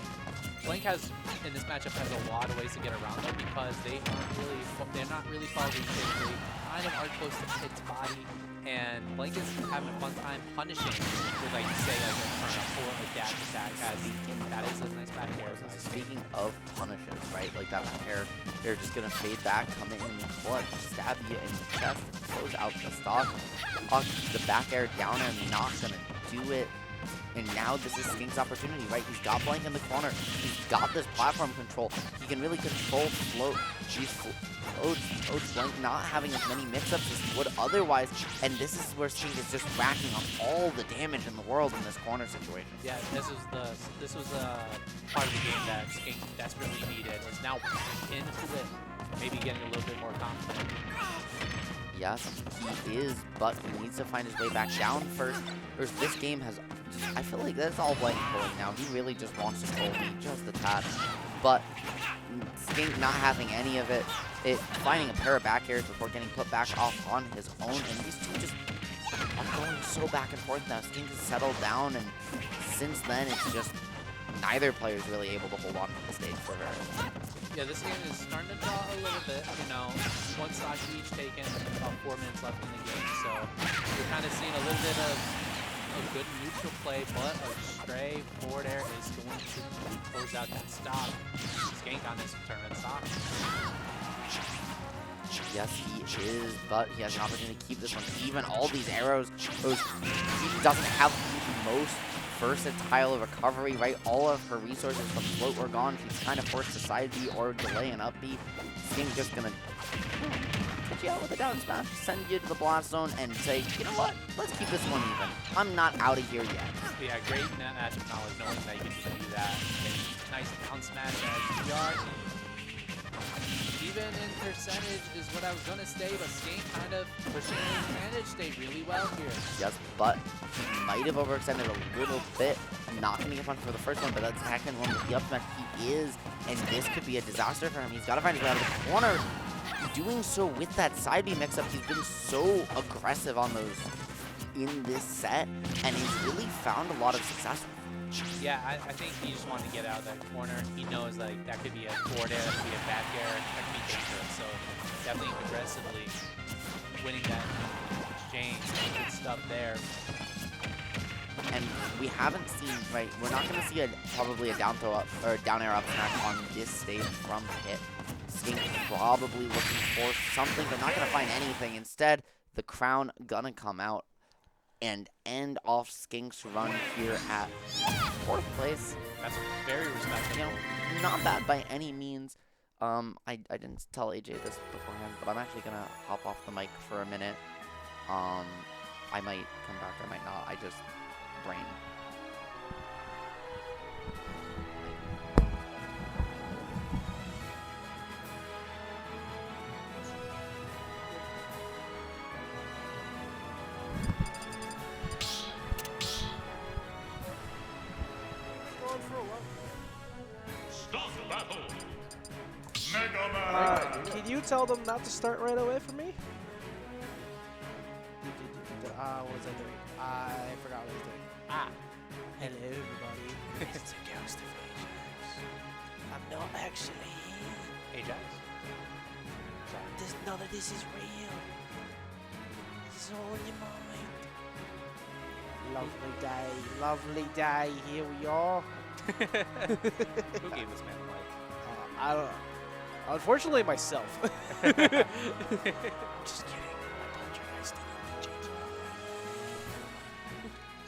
Blank has, in this matchup, has a lot of ways to get around them, because they're not really following Pit. They kind of are close to Pit's body, and Blank is having a fun time punishing with, like, say, like a turn or a dash attack, as that is a nice back air. Speaking of punishes, right? Like that back air, they're just gonna fade back, come in the clutch, stab you in the chest, close out the stock. The back air down air, not gonna do it. And now this is Skink's opportunity, right? He's got Blank in the corner. He's got this platform control. He can really control float. These floats, Blank not having as many mix-ups as he would otherwise. And this is where Skink is just racking up all the damage in the world in this corner situation. Yeah, this was a part of the game that Skink desperately needed. Is now into it, maybe getting a little bit more confident. Yes, he is, but he needs to find his way back down first. This game has, I feel like that's all Blank pulling now. He really just wants to troll me just a tad. But Skink not having any of it, finding a pair of back airs before getting put back off on his own, and these two just are going so back and forth now. Skink has settled down, and since then, it's just neither player is really able to hold on to the stage for very long. Yeah, this game is starting to draw a little bit, you know, one stock each taken, about 4 minutes left in the game, so you're kind of seeing a little bit of a good neutral play, but a stray forward air is going to close out that stock. Skink on this tournament stock. Yes, he is, but he has an opportunity to keep this one even. All these arrows, he doesn't have the most versatile recovery, right? All of her resources from float were gone. She's kind of forced to side B or delay an up B. Skink just gonna put you out with a down smash, send you to the blast zone, and say, you know what? Let's keep this one even. I'm not out of here yet. Yeah, great matchup knowledge, knowing that you can just do that. Nice down smash as you are. Even in percentage is what I was going to say, but Skink kind of pushing the advantage stayed really well here. Yes, but he might have overextended a little bit. Not going to get punched for the first one, but that second one with the up smash, he is, and this could be a disaster for him. He's got to find his way out of the corner. Doing so with that side B mix-up, he's been so aggressive on those in this set, and he's really found a lot of success with. Yeah, I think he just wanted to get out of that corner. He knows like that could be a forward air, that could be a back air, that could be dangerous. So definitely aggressively winning that exchange. Good stuff there. And we haven't seen, right, we're not going to see probably a down throw up or down air up smash on this stage from Hit. Skink probably looking for something, but not going to find anything. Instead, the crown gonna come out and end off Skink's run here at 4th place. That's very respectable. You know, not bad by any means. I didn't tell AJ this beforehand, but I'm actually gonna hop off the mic for a minute. I might come back, I might not. I just brain. Stop battle. Mega Man. Can you tell them not to start right away for me? What was I doing? I forgot what I was doing. Hello everybody. It's a ghost of Ajax. I'm not actually. Ajax? None of this is real. This is all in your mind. Lovely day, lovely day. Here we are. Who gave this man a mic? I don't know. Unfortunately, myself. Just kidding. I told you guys to change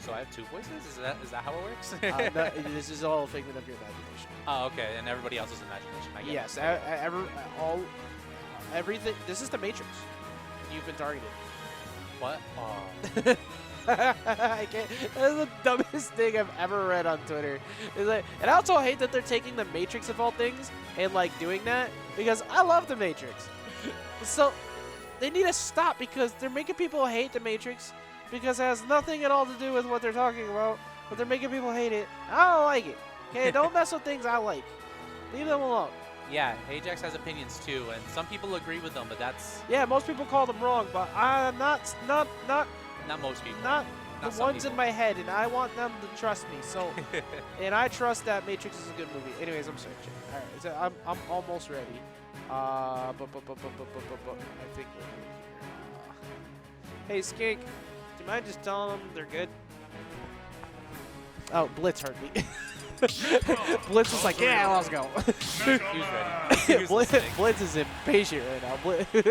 So I have 2 voices? Is that how it works? no, this is all a figment of your imagination. Oh, okay. And everybody else's imagination. I get Yes, it. everything. This is the Matrix. You've been targeted. What? Oh. I can't. That's the dumbest thing I've ever read on Twitter. It's like, and I also hate that they're taking the Matrix of all things and like doing that because I love the Matrix. So they need to stop because they're making people hate the Matrix because it has nothing at all to do with what they're talking about, but they're making people hate it. I don't like it. Okay, don't mess with things I like. Leave them alone. Yeah, Ajax has opinions too, and some people agree with them, but that's Yeah, most people call them wrong, but I'm not most people. Not Not the some ones in people. my head, and I want them to trust me. So, and I trust that Matrix is a good movie. Anyways, I'm searching. All right, so I'm almost ready. I think we're good here. Hey, Skink, do you mind just telling them they're good? Oh, Blitz heard me. Blitz was like, yeah, let's go. He was ready. He was listening. Blitz is impatient right now.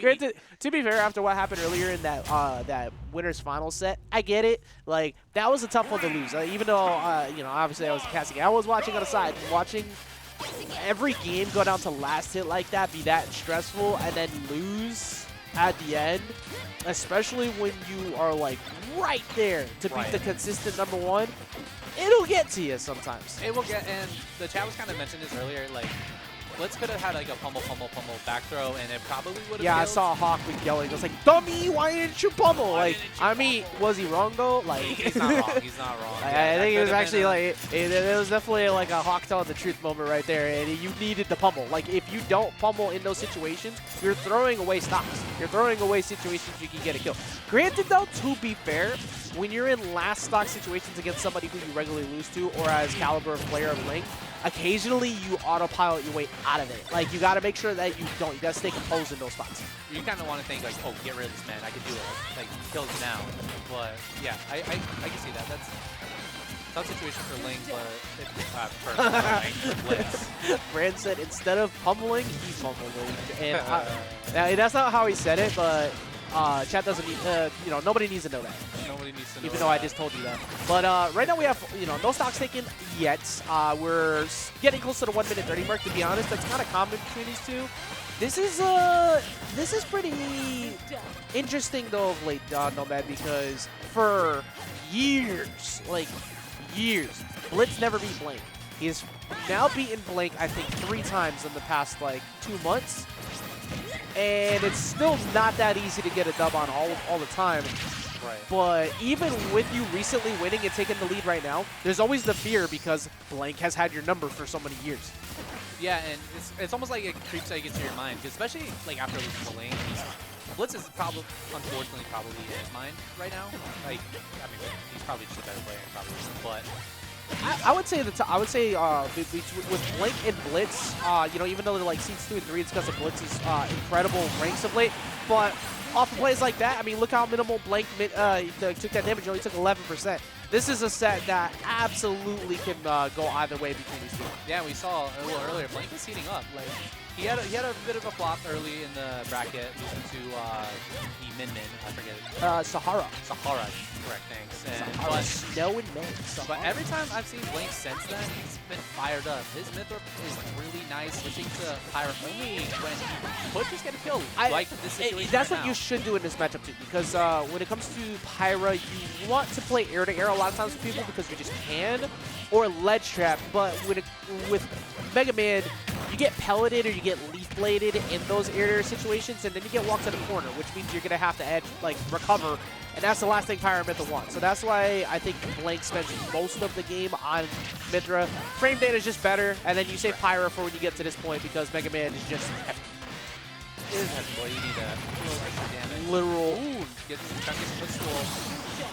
Granted, to be fair, after what happened earlier in that that winners final set, I get it. Like that was a tough one to lose. Even though you know, obviously I was casting, I was watching on the side, watching every game go down to last hit like that, be that stressful, and then lose at the end, especially when you are like right there to beat the consistent #1. It'll get to you sometimes. It will get, and the chat was kind of mentioned this earlier, like, Blitz could have had like a pummel back throw, and it probably would have. Yeah, I killed. saw Hawk with yelling. I was like, "Dummy, why didn't you pummel?" Why Like, didn't you I mean, was he wrong though? Like, He's not wrong. He's not wrong. I think it was actually like it was definitely like a Hawk telling the truth moment right there, and you needed the pummel. Like, if you don't pummel in those situations, you're throwing away stocks. You're throwing away situations you can get a kill. Granted, though, to be fair, when you're in last stock situations against somebody who you regularly lose to, or as caliber of player of Ling, occasionally you autopilot your way out of it. Like, you got to make sure that you don't. You got to stay composed in those spots. You kind of want to think like, oh, get rid of this man. I could do it. Like, kill him now. But yeah, I can see that. That's a tough situation for Ling, but for Blitz. Brand said instead of pummeling, he pummeled. And now, that's not how he said it, but chat doesn't need, you know, nobody needs to know that. Nobody needs to know Even though I just told you that. But right now we have, you know, no stocks taken yet. We're getting close to the 1 minute 30 mark, to be honest. That's kind of common between these two. This is pretty interesting though of late, Nomad, because for years, like years, Blitz never beat Blank. He has now beaten Blank, I think, 3 times in the past like 2 months. And it's still not that easy to get a dub on all the time. Right. But even with you recently winning and taking the lead right now, there's always the fear because Blank has had your number for so many years. Yeah, and it's almost like it creeps like into your mind, 'cause especially like after losing to Ling, Blitz is probably, unfortunately, probably in his mind right now. Like, I mean, he's probably just a better player, probably, but. I would say with Blink and Blitz, you know, even though they're like seeds 2 and 3, it's because of Blitz's incredible ranks of late. But off of plays like that, I mean, look how minimal Blank took that damage. He only took 11%. This is a set that absolutely can go either way between these two. Yeah, we saw a little earlier. Blank is heating up. Like he had a bit of a flop early in the bracket, losing to the Min, I forget it. Sahara. Sahara, correct, thanks. And, Sahara, Snow and May. But every time I've seen Blank since then, he's been fired up. His Mythra is really nice. Switching to Pyra only when he could just get a kill. Like this situation that's right what now. you should do in this matchup too, because when it comes to Pyra, you want to play air to air a lot of times with people because you just can, or ledge trap. But with Mega Man, you get pelleted or you get leaf bladed in those air to air situations, and then you get walked to the corner, which means you're gonna have to recover. And that's the last thing Pyra and Mythra want. So that's why I think Blank spends most of the game on Mythra. Frame data is just better, and then you save Pyra for when you get to this point because Mega Man is just heavy. It is heavy, boy. You need a little extra damage. Literal. Ooh, get some footstool.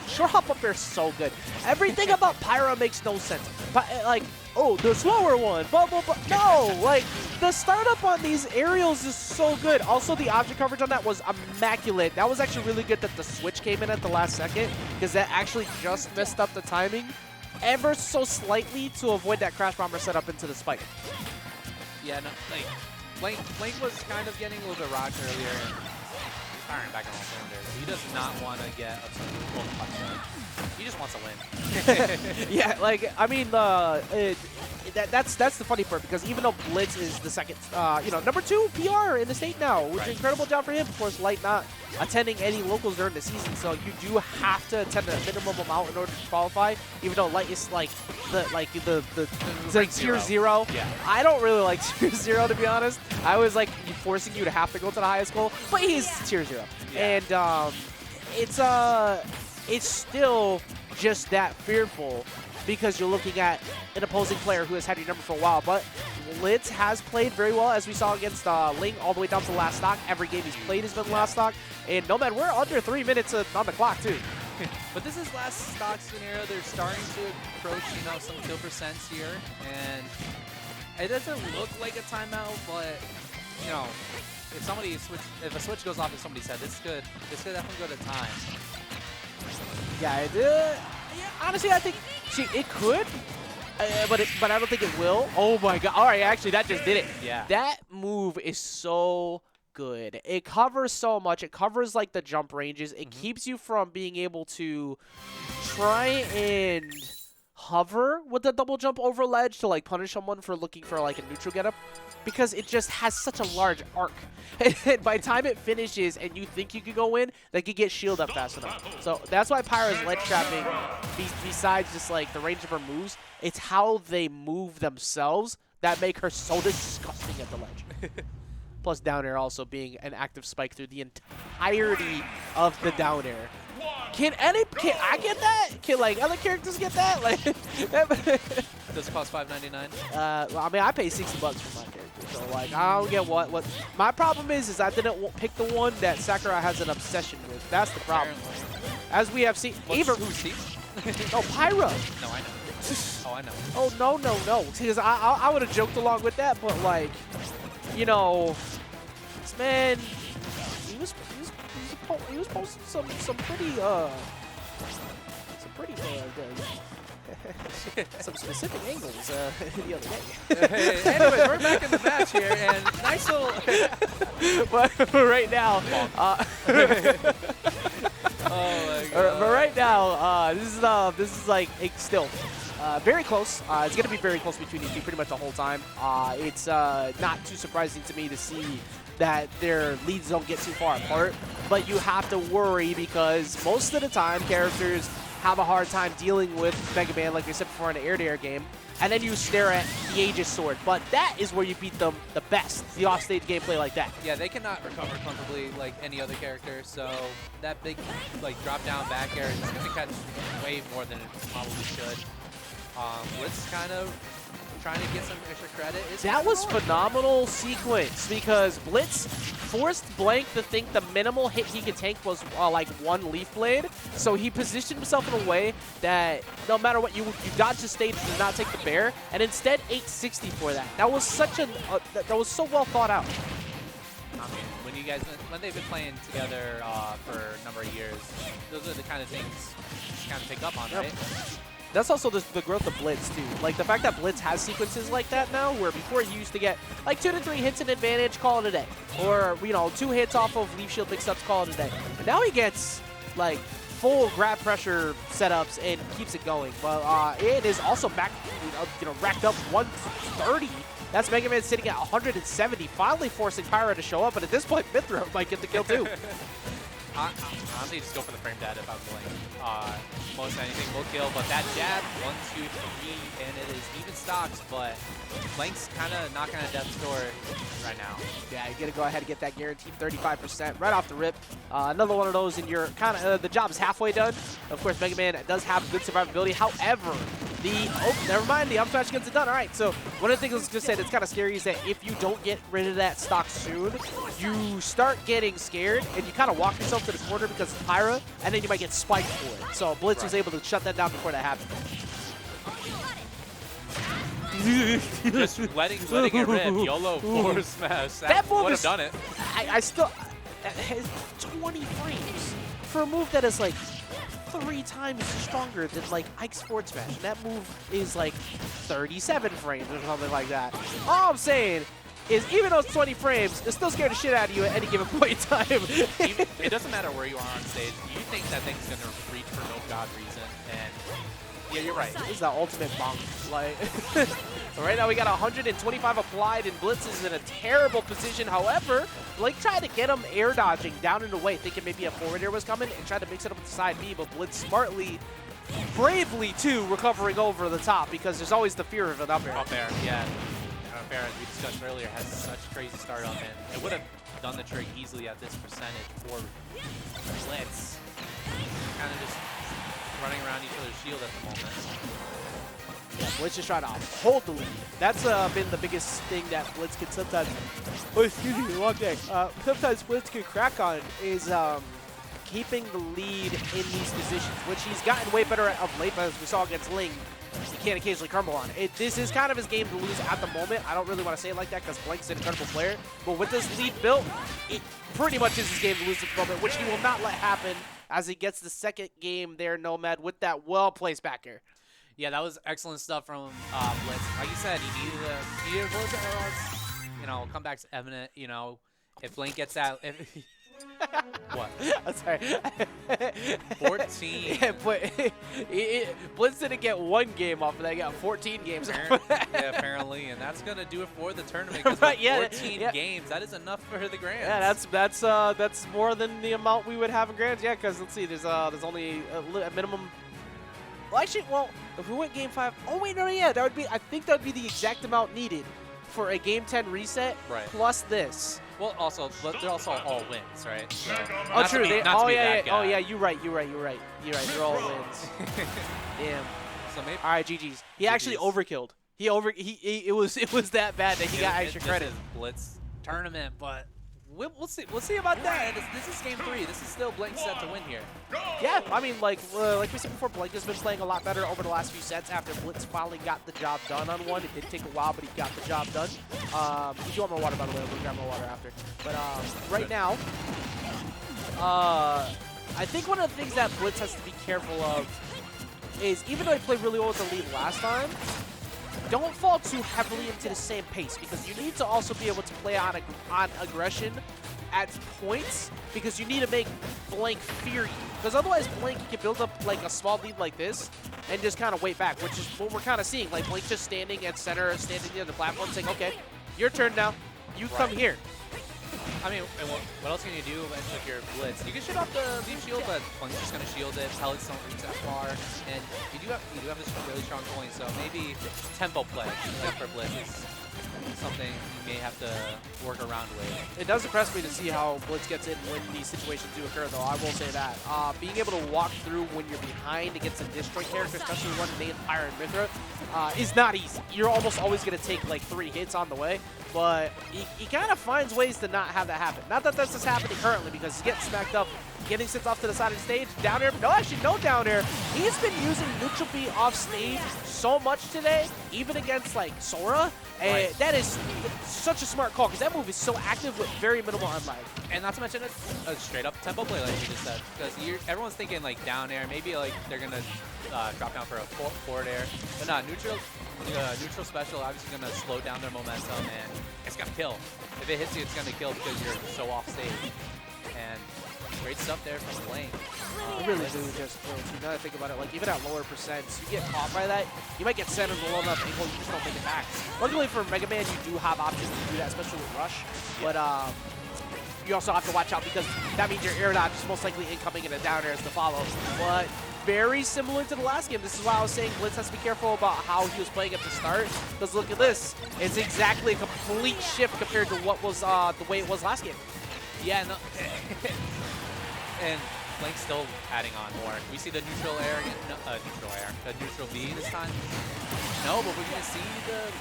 Short hop up there is so good. Everything about Pyra makes no sense. But like, oh, the slower one, blah, blah, blah. No, like, the startup on these aerials is so good. Also, the object coverage on that was immaculate. That was actually really good that the switch came in at the last second, because that actually just messed up the timing ever so slightly to avoid that crash bomber setup into the spike. Yeah, no, like, Blank was kind of getting a little bit rocked earlier, and firing back on all cylinders. He does not want to get upset with both punches. He just wants to win. Yeah, like, I mean, that's the funny part, because even though Blitz is the second, you know, number 2 PR in the state now, which is an incredible job for him. Of course, Light not attending any locals during the season, so you do have to attend a minimum amount in order to qualify. Even though Light is like the tier 0. Yeah. I don't really like tier 0, to be honest. I was like forcing you to have to go to the highest goal, but he's tier 0, Yeah. and it's still just that fearful, because you're looking at an opposing player who has had your number for a while. But Blitz has played very well, as we saw against Ling, all the way down to last stock. Every game he's played has been last stock. And Nomad, we're under 3 minutes on the clock, too. But this is last stock scenario. They're starting to approach, you know, some kill percents here. And it doesn't look like a timeout, but, you know, if a switch goes off in somebody's head, this could definitely go to time. Yeah, yeah, honestly, I think it could, but I don't think it will. Oh my god! All right, actually, that just did it. Yeah. That move is so good. It covers so much. It covers like the jump ranges. It keeps you from being able to try and hover with the double jump over ledge to like punish someone for looking for like a neutral getup, because it just has such a large arc. And by the time it finishes and you think you could go in, they could get shield up fast enough. So that's why Pyra's ledge trapping, besides just like the range of her moves, it's how they move themselves that make her so disgusting at the ledge. Plus down air also being an active spike through the entirety of the down air. Can I get that? Can like other characters get that? Like, Does it cost $5.99? well, I mean, I pay $60 for my character, so like I don't get what. My problem is I didn't pick the one that Sakura has an obsession with. That's the problem. Apparently. As we have seen, even Who's he? oh Pyra. No, I know. Oh, I know. Oh no, because I would have joked along with that, but like, you know, this man, he was posting some pretty some specific angles the other day. Anyways, we're back in the match here, and nice little. but right now, oh my god. but right now, this is like still. Very close. It's going to be very close between these two pretty much the whole time. It's not too surprising to me to see that their leads don't get too far apart, but you have to worry because most of the time characters have a hard time dealing with Mega Man, like I said before in the air-to-air game, and then you stare at the Aegis Sword. But that is where you beat them the best, the off-stage gameplay like that. Yeah, they cannot recover comfortably like any other character, so that big like drop-down back air is going to catch way more than it probably should. Blitz kind of trying to get some extra credit. That was phenomenal sequence because Blitz forced Blank to think the minimal hit he could take was like one Leaf Blade. So he positioned himself in a way that no matter what, you dodged the stage, did not take the bear, and instead 860 for that. That was such that was so well thought out. I mean, when they've been playing together for a number of years, those are the kind of things you kind of pick up on, right? That's also the growth of Blitz, too. Like, the fact that Blitz has sequences like that now, where before he used to get, like, 2 to 3 hits in advantage, call it a day. Or, you know, 2 hits off of Leaf Shield mix-ups, call it a day. But now he gets, like, full grab pressure setups and keeps it going. But it is also back, racked up 130. That's Mega Man sitting at 170, finally forcing Pyra to show up. And at this point, Mythra might get the kill, too. Honestly, just go for the frame dead if I'm playing. Most anything will kill, but that jab, 1, 2, 3, and it is even stocks, but Blank's kind of knocking on death's door right now. Yeah, you got to go ahead and get that guaranteed 35% right off the rip. Another one of those, and you're kind of the job is halfway done. Of course, Mega Man does have good survivability. However, never mind, the up smash gets it done. All right, so one of the things I was just saying that's kind of scary is that if you don't get rid of that stock soon, you start getting scared and you kind of walk yourself to the corner because it's Pyra, and then you might get spiked for it. So Blitz was able to shut that down before that happened. Just letting it rip. YOLO forward smash. That move would have done it. I still has 20 frames for a move that is like 3 times stronger than like Ike's forward smash. And that move is like 37 frames or something like that. All I'm saying is even though it's 20 frames, it's still scared the shit out of you at any given point in time. It doesn't matter where you are on stage. You think that thing's going to reach for no god reason, and yeah, you're right. This is the ultimate bonk. Like, right now we got 125 applied, and Blitz is in a terrible position. However, Blake tried to get him air dodging down and away, thinking maybe a forward air was coming, and tried to mix it up with the side B, but Blitz smartly, bravely too, recovering over the top because there's always the fear of an up air. Up air, yeah. Up air, as we discussed earlier, has such crazy start up, and it would have done the trick easily at this percentage for Blitz. Kind of just running around each other's shield at the moment. Yeah, Blitz just trying to hold the lead. That's been the biggest thing that Blitz can sometimes, long day. Sometimes Blitz can crack on is keeping the lead in these positions, which he's gotten way better at of late, but as we saw against Ling, he can occasionally crumble on it. This is kind of his game to lose at the moment. I don't really want to say it like that because Blank's an incredible player, but with this lead built, it pretty much is his game to lose at the moment, which he will not let happen as he gets the second game there, Nomad, with that well-placed back air. Yeah, that was excellent stuff from Blitz. Like you said, he needed Blitz, you know, comeback's evident. You know, if Blank gets that, what? I'm sorry. 14. Yeah, but Blitz didn't get 1 game off of that. He got 14 games off of that. Yeah, apparently, and that's gonna do it for the tournament. Because Right, yeah, 14 games, that is enough for the Grands. Yeah, that's more than the amount we would have in Grands. Yeah, because let's see, there's only a minimum. Well, actually, well, if we went Game 5, oh wait, no, yeah, that would be. I think that would be the exact amount needed for a Game 10 reset. Right. Plus this. Well, also, they're also all wins, right? So, Oh, not to true. be- They, not to oh be yeah, that yeah. Oh guy. yeah. You're right. They're all wins. Damn. So maybe All right, GG's. He actually GG's. overkilled. It was that bad that he got extra this credit. is Blitz tournament, but we'll see. We'll see about that. This is game 3. This is still Blink set to win here. Yeah, I mean, like we said before, Blake has been playing a lot better over the last few sets after Blitz finally got the job done on one. It did take a while, but he got the job done. If you want more water, by the way, we'll grab more water after. But right now, I think one of the things that Blitz has to be careful of is, even though he played really well with the lead last time, don't fall too heavily into the same pace, because you need to also be able to play on aggression at points, because you need to make Blank fear you. Because otherwise, Blank can build up like a small lead like this and just kind of wait back, which is what we're kind of seeing. Like Blank just standing at center, standing near the platform, saying, "Okay, your turn now. You come here." I mean, and what else can you do with your Blitz? You can shoot off the leaf shield, but Blink's just gonna shield it. Pellets don't reach that far, and you do have this really strong point. So maybe tempo play like for Blitz is something you may have to work around with. It does impress me to see how Blitz gets in when these situations do occur, though. I will say that. Being able to walk through when you're behind against a disjoint character, especially one named Pyra and Mythra, is not easy. You're almost always going to take like 3 hits on the way, but he kind of finds ways to not have that happen. Not that this is happening currently, because he's getting smacked up, getting sent off to the side of the stage. Down air, no, actually no down air. He's been using neutral B off stage so much today, even against like Sora. And that is such a smart call, because that move is so active with very minimal unlag. And Not to mention a straight up tempo play, like you just said, because everyone's thinking like down air, maybe like they're gonna drop down for a forward air, but not neutral. Neutral special obviously gonna slow down their momentum, and it's gonna kill. If it hits you, it's gonna kill because you're so off stage. And great stuff there from Ling. really do just Blitz. You gotta think about it, like even at lower percents, you get caught by that, you might get centered low enough angle, you just don't make it back. Luckily for Mega Man, you do have options to do that, especially with Rush. But you also have to watch out, because that means your air dodge is most likely incoming and a down air is to follow. But very similar to the last game. This is why I was saying Blitz has to be careful about how he was playing at the start. Because look at this. It's exactly a complete shift compared to what was the way it was last game. Yeah, no. And Link's still adding on more. We see the neutral air again. No, the neutral B this time. No, but we're gonna see the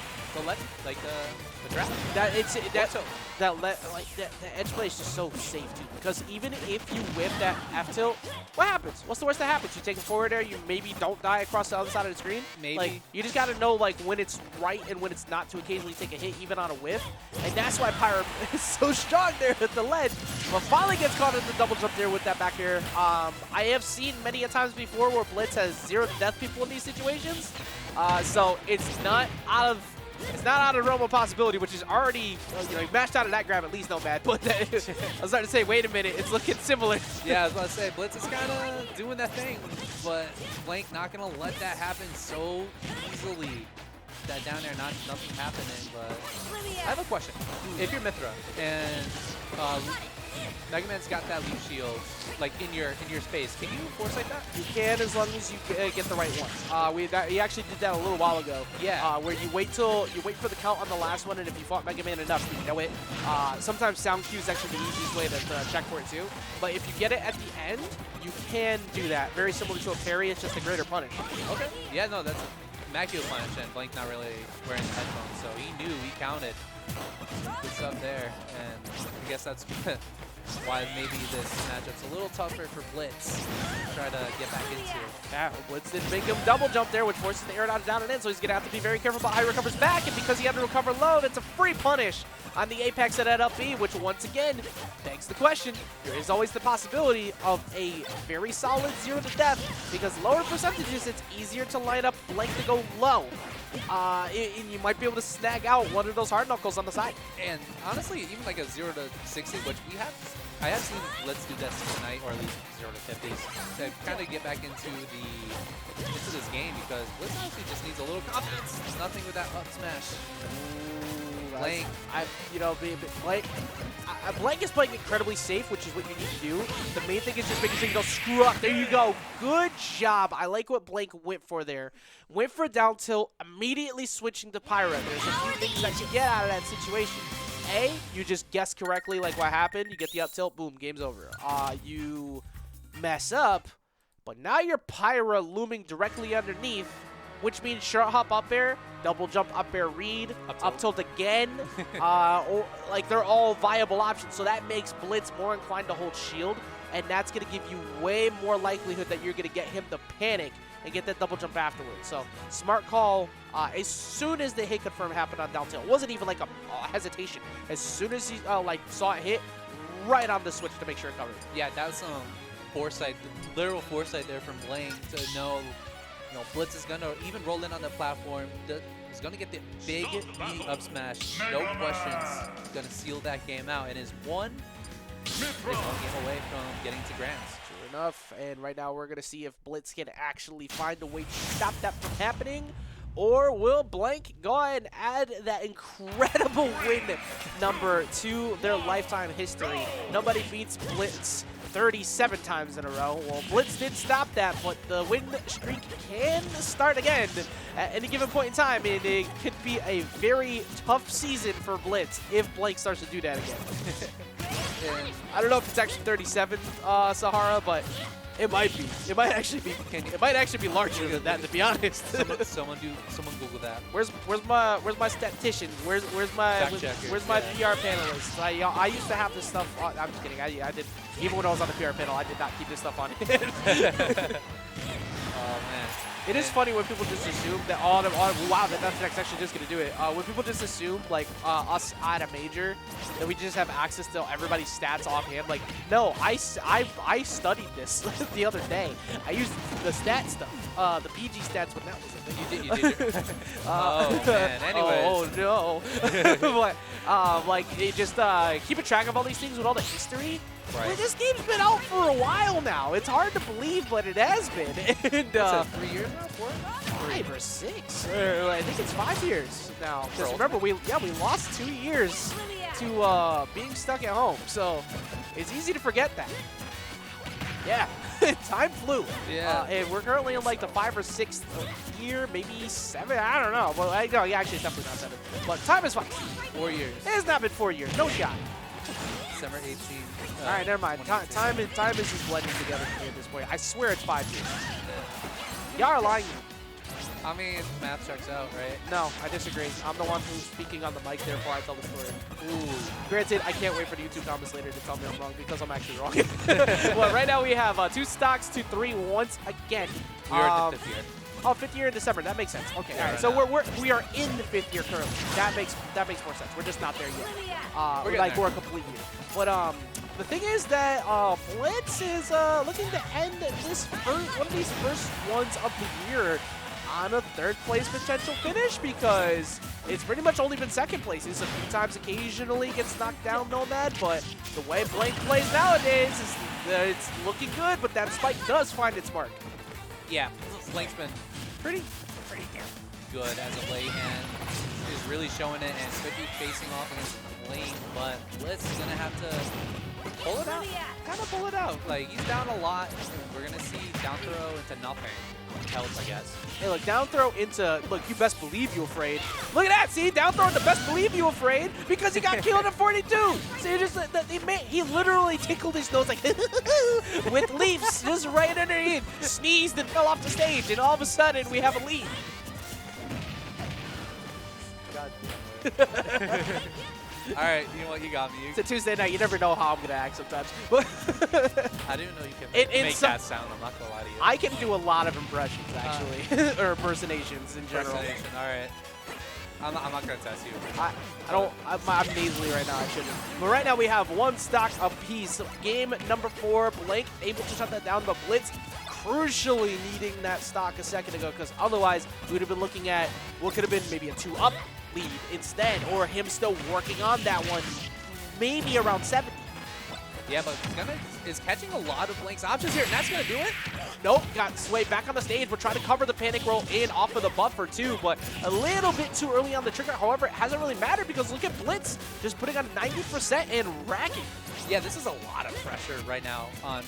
trap. The edge play is just so safe too, because even if you whip that F tilt, what happens? What's the worst that happens? You take a forward air, you maybe don't die across the other side of the screen. Maybe. Like, you just gotta know like when it's right and when it's not to occasionally take a hit even on a whiff, and that's why Pyra is so strong there at the ledge. But finally gets caught in the double jump there with that back air. I have seen many a times before where Blitz has 0 to death people in these situations, so it's not out of the realm of possibility, which is already, you know, he mashed out of that grab, at least no bad. But I was starting to say, wait a minute, it's looking similar. Yeah, I was about to say, Blitz is kind of doing that thing, but Blank not going to let that happen so easily. That down there, nothing happening, but I have a question. If you're Mythra and Mega Man's got that leaf shield, like in your space, can you foresight that? You can, as long as you get the right one. He actually did that a little while ago. Yeah. Where you wait for the count on the last one, and if you fought Mega Man enough, you know it. Sometimes sound cue is actually the easiest way to check for it too. But if you get it at the end, you can do that. Very similar to a parry, it's just a greater punish. Okay. Yeah, no, that's immaculate punish, and Blank not really wearing the headphones, so he knew, he counted. Good stuff there, and I guess that's why maybe this matchup's a little tougher for Blitz to try to get back into. Yeah, Blitz did make him double jump there, which forces the air dodge down and in, so he's going to have to be very careful about how he recovers back, and because he had to recover low, that's a free punish on the Apex at up B, which once again begs the question. There is always the possibility of a very solid 0 to death, because lower percentages, it's easier to line up Blank to go low. And you might be able to snag out one of those hard knuckles on the side. And honestly, even like a 0 to 60, which I have seen Blitz do that tonight, or at least 0 to 50s, to kind of get back into this game, because Blitz honestly just needs a little confidence. There's nothing with that up smash. Ooh, Blank. Blank is playing incredibly safe, which is what you need to do. The main thing is just making sure you don't screw up. There you go. Good job. I like what Blank went for there. Went for down tilt, immediately switching to Pyra. There's a few things that you get out of that situation. A, you just guess correctly like what happened. You get the up tilt, boom, game's over. You mess up, but now your Pyra looming directly underneath, which means short hop up air, double jump up air read, up tilt again, or like they're all viable options. So that makes Blitz more inclined to hold shield, and that's going to give you way more likelihood that you're going to get him to panic and get that double jump afterwards. So smart call. As soon as the hit confirm happened on down tilt, it wasn't even like a hesitation. As soon as he saw it hit, right on the switch to make sure it covered. Yeah, that was some foresight, literal foresight there from Ling to know. Blitz is going to even roll in on the platform. He's going to get the big B up smash. No questions. He's going to seal that game out. And is one game away from getting to Grands. True enough. And right now we're going to see if Blitz can actually find a way to stop that from happening. Or will Blank go ahead and add that incredible win number to their lifetime history? Nobody beats Blitz 37 times in a row. Well, Blitz did stop that, but the win streak can start again at any given point in time. And it could be a very tough season for Blitz if Blank starts to do that again. I don't know if it's actually 37, Sahara, but it might be. It might actually be. It might actually be larger than that, to be honest. Someone Google that. Where's my statistician? Where's my PR panelist? I used to have this stuff. I'm just kidding. I did. Even when I was on the PR panel, I did not keep this stuff on. Oh man. It is funny when people just assume that wow, that's actually just gonna do it. When people just assume like us at a major that we just have access to everybody's stats offhand. Like, no, I studied this the other day. I used the stat stuff, the PG stats when that was a thing. You did. Oh man. Anyways. Oh no. But like it just keeping track of all these things with all the history. Right. Well, this game's been out for a while now. It's hard to believe, but it has been. And 3 years now? 4? 5 or 6. I think it's 5 years now. Because remember, we lost 2 years to being stuck at home. So it's easy to forget that. Yeah, time flew. Yeah. And we're currently in like the 5th or 6th year, maybe 7. I don't know. Well, yeah, actually, it's definitely not 7. But time is fine. 4 years. It has not been 4 years. No shot. December 18th. All right, never mind. Time is just blending together for me at this point. I swear it's 5 years. Y'all are lying. I mean, math checks out, right? No, I disagree. I'm the one who's speaking on the mic, therefore I tell the story. Ooh. Granted, I can't wait for the YouTube comments later to tell me I'm wrong because I'm actually wrong. Well, right now we have 2 stocks to 3 once again. We're in the 5th year. Oh, 5th year in December. That makes sense. Okay, all right. So we are in the 5th year currently. That makes more sense. We're just not there yet. We're a complete year. But the thing is that Blitz is looking to end one of these first ones of the year on a 3rd place potential finish because it's pretty much only been 2nd places. A few times occasionally gets knocked down Nomad, but the way Blank plays nowadays is it's looking good, but that spike does find its mark. Yeah, Blank's been pretty damn good as of late and is really showing it and could be facing off against Ling, but Blitz is going to have to pull it out. Kind of pull it out. Like, he's down a lot. We're going to see down throw into nothing. Helps, I guess. Hey, look, down throw into, look, you best believe you afraid. Look at that, see? Down throw into best believe you afraid because he got killed at 42. See, just he literally tickled his nose like with leaves just right underneath, sneezed and fell off the stage, and all of a sudden we have a lead. God. All right, you know what? You got me. It's a Tuesday night. You never know how I'm going to act sometimes. I didn't know you could make that sound. I'm not going to lie to you. I can do a lot of impressions, actually, or impersonations in general. Impersonation, all right. I'm not going to test you. I'm nasally right now. I shouldn't. But right now we have 1 stock apiece. Game number 4, Blank able to shut that down, but Blitz crucially needing that stock a second ago because otherwise we would have been looking at what could have been maybe a 2-up lead instead, or him still working on that one, maybe around 70. Yeah, but is catching a lot of Link's options here, and that's going to do it. Nope, got swayed back on the stage. We're trying to cover the panic roll in off of the buffer too, but a little bit too early on the trigger. However, it hasn't really mattered because look at Blitz just putting on 90% and racking. Yeah, this is a lot of pressure right now on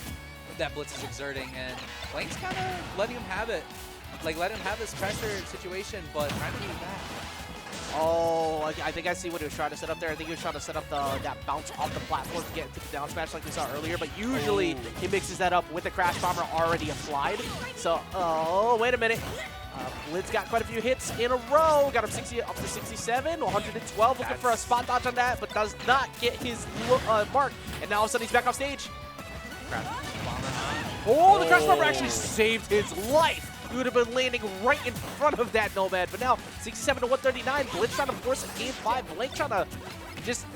that Blitz is exerting, and Link's kind of letting him have it. Like, let him have this pressure situation, but trying to do that. Oh, I think I see what he was trying to set up there. I think he was trying to set up that bounce off the platform to get to the down smash like we saw earlier, but usually he mixes that up with the Crash Bomber already applied. So, oh, wait a minute. Blitz got quite a few hits in a row. Got him up to 67, 112, looking for a spot dodge on that, but does not get his mark. And now all of a sudden he's back off stage. Crash Bomber. Oh, the Crash Bomber actually saved his life. He would have been landing right in front of that Nomad, but now 67 to 139. Blitz trying to force a game 5. Blink trying to just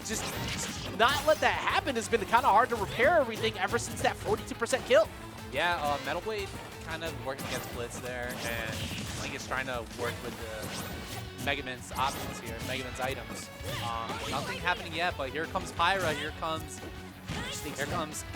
not let that happen. It's been kind of hard to repair everything ever since that 42% kill. Yeah, Metal Blade kind of working against Blitz there, and Link is trying to work with the Mega Man's options here, Mega Man's items. Nothing happening yet, but here comes Pyra. Here comes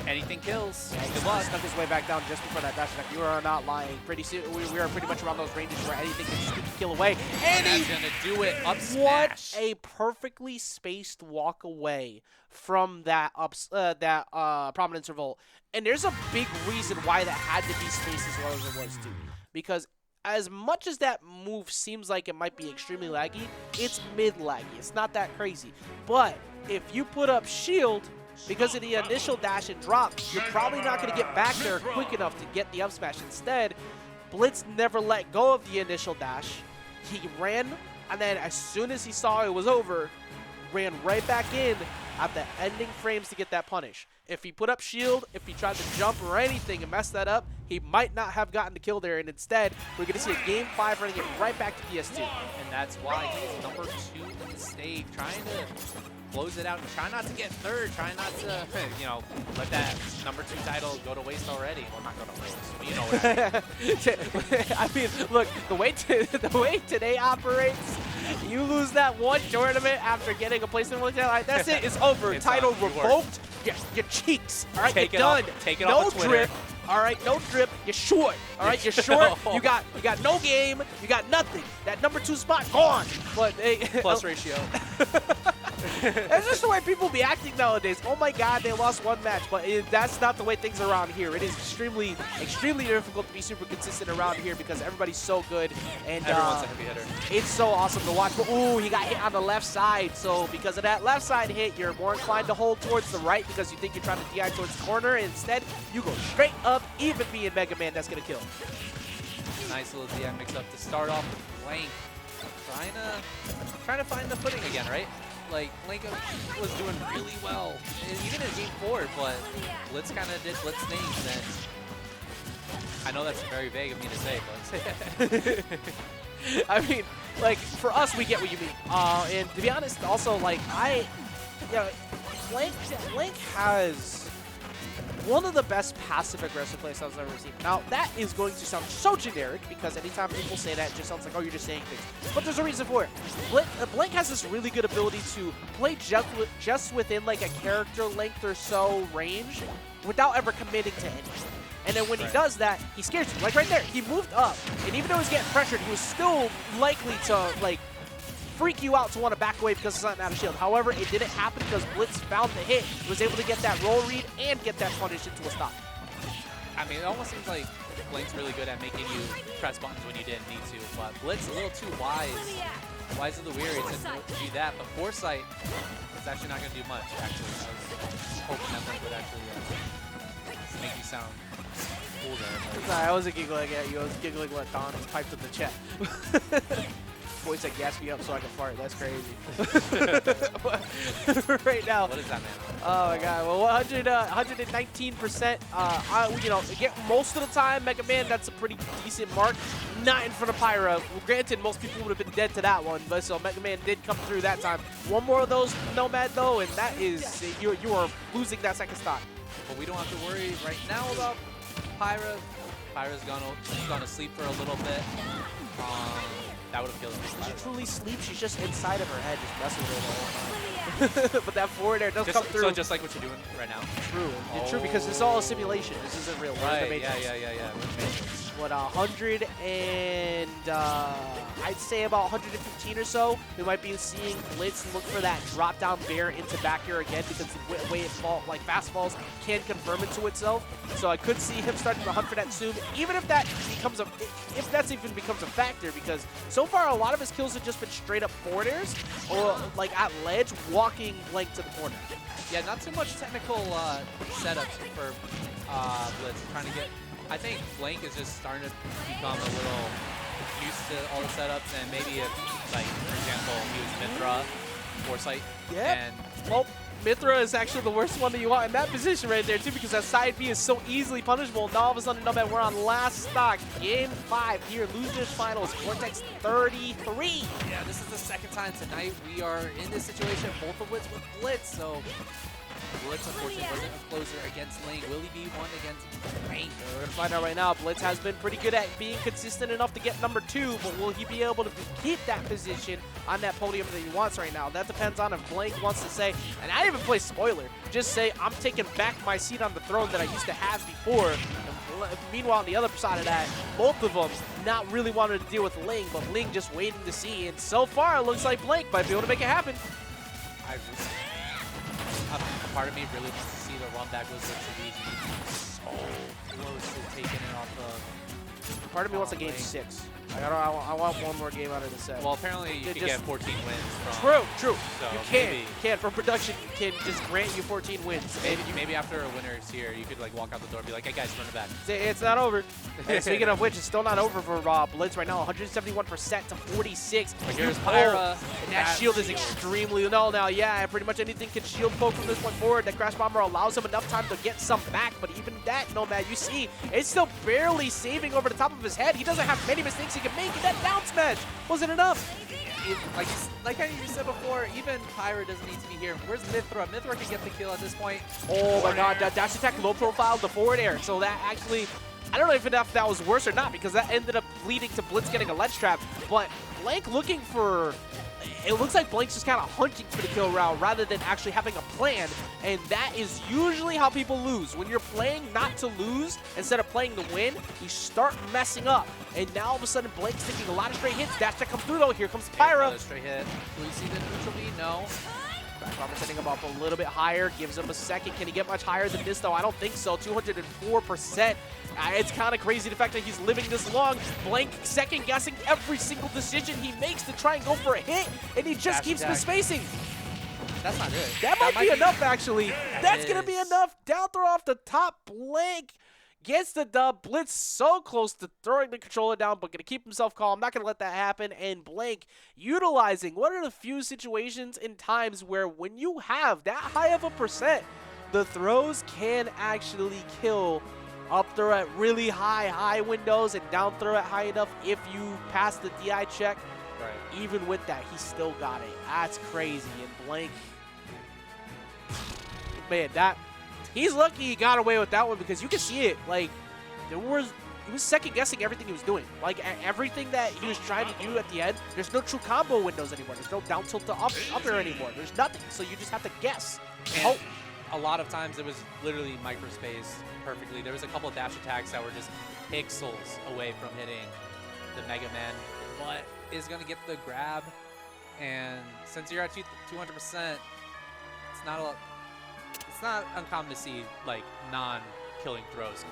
anything kills. Yeah, good luck. Stuck his way back down just before that dash attack. You are not lying. Pretty soon, we are pretty much around those ranges where anything can sneak a kill away. And he's gonna do it. Up smash. What a perfectly spaced walk away from that prominence revolt. And there's a big reason why that had to be spaced as well as it was too. Because as much as that move seems like it might be extremely laggy, it's mid-laggy. It's not that crazy. But if you put up shield, because of the initial dash and drop, you're probably not going to get back there quick enough to get the up smash. Instead, Blitz never let go of the initial dash. He ran, and then as soon as he saw it was over, ran right back in at the ending frames to get that punish. If he put up shield, if he tried to jump or anything and mess that up, he might not have gotten the kill there. And instead, we're going to see a game 5 running it right back to PS2. And that's why he's number 2 in the stage, trying to close it out and try not to get third, try not to, you know, let that number 2 title go to waste already. Well, not go to waste, but you know what I mean. I mean, look, the way today operates, you lose that one tournament after getting a placement like that, like, that's it, it's over. It's title revoked. revoked. Your cheeks, all right, Take you're it done. off- take it no off of Twitter. drip. All right, no drip. You're short. All right, you're short. You got no game. You got nothing. That number 2 spot gone. But Plus ratio. That's just the way people be acting nowadays. Oh my God, they lost one match, but that's not the way things are around here. It is extremely, extremely difficult to be super consistent around here because everybody's so good, and Everyone's a heavy hitter. it's so awesome to watch. But ooh, he got hit on the left side. So because of that left side hit, you're more inclined to hold towards the right because you think you're trying to DI towards the corner. And instead, you go straight up, even being Mega Man, that's gonna kill. Nice little DI mix up to start off with Link. Trying to find the footing again, right? Like, Link was doing really well, even in Game 4, but Blitz kind of did Blitz things, and I know that's very vague of me to say, but... I mean, like, for us, we get what you mean. And to be honest, also, like, Link has one of the best passive-aggressive plays I've ever seen. Now, that is going to sound so generic because anytime people say that, it just sounds like, oh, you're just saying things. But there's a reason for it. Blink has this really good ability to play just within, like, a character length or so range without ever committing to anything. And then when he does that, he scares you. Like right there, he moved up, and even though he's getting pressured, he was still likely to, like, freak you out to want to back away because it's not out of shield. However, it didn't happen because Blitz found the hit. He was able to get that roll read and get that punish into a stop. I mean, it almost seems like Blink's really good at making you press buttons when you didn't need to, but Blitz a little too wise of the weary to do that. But Foresight is actually not going to do much, actually. I was hoping that Blink would actually make you sound cool there. Sorry, I wasn't giggling at you. I was giggling what Don has piped in the chat. Voice that gassed me up so I can fart. That's crazy. Right now. What is that, man? Oh my God. Well, 119%. You know, again, most of the time, Mega Man, that's a pretty decent mark. Not in front of Pyra. Well, granted, most people would have been dead to that one, but so Mega Man did come through that time. One more of those Nomad though, and that is you are losing that second stock. But we don't have to worry right now about Pyra. Pyra's gonna sleep for a little bit. That would have killed him. Does she truly sleep? She's just inside of her head, just messing with her the whole time. but that forward air does Just, come through. so just like what you're doing right now. True, true, because it's all a simulation. This isn't real. We're in the Right, Matrix. yeah. What, 100 and I'd say about 115 or so. We might be seeing Blitz look for that drop down bear into back air again because the way it fast falls can confirm it to itself. So I could see him starting to hunt for that soon, even if that becomes if that's even becomes a factor, because so far a lot of his kills have just been straight up forward airs or like at ledge walking Blank to the corner. Yeah, not too much technical setups for Blitz. Trying to get. I think Blank is just starting to become a little used to all the setups, and maybe if, like, for example, he was Mythra, Foresight, and well, Mythra is actually the worst one that you want in that position right there, too, because that side B is so easily punishable. Now all of a sudden, we're on last stock. Game 5 here, Losers Finals, Vortex 33. Yeah, this is the second time tonight we are in this situation, both of which with Blitz, so Blitz, unfortunately, wasn't a closer against Ling. Will he be one against Ling? We're going to find out right now. Blitz has been pretty good at being consistent enough to get number 2, but will he be able to keep that position on that podium that he wants right now? That depends on if Blank wants to say, and I didn't even play spoiler, just say, I'm taking back my seat on the throne that I used to have before. And meanwhile, on the other side of that, both of them not really wanting to deal with Ling, but Ling just waiting to see. And so far, it looks like Blank might be able to make it happen. A part of me really wants to see the run back with ZekeReds so close to taking it off of. Part of me wants a game 6. I want one more game out of the set. Well, apparently you can get 14 wins from. True. So you can. From production, can just grant you 14 wins. Maybe after a winner's here, you could like walk out the door and be like, hey guys, run it back. It's not over. And speaking of which, it's still not over for Blitz right now. 171% to 46. But here's Pyra. And that shield is extremely null now. Yeah, pretty much anything can shield poke from this point forward. That Crash Bomber allows him enough time to get some back. But even that, Nomad, you see, it's still barely saving over the top of his head. He doesn't have many mistakes he can make. That down smash wasn't enough. Like I said before, even Pyra doesn't need to be here. Where's Mythra? Mythra can get the kill at this point. Oh my god, that dash attack low profile, the forward air. So that actually, I don't know if that was worse or not, because that ended up leading to Blitz getting a ledge trap. But Blank looking for, it looks like Blank's just kind of hunting for the kill route rather than actually having a plan. And that is usually how people lose. When you're playing not to lose instead of playing to win, you start messing up. And now all of a sudden Blank's taking a lot of straight hits. Dash to come through though. Here comes Pyra. Another straight hit. Will you see the neutral B? No. Crash Bomber setting him up a little bit higher. Gives him a second. Can he get much higher than this though? I don't think so. 204%. It's kind of crazy the fact that he's living this long. Blank second guessing every single decision he makes to try and go for a hit, and he just keeps misspacing. That's not it. That might be enough, actually. That's going to be enough. Down throw off the top. Blank gets the dub. Blitz so close to throwing the controller down, but going to keep himself calm. Not going to let that happen. And Blank utilizing one of the few situations and times where when you have that high of a percent, the throws can actually kill. Up throw at really high windows, and down throw at high enough if you pass the DI check. Right. Even with that, he still got it. That's crazy. And Blank, man, he's lucky he got away with that one, because you can see it. Like, he was second guessing everything he was doing. Like, everything that he was trying to do at the end, there's no true combo windows anymore. There's no down tilt to up air anymore. There's nothing. So you just have to guess. And a lot of times it was literally microspace perfectly. There was a couple of dash attacks that were just pixels away from hitting the Mega Man, but is going to get the grab. And since you're at 200%, it's not uncommon to see like non-killing throws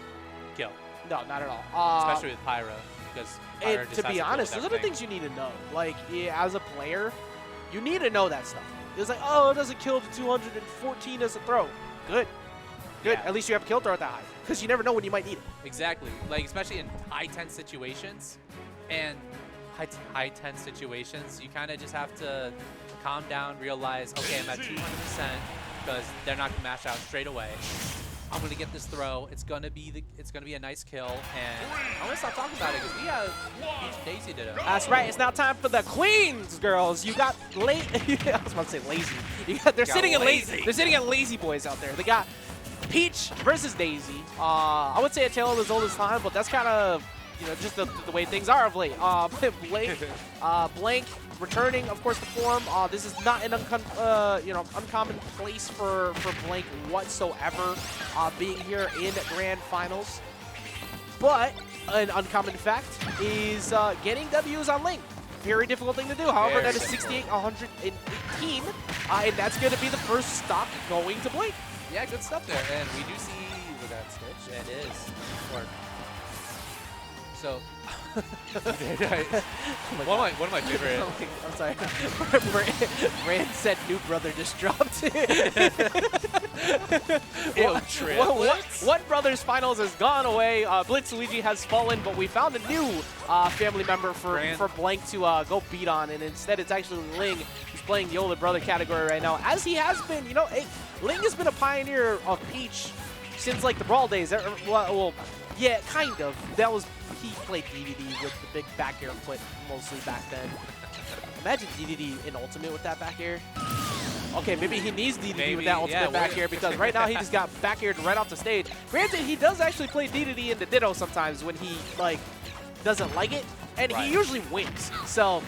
kill. No, not at all. Especially with Pyra, because Pyra just to be honest, those are the things you need to know. Like, yeah, as a player, you need to know that stuff. It's like, oh, it doesn't kill to 214 as a throw. Good. Yeah. At least you have a kill throw at that high, because you never know when you might need it. Exactly. Like, especially in high tense situations, and high tense situations, you kind of just have to calm down, realize, okay, I'm at 200% because they're not gonna mash out straight away. I'm gonna get this throw. It's gonna be a nice kill, and I'm gonna stop talking about it because we have Peach Daisy to do. That's right. It's now time for the Queens, girls. You got I was about to say lazy. They're sitting at lazy boys out there. They got Peach versus Daisy. I would say a tale of as old as time, but that's kind of you know, just the way things are of late. Blank returning, of course, the form. This is not an uncommon place for Blank whatsoever, being here in Grand Finals. But an uncommon fact is getting W's on Ling. Very difficult thing to do. However, that is 68-118, and that's going to be the first stop going to Blank. Yeah, good stuff there. And we do see with that switch, it is. So, one of my favorite. I'm sorry. Rand said new brother just dropped. One brother's finals has gone away. BlitzLuigy has fallen, but we found a new family member for Blank to go beat on, and instead it's actually Ling who's playing the older brother category right now, as he has been. You know, Ling has been a pioneer of Peach since like the Brawl days. Well, yeah, kind of. That was, he played Dedede with the big back air foot mostly back then. Imagine Dedede in Ultimate with that back air. Okay, maybe he needs Dedede with that Ultimate back air, because right now he just got back aired right off the stage. Granted, he does actually play Dedede in the Ditto sometimes when he like doesn't like it, and he usually wins. So,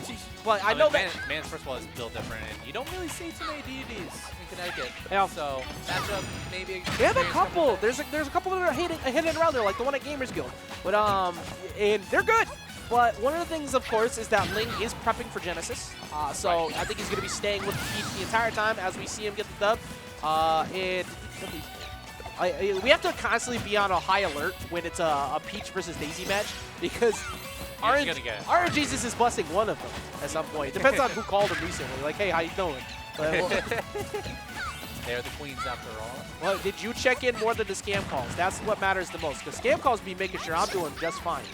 but I know that Man's first of all is built different, and you don't really see too many Dededes in Connecticut. Yeah. So matchup maybe. They have a couple. There's a couple that are hidden around there, like the one at Gamers Guild. But and they're good. But one of the things, of course, is that Ling is prepping for Genesis. So I think he's going to be staying with Peach the entire time as we see him get the dub. And we have to constantly be on a high alert when it's a Peach versus Daisy match, because RNGesus is busting one of them at some point. It depends on who called him recently. Like, hey, how you doing? But, well, they're the queens after all. Well, did you check in more than the scam calls? That's what matters the most, because scam calls be making sure I'm doing just fine.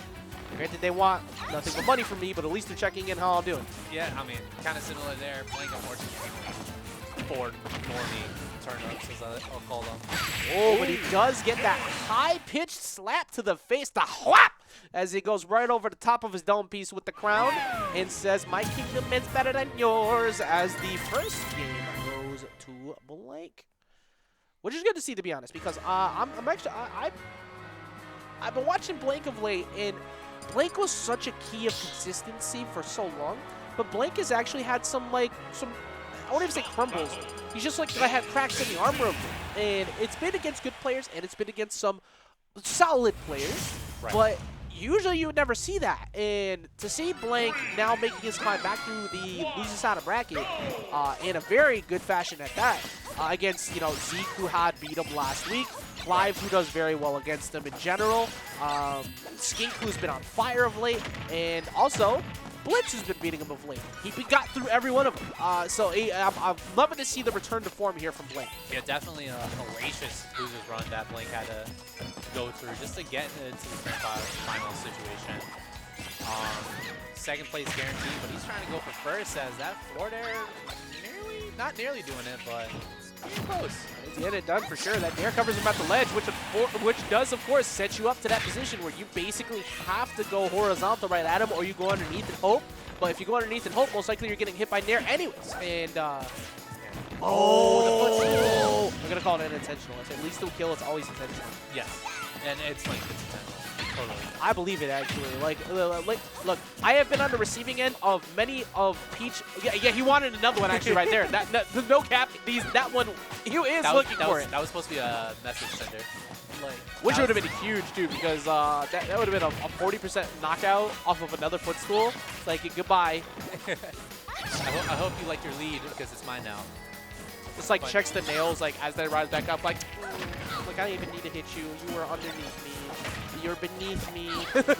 Granted, they want nothing but money from me, but at least they're checking in how I'm doing. Yeah, I mean, kind of similar there. Playing unfortunately for normie turn-ups, as I'll call them. Oh, but he does get that high-pitched slap to the face, the whap, as he goes right over the top of his dome piece with the crown and says, "My kingdom is better than yours," as the first game goes to Blank. Which is good to see, to be honest, because I've been watching Blank of late, and Blank was such a key of consistency for so long, but Blank has actually had some I won't even say crumbles. He's just like, I had cracks in the armor of him, and it's been against good players, and it's been against some solid players, but usually you would never see that. And to see Blank now making his climb back through the losing side of bracket in a very good fashion at that, against, you know, Zeke, who had beat him last week, Clive, who does very well against them in general, Skink, who's been on fire of late, and also Blitz has been beating him of late. He got through every one of them. So I'm loving to see the return to form here from Blank. Yeah, definitely a hellacious losers run that Blank had to go through just to get into the grand final situation. Second place guaranteed, but he's trying to go for first, as that floor there not nearly doing it, but it's pretty close. He's getting it done for sure. That dare covers him at the ledge, which does, of course, set you up to that position where you basically have to go horizontal right at him, or you go underneath and hope. But if you go underneath and hope, most likely you're getting hit by Nair anyways. And, the footstool. I'm going to call it unintentional. If at least the kill, it's always intentional. Yes. And it's like, it's intentional. Totally. I believe it, actually. Like, look, I have been on the receiving end of many of Peach. Yeah, he wanted another one, actually, right there. No cap. That one, he is looking for it. That was supposed to be a message sender. Like, which would have been huge, too, because that would have been a 40% knockout off of another footstool. It's like, goodbye. I hope you like your lead, because it's mine now. It's like checks the nails, like, as they rise back up, like, I didn't even need to hit you. You were underneath me. You're beneath me.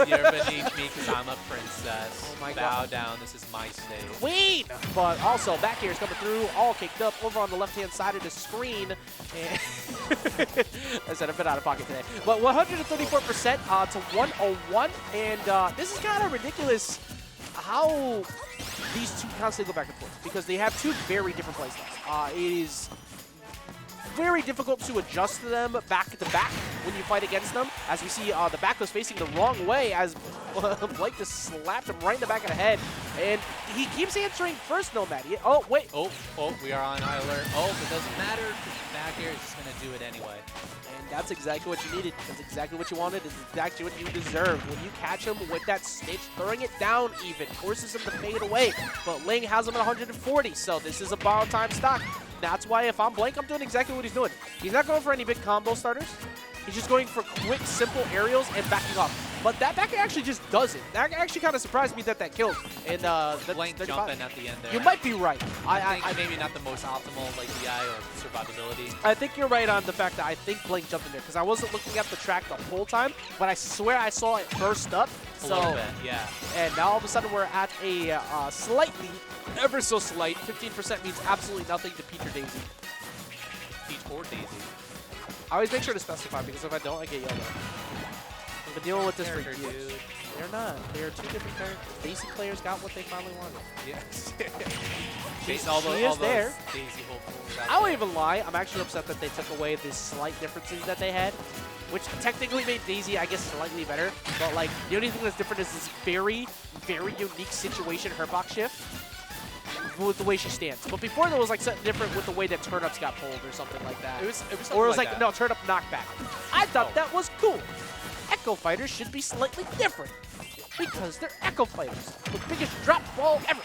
You're beneath me because I'm a princess. Oh my Bow God. down. This is my stage. Queen! But also, back air is coming through, all kicked up over on the left-hand side of the screen. And I said, I've been out of pocket today. But 134% to 101. And this is kind of ridiculous how these two constantly go back and forth, because they have two very different playstyles. It is very difficult to adjust to them back to back when you fight against them. As we see, the back was facing the wrong way as Blake just slapped him right in the back of the head. And he keeps answering first Nomad. Oh, wait. Oh, we are on high alert. Oh, but it doesn't matter because back air is just going to do it anyway. And that's exactly what you needed. That's exactly what you wanted. It's exactly what you deserved. When you catch him with that snitch, throwing it down even, forces him to fade away. But Ling has him at 140, so this is a borrow time stock. That's why if I'm Blake, I'm doing exactly what he's doing. He's not going for any big combo starters. He's just going for quick, simple aerials and backing off. But that back air actually just does it. That actually kind of surprised me that killed. And Blank jumping at the end there. You might be right. I think maybe not the most optimal like DI or survivability. I think you're right on the fact that I think Blank jumped in there because I wasn't looking at the track the whole time, but I swear I saw it burst up. A little bit, yeah. And now all of a sudden we're at a slightly, ever so slight, 15% means absolutely nothing to Peach or Daisy. Peach or Daisy. I always make sure to specify because if I don't, I get yelled at. I've been dealing with this for years. Dude. They're not. They're two different characters. Daisy players got what they finally wanted. Yes. All those there. Daisy hopefuls I won't even lie. I'm actually upset that they took away the slight differences that they had, which technically made Daisy, I guess, slightly better. But like the only thing that's different is this very, very unique situation her box shift with the way she stands. But before there was like something different with the way that turn-ups got pulled or something like that. It was or it was like like no turn-up knockback. I thought that was cool. Echo Fighters should be slightly different because they're Echo Fighters, the biggest drop ball ever.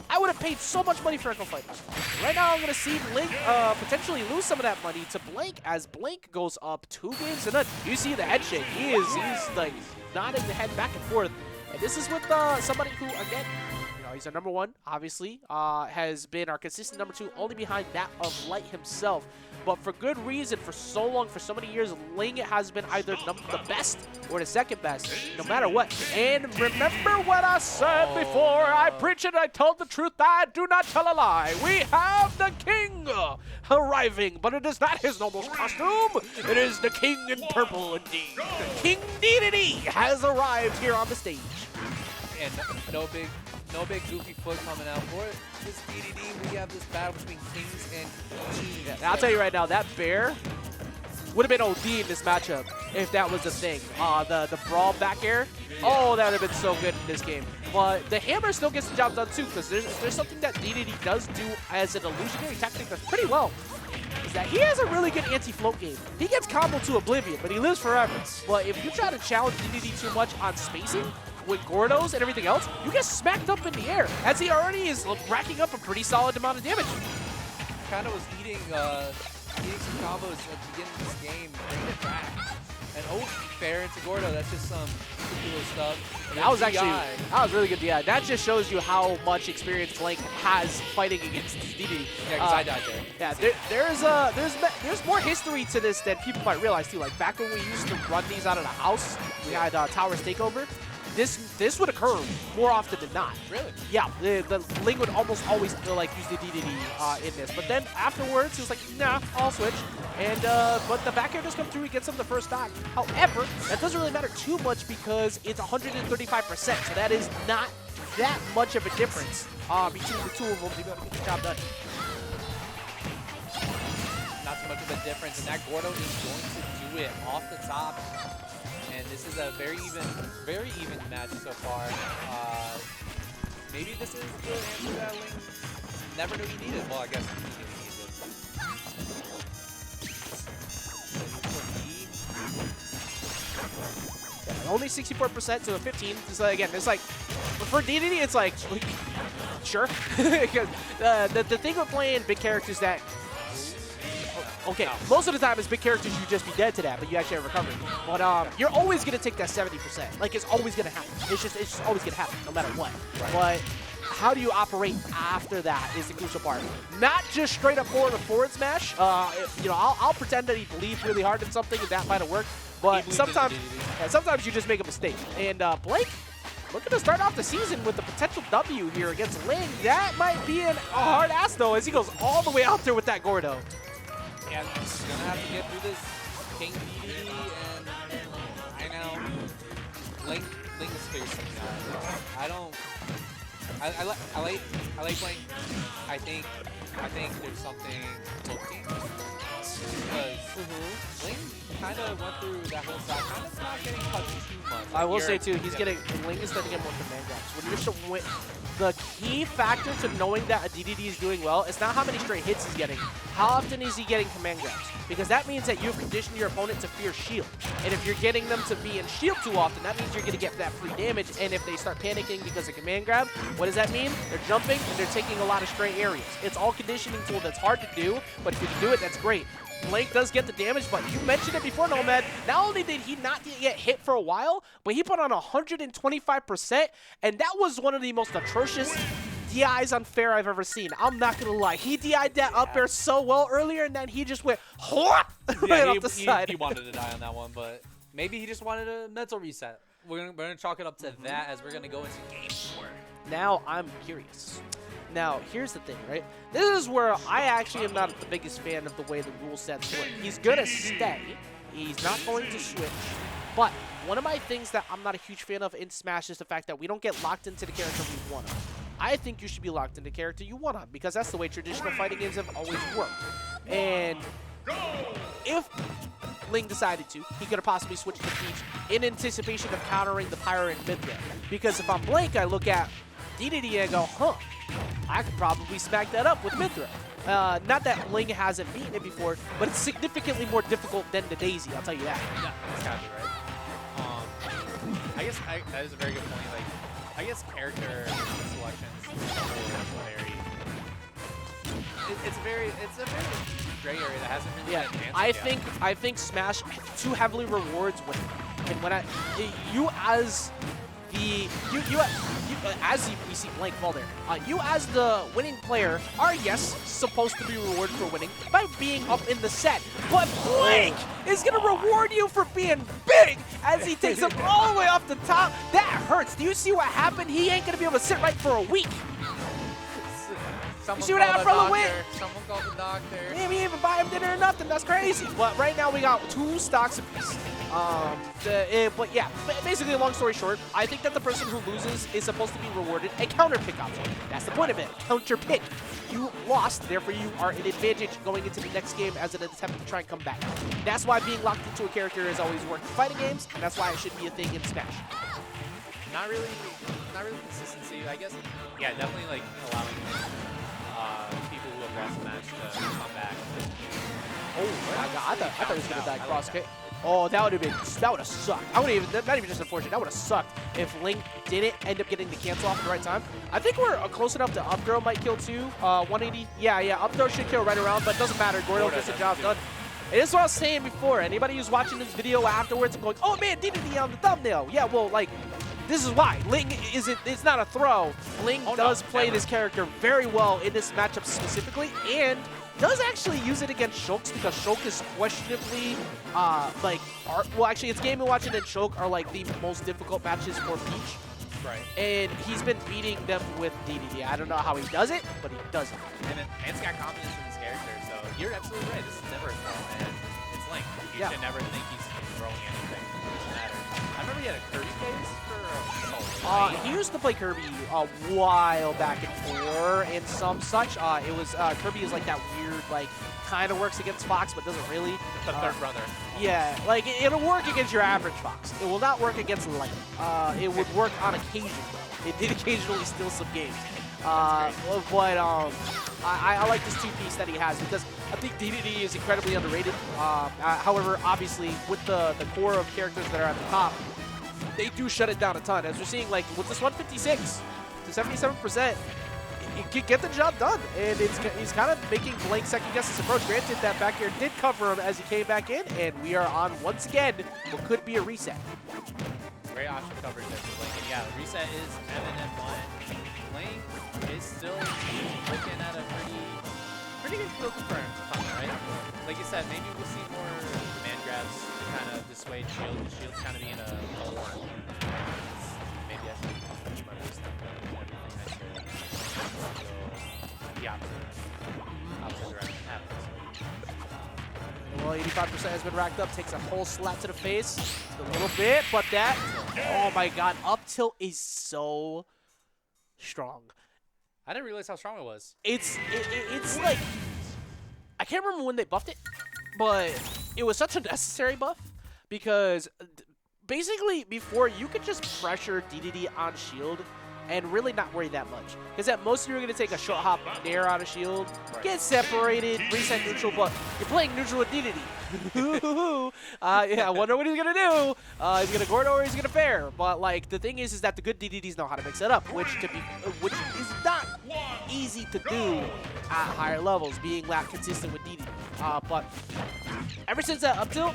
I would have paid so much money for Echo Fighters. Right now, I'm going to see Ling potentially lose some of that money to Blank as Blank goes up 2 games to none. You see the head shake. He's like nodding the head back and forth. And this is with somebody who, again, you know, he's our #1, obviously, has been our consistent #2, only behind that of Light himself. But for good reason, for so long, for so many years, Ling has been either the best or the second best, no matter what. And remember what I said before, I preach it, I tell the truth, I do not tell a lie. We have the king arriving, but it is not his normal costume. It is the king in purple indeed. King Dedede has arrived here on the stage. And no big goofy foot coming out for it. This DDD, we have this battle between kings and queens. Yeah, I'll tell you right now, that bear would have been OD in this matchup if that was the thing. The brawl back air, oh, that would have been so good in this game. But the hammer still gets the job done too, because there's something that DDD does do as an illusionary tactic that's pretty well. Is that he has a really good anti-float game. He gets comboed to oblivion, but he lives forever. But if you try to challenge DDD too much on spacing, with Gordos and everything else, you get smacked up in the air, as he already is racking up a pretty solid amount of damage. Kind of was eating some combos at the beginning of this game, bringing it back. And fair into Gordo, that's just some cool stuff. That was really good DI. That just shows you how much experience Blank has fighting against DDD. Yeah, because I died there. Yeah, there's more history to this than people might realize too. Like back when we used to run these out of the house, we had Towers Takeover. This would occur more often than not. Really? Yeah, the Ling would almost always use the DDD in this. But then afterwards, he was like, nah, I'll switch. And but the back air does come through, he gets him the first stock. However, that doesn't really matter too much because it's 135%, so that is not that much of a difference between the two of them to be able to get the job done. Not too much of a difference, and that Gordo is going to do it off the top. And this is a very even match so far. Maybe this is the answer that Ling never knew he needed. Well, I guess he knew he needed. Yeah, only 64% to a 15. So again, it's like for DDD, it's like sure. Because the thing with playing big characters that. Okay, most of the time as big characters, you just be dead to that, but you actually have recovery. But you're always going to take that 70%. Like, it's always going to happen. It's just always going to happen, no matter what. Right. But how do you operate after that is the crucial part. Not just straight up forward smash. You know, I'll pretend that he believed really hard in something and that might have worked. But sometimes you just make a mistake. And Blake, looking to start off the season with a potential W here against Ling. That might be a hard ass, though, as he goes all the way out there with that Gordo. Yeah, he's gonna have to get through this King DDD, and I know Ling is figuring something out. I like Ling. I think there's something both teams. because Ling kind of went through that whole side, kind of not getting touched too much. I will say Here- too, he's getting Ling is starting to get more command grabs. When you're the key factor to knowing that a DDD is doing well is not how many straight hits he's getting. How often is he getting command grabs? Because that means that you've conditioned your opponent to fear shield. And if you're getting them to be in shield too often, that means you're going to get that free damage. And if they start panicking because of command grab, what does that mean? They're jumping and they're taking a lot of straight areas. It's all conditioning tool that's hard to do, but if you can do it, that's great. Blake does get the damage, but you mentioned it before, Nomad. Not only did he not get hit for a while, but he put on 125%, and that was one of the most atrocious DIs on fair I've ever seen. I'm not gonna lie. He DI'd that up air so well earlier, and then he just went right off the side. He wanted to die on that one, but maybe he just wanted a mental reset. We're gonna chalk it up to that as we're gonna go into game 4. Now I'm curious. Now, here's the thing, right? This is where I actually am not the biggest fan of the way the rule sets work. He's gonna stay. He's not going to switch. But one of my things that I'm not a huge fan of in Smash is the fact that we don't get locked into the character we want to. I think you should be locked into the character you want to, because that's the way traditional fighting games have always worked. And if Ling decided to, he could have possibly switched to Peach in anticipation of countering the Pyra and Mythra. Because if I'm Blank, I look at Dedede and go, huh, I could probably smack that up with Mythra. Not that Ling hasn't beaten it before, but it's significantly more difficult than the Daisy, I'll tell you that. Yeah, that's gotta be right. I guess that is a very good point. Like, I guess character selections are very. It's a very gray area that hasn't really been answered yet. I think Smash too heavily rewards winning. And when we see Blank fall there. You as the winning player are, yes, supposed to be rewarded for winning by being up in the set. But Blank is going to reward you for being big as he takes him all the way up the top. That hurts. Do you see what happened? He ain't going to be able to sit right for a week. Someone you see what happened from the win? Someone called the doctor. Yeah, we even buy him dinner or nothing. That's crazy. But right now we got 2 stocks apiece. But yeah, basically, long story short, I think that the person who loses is supposed to be rewarded a counter pick option. That's the point of it. Counter pick. You lost, therefore you are an advantage going into the next game as an attempt to try and come back. That's why being locked into a character has always worked in fighting games, and that's why it should be a thing in Smash. Not really consistency. I guess, yeah, definitely like allowing people who have lost the match to come back. Oh my god, I thought he was gonna die cross kick. Oh, that would have sucked. I would even, not even just unfortunate, that would have sucked if Ling didn't end up getting the cancel off at the right time. I think we're close enough to up throw might kill too. 180, yeah, up throw should kill right around, but it doesn't matter. Gordo gets the job done. And this is what I was saying before. Anybody who's watching this video afterwards and going, oh man, Dedede on the thumbnail. Yeah, well, like, this is why. Ling it's not a throw. Ling does play this character very well in this matchup specifically, and does actually use it against Shulks because Shulk is questionably, well, actually, it's Game & Watch and Shulk are like the most difficult matches for Peach. Right. And he's been beating them with Dedede. I don't know how he does it, but he does it. And it's got confidence in his character, so you're absolutely right. This is never a throw, and it's Ling. You should never think he's throwing anything. It doesn't matter. I remember he had a Kirby phase for he used to play Kirby a while back in 4 and some such. It was Kirby is like that weird, like, kind of works against Fox, but doesn't really. The third brother. Yeah, like it'll work against your average Fox. It will not work against Light. It would work on occasion, though. It did occasionally steal some games. I like this 2-piece that he has because I think Dedede is incredibly underrated. However, obviously, with the core of characters that are at the top, they do shut it down a ton. As we're seeing, like, with this 156 to 77%, he can get the job done. And he's kind of making Blank second-guess his approach. Granted, that back air did cover him as he came back in, and we are on, once again, what could be a reset. Great option coverage there for Ling. And yeah, the reset is Evan and 1. Ling is still looking at a pretty good kill confirm to come, right? Like you said, maybe we'll see more command grabs to kind of dissuade Shield. Shield's kind of being a war. Maybe I should keep my wrist up and everything I should go the opposite direction happens. Well, 85% has been racked up. Takes a whole slap to the face. A little bit, but that, oh my god, up tilt is so strong. I didn't realize how strong it was. It's like, I can't remember when they buffed it, but it was such a necessary buff because basically before you could just pressure Dedede on shield and really not worry that much. Because at most you're going to take a short hop nair on a shield, get separated, reset neutral, but you're playing neutral with Dedede. Yeah, I wonder what he's going to do. He's going to Gordo or he's going to fair. But like the thing is that the good DDDs know how to mix it up, which is not easy to do at higher levels, being that consistent with Dedede. But ever since that up tilt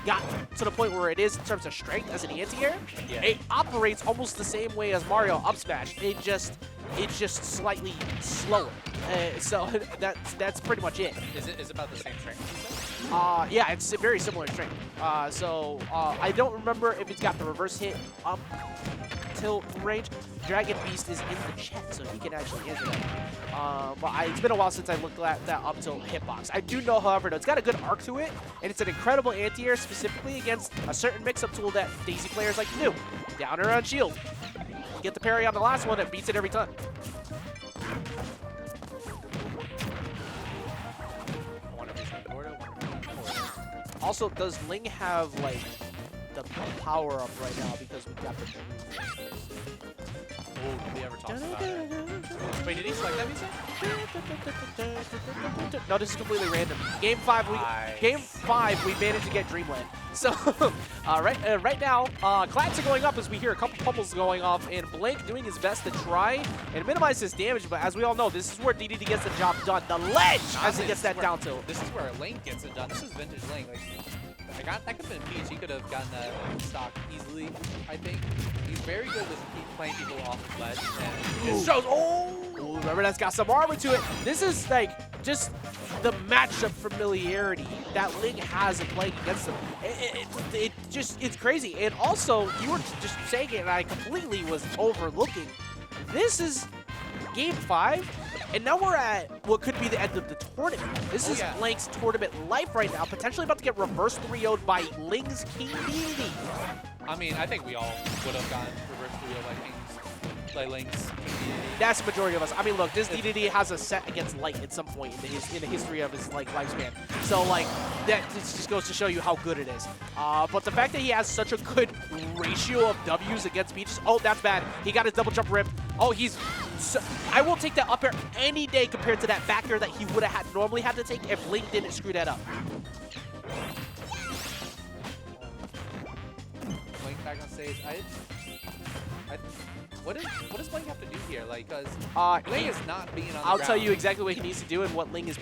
got to the point where it is in terms of strength as an anti-air, it operates almost the same way as Mario up smash. It's just slightly slower. So that's pretty much it. Is it about the same strength? Yeah, it's very similar in strength. I don't remember if it's got the reverse hit up tilt range. Dragon Beast is in the chat, so he can actually answer that. But it's been a while since I looked at that up tilt hitbox. I do know, however, though, it's got a good arc to it, and it's an incredible anti-air specifically against a certain mix-up tool that Daisy players like to do. Downer on shield. Get the parry on the last one, it beats it every time. Also, does Ling have, like, the power-up right now because we got the... Oh, did we ever talk about it? Wait, did he select that music? No, this is completely random. Game 5, we managed to get Dreamland. So, right now, claps are going up as we hear a couple pummels going off, and Blank doing his best to try and minimize his damage, but as we all know, this is where Dedede gets the job done. The ledge as he gets that down tilt. This is where Ling gets it done. This is vintage Ling. That could have been Peach. He could have gotten that stock easily, I think. He's very good with playing people off the ledge. And it shows. Oh, remember that's got some armor to it. This is like just the matchup familiarity that Ling has in playing against him. It's crazy. And also, you were just saying it, and I completely was overlooking. This is Game 5. And now we're at what could be the end of the tournament. This is Blank's tournament life right now, potentially about to get reverse 3-0'd by Ling's King Dedede. I mean, I think we all would have gotten reverse 3-0 by Ling's King Dedede. That's the majority of us. I mean, look, this Dedede has a set against Light at some point in the history of his lifespan. So, like, that just goes to show you how good it is. But the fact that he has such a good ratio of W's against Peaches, oh, that's bad. He got his double jump rip. Oh, I will take that up air any day compared to that back air that he would have normally had to take if Ling didn't screw that up. Blink back on stage. What does Blink have to do here? Like, because Ling is not being on the I'll ground. tell you exactly what he needs to do and what Ling is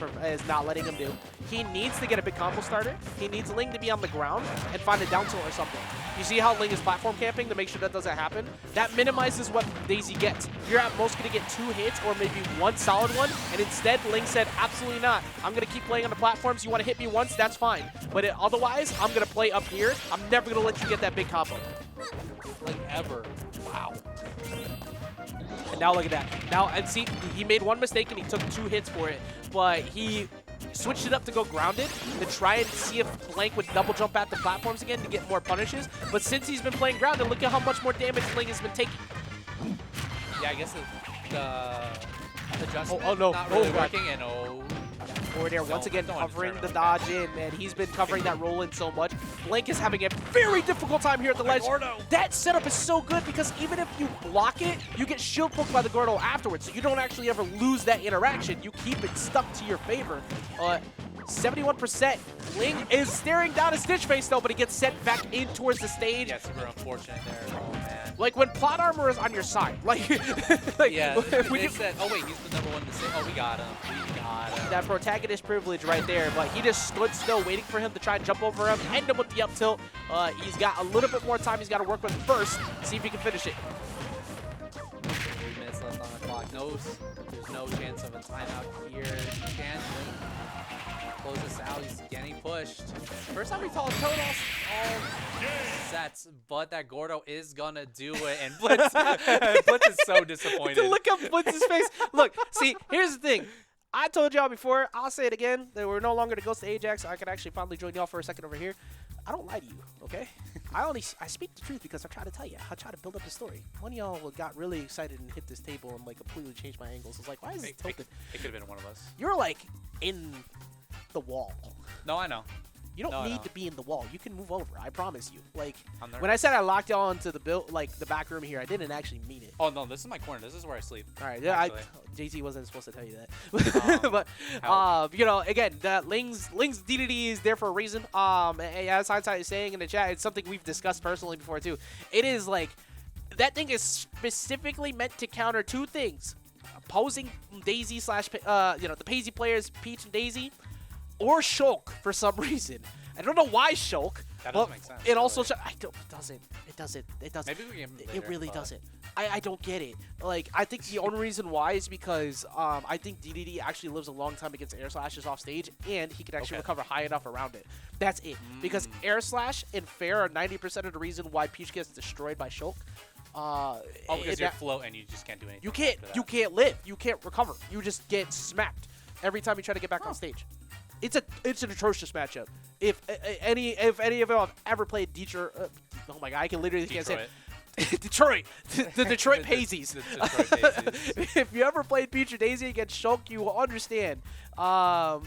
not letting him do. He needs to get a big combo starter. He needs Ling to be on the ground and find a down tilt or something. You see how Ling is platform camping to make sure that doesn't happen? That minimizes what Daisy gets. You're at most going to get 2 hits or maybe 1 solid one, and instead Ling said, absolutely not. I'm going to keep playing on the platforms. You want to hit me once? That's fine. But otherwise, I'm going to play up here. I'm never going to let you get that big combo. Like, ever. Wow. And now look at that. Now, and see, he made one mistake and he took 2 hits for it, but he switched it up to go grounded to try and see if Blank would double jump at the platforms again to get more punishes. But since he's been playing grounded, look at how much more damage Ling has been taking. Yeah, I guess the adjustment not really working, and Forward air once again covering the dodge in, man. He's been covering that roll in so much. Blank is having a very difficult time here at the ledge. That setup is so good because even if you block it, you get shield poked by the Gordo afterwards, so you don't actually ever lose that interaction. You keep it stuck to your favor. 71%. Ling is staring down his Stitch face though, but he gets sent back in towards the stage. Yeah, super unfortunate there. Oh man. Like when plot armor is on your side. Like, yeah, they said, oh wait, he's the number 1 to say, oh, we got him. We got him. That protagonist privilege right there, but he just stood still waiting for him to try and jump over him, end him with the up tilt. He's got a little bit more time he's got to work with first, see if he can finish it. 3 minutes left on the clock. There's no chance of a timeout here. Can close this out. He's getting pushed. First time we saw Toad all sets, but that Gordo is gonna do it, and Blitz, Blitz is so disappointed. Look at Blitz's face. Look, see, here's the thing. I told y'all before, I'll say it again, that we're no longer the Ghost of Ajax. I can actually finally join y'all for a second over here. I don't lie to you, okay? I speak the truth because I try to tell you. I try to build up the story. One of y'all got really excited and hit this table and like completely changed my angles. I was like, why is it tilted? It could have been one of us. You're like in the wall. No, I know. You don't No, I need know. to be in the wall. You can move over. I promise you. Like I'm when I said I locked y'all into the the back room here, I didn't actually mean it. Oh no, this is my corner. This is where I sleep. All right, yeah, actually. JT wasn't supposed to tell you that, but Help. you know, again, Ling's Dedede is there for a reason. And as Hindsight is saying in the chat, it's something we've discussed personally before too. It is like that thing is specifically meant to counter two things: opposing Daisy slash you know, the Paisy players Peach and Daisy, or Shulk for some reason. I don't know why Shulk. That but doesn't make sense. it also really. I don't. It doesn't. Maybe we can. It really doesn't. I don't get it. Like, I think the only reason why is because I think Dedede actually lives a long time against air slashes off stage, and he can actually recover high enough around it. That's it. Because air slash and fair are 90% of the reason why Peach gets destroyed by Shulk. Because you're float and you just can't do anything. You can't. You can't live. You can't recover. You just get smacked every time you try to get back on stage. It's an atrocious matchup. If any of y'all have ever played Detroit, oh my god, I can literally can't say it. Detroit, the Detroit Paisies. The Detroit Paisies. If you ever played Peach or Daisy against Shulk, you will understand. But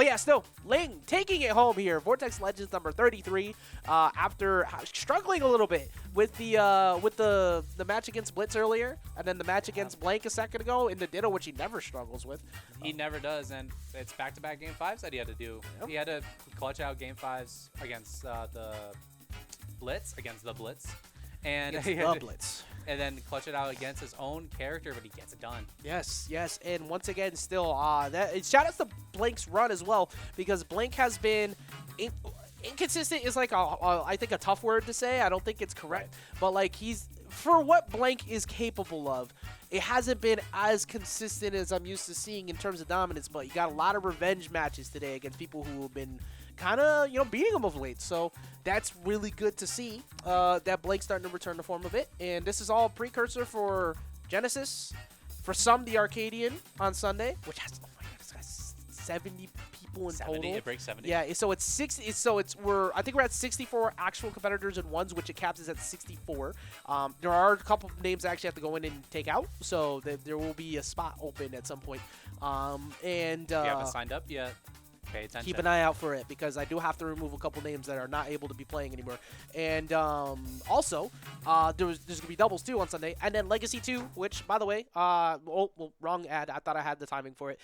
yeah, still, Ling taking it home here. Vortex Legends number 33. After struggling a little bit with the match against Blitz earlier, and then the match against Blank a second ago in the Ditto, which he never struggles with. He never does, and it's back-to-back game 5s that he had to do. Yep. He had to clutch out game 5s against the Blitz, and Against he had the to- Blitz. and then clutch it out against his own character, but he gets it done. Yes, yes, and once again, still, shout out to Blank's run as well, because Blank has been inconsistent. Is like I think a tough word to say. I don't think it's correct, but like he's for what Blank is capable of. It hasn't been as consistent as I'm used to seeing in terms of dominance, but you got a lot of revenge matches today against people who have been kind of, you know, beating him of late. So that's really good to see that Blake's starting to return to form a bit. And this is all a precursor for Genesis, for some the Arcadian on Sunday, which has, oh my god, it's got 70 people in 70, total. it breaks 70. Yeah, so it's 60. So it's I think we're at 64 actual competitors in ones, which it caps is at 64. There are a couple of names I actually have to go in and take out, so there will be a spot open at some point. If you haven't signed up yet, pay attention. Keep an eye out for it, because I do have to remove a couple names that are not able to be playing anymore. And also, there's going to be doubles too on Sunday. And then Legacy 2, which, by the way, wrong ad. I thought I had the timing for it.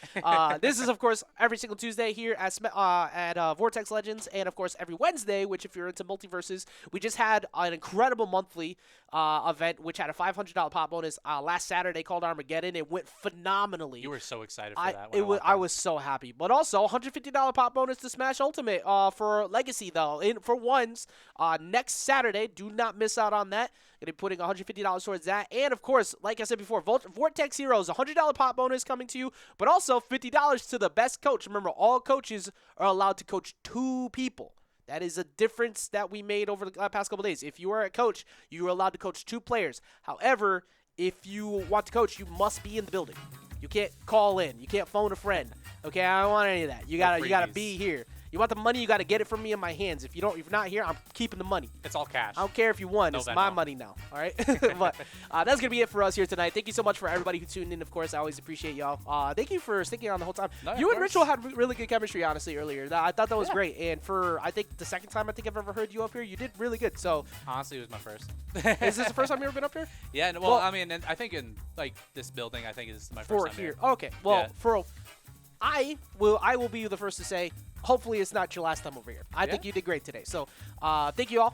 This is, of course, every single Tuesday here at Vortex Legends. And, of course, every Wednesday, which if you're into multiverses, we just had an incredible monthly event, which had a $500 pop bonus last Saturday called Armageddon. It went phenomenally. You were so excited for that. I was so happy. But also, $150 pop bonus to Smash Ultimate for Legacy, though. For ones, next Saturday. Do not miss out on that. Going to be putting $150 towards that. And, of course, like I said before, Vortex Heroes, $100 pop bonus coming to you, but also $50 to the best coach. Remember, all coaches are allowed to coach 2 people. That is a difference that we made over the past couple days. If you are a coach, you are allowed to coach 2 players. However, if you want to coach, you must be in the building. You can't call in. You can't phone a friend. Okay, I don't want any of that. You gotta be here. You want the money, you gotta get it from me in my hands. If you're not here, I'm keeping the money. It's all cash. I don't care if you won. No It's Venmo. my money now. All right. But that's gonna be it for us here tonight. Thank you so much for everybody who tuned in. Of course, I always appreciate y'all. Thank you for sticking on the whole time. No, You of and course. Ritual had really good chemistry, honestly, earlier. I thought that was great. And for I think the second time I've ever heard you up here, you did really good. So Honestly, it was my first. is this the first time you ever been up here? Yeah, well, I mean, I think in like this building, I think this is my first time Here. here. Okay. Well, Yeah. I will be the first to say, hopefully it's not your last time over here. I think you did great today. So thank you all.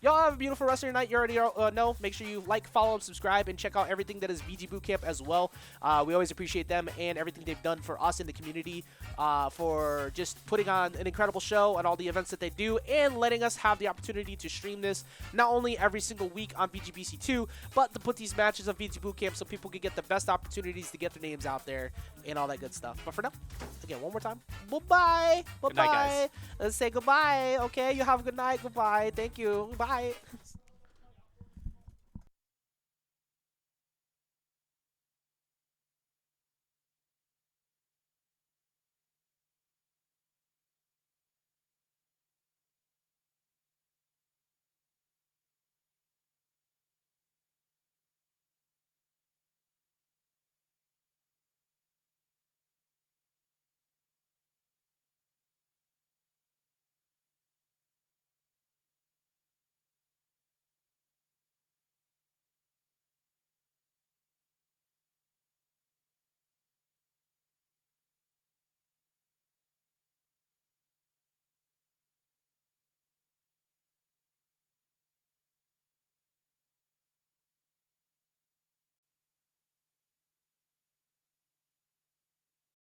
Y'all have a beautiful rest of your night. You already know. Make sure you like, follow, and subscribe, and check out everything that is VGBootCamp as well. We always appreciate them and everything they've done for us in the community, for just putting on an incredible show and all the events that they do, and letting us have the opportunity to stream this not only every single week on VGBC2, but to put these matches on VGBootCamp so people can get the best opportunities to get their names out there and all that good stuff. But for now, again, one more time, bye-bye. Good night, guys. Let's say goodbye, okay? You have a good night. Goodbye. Thank you. Bye.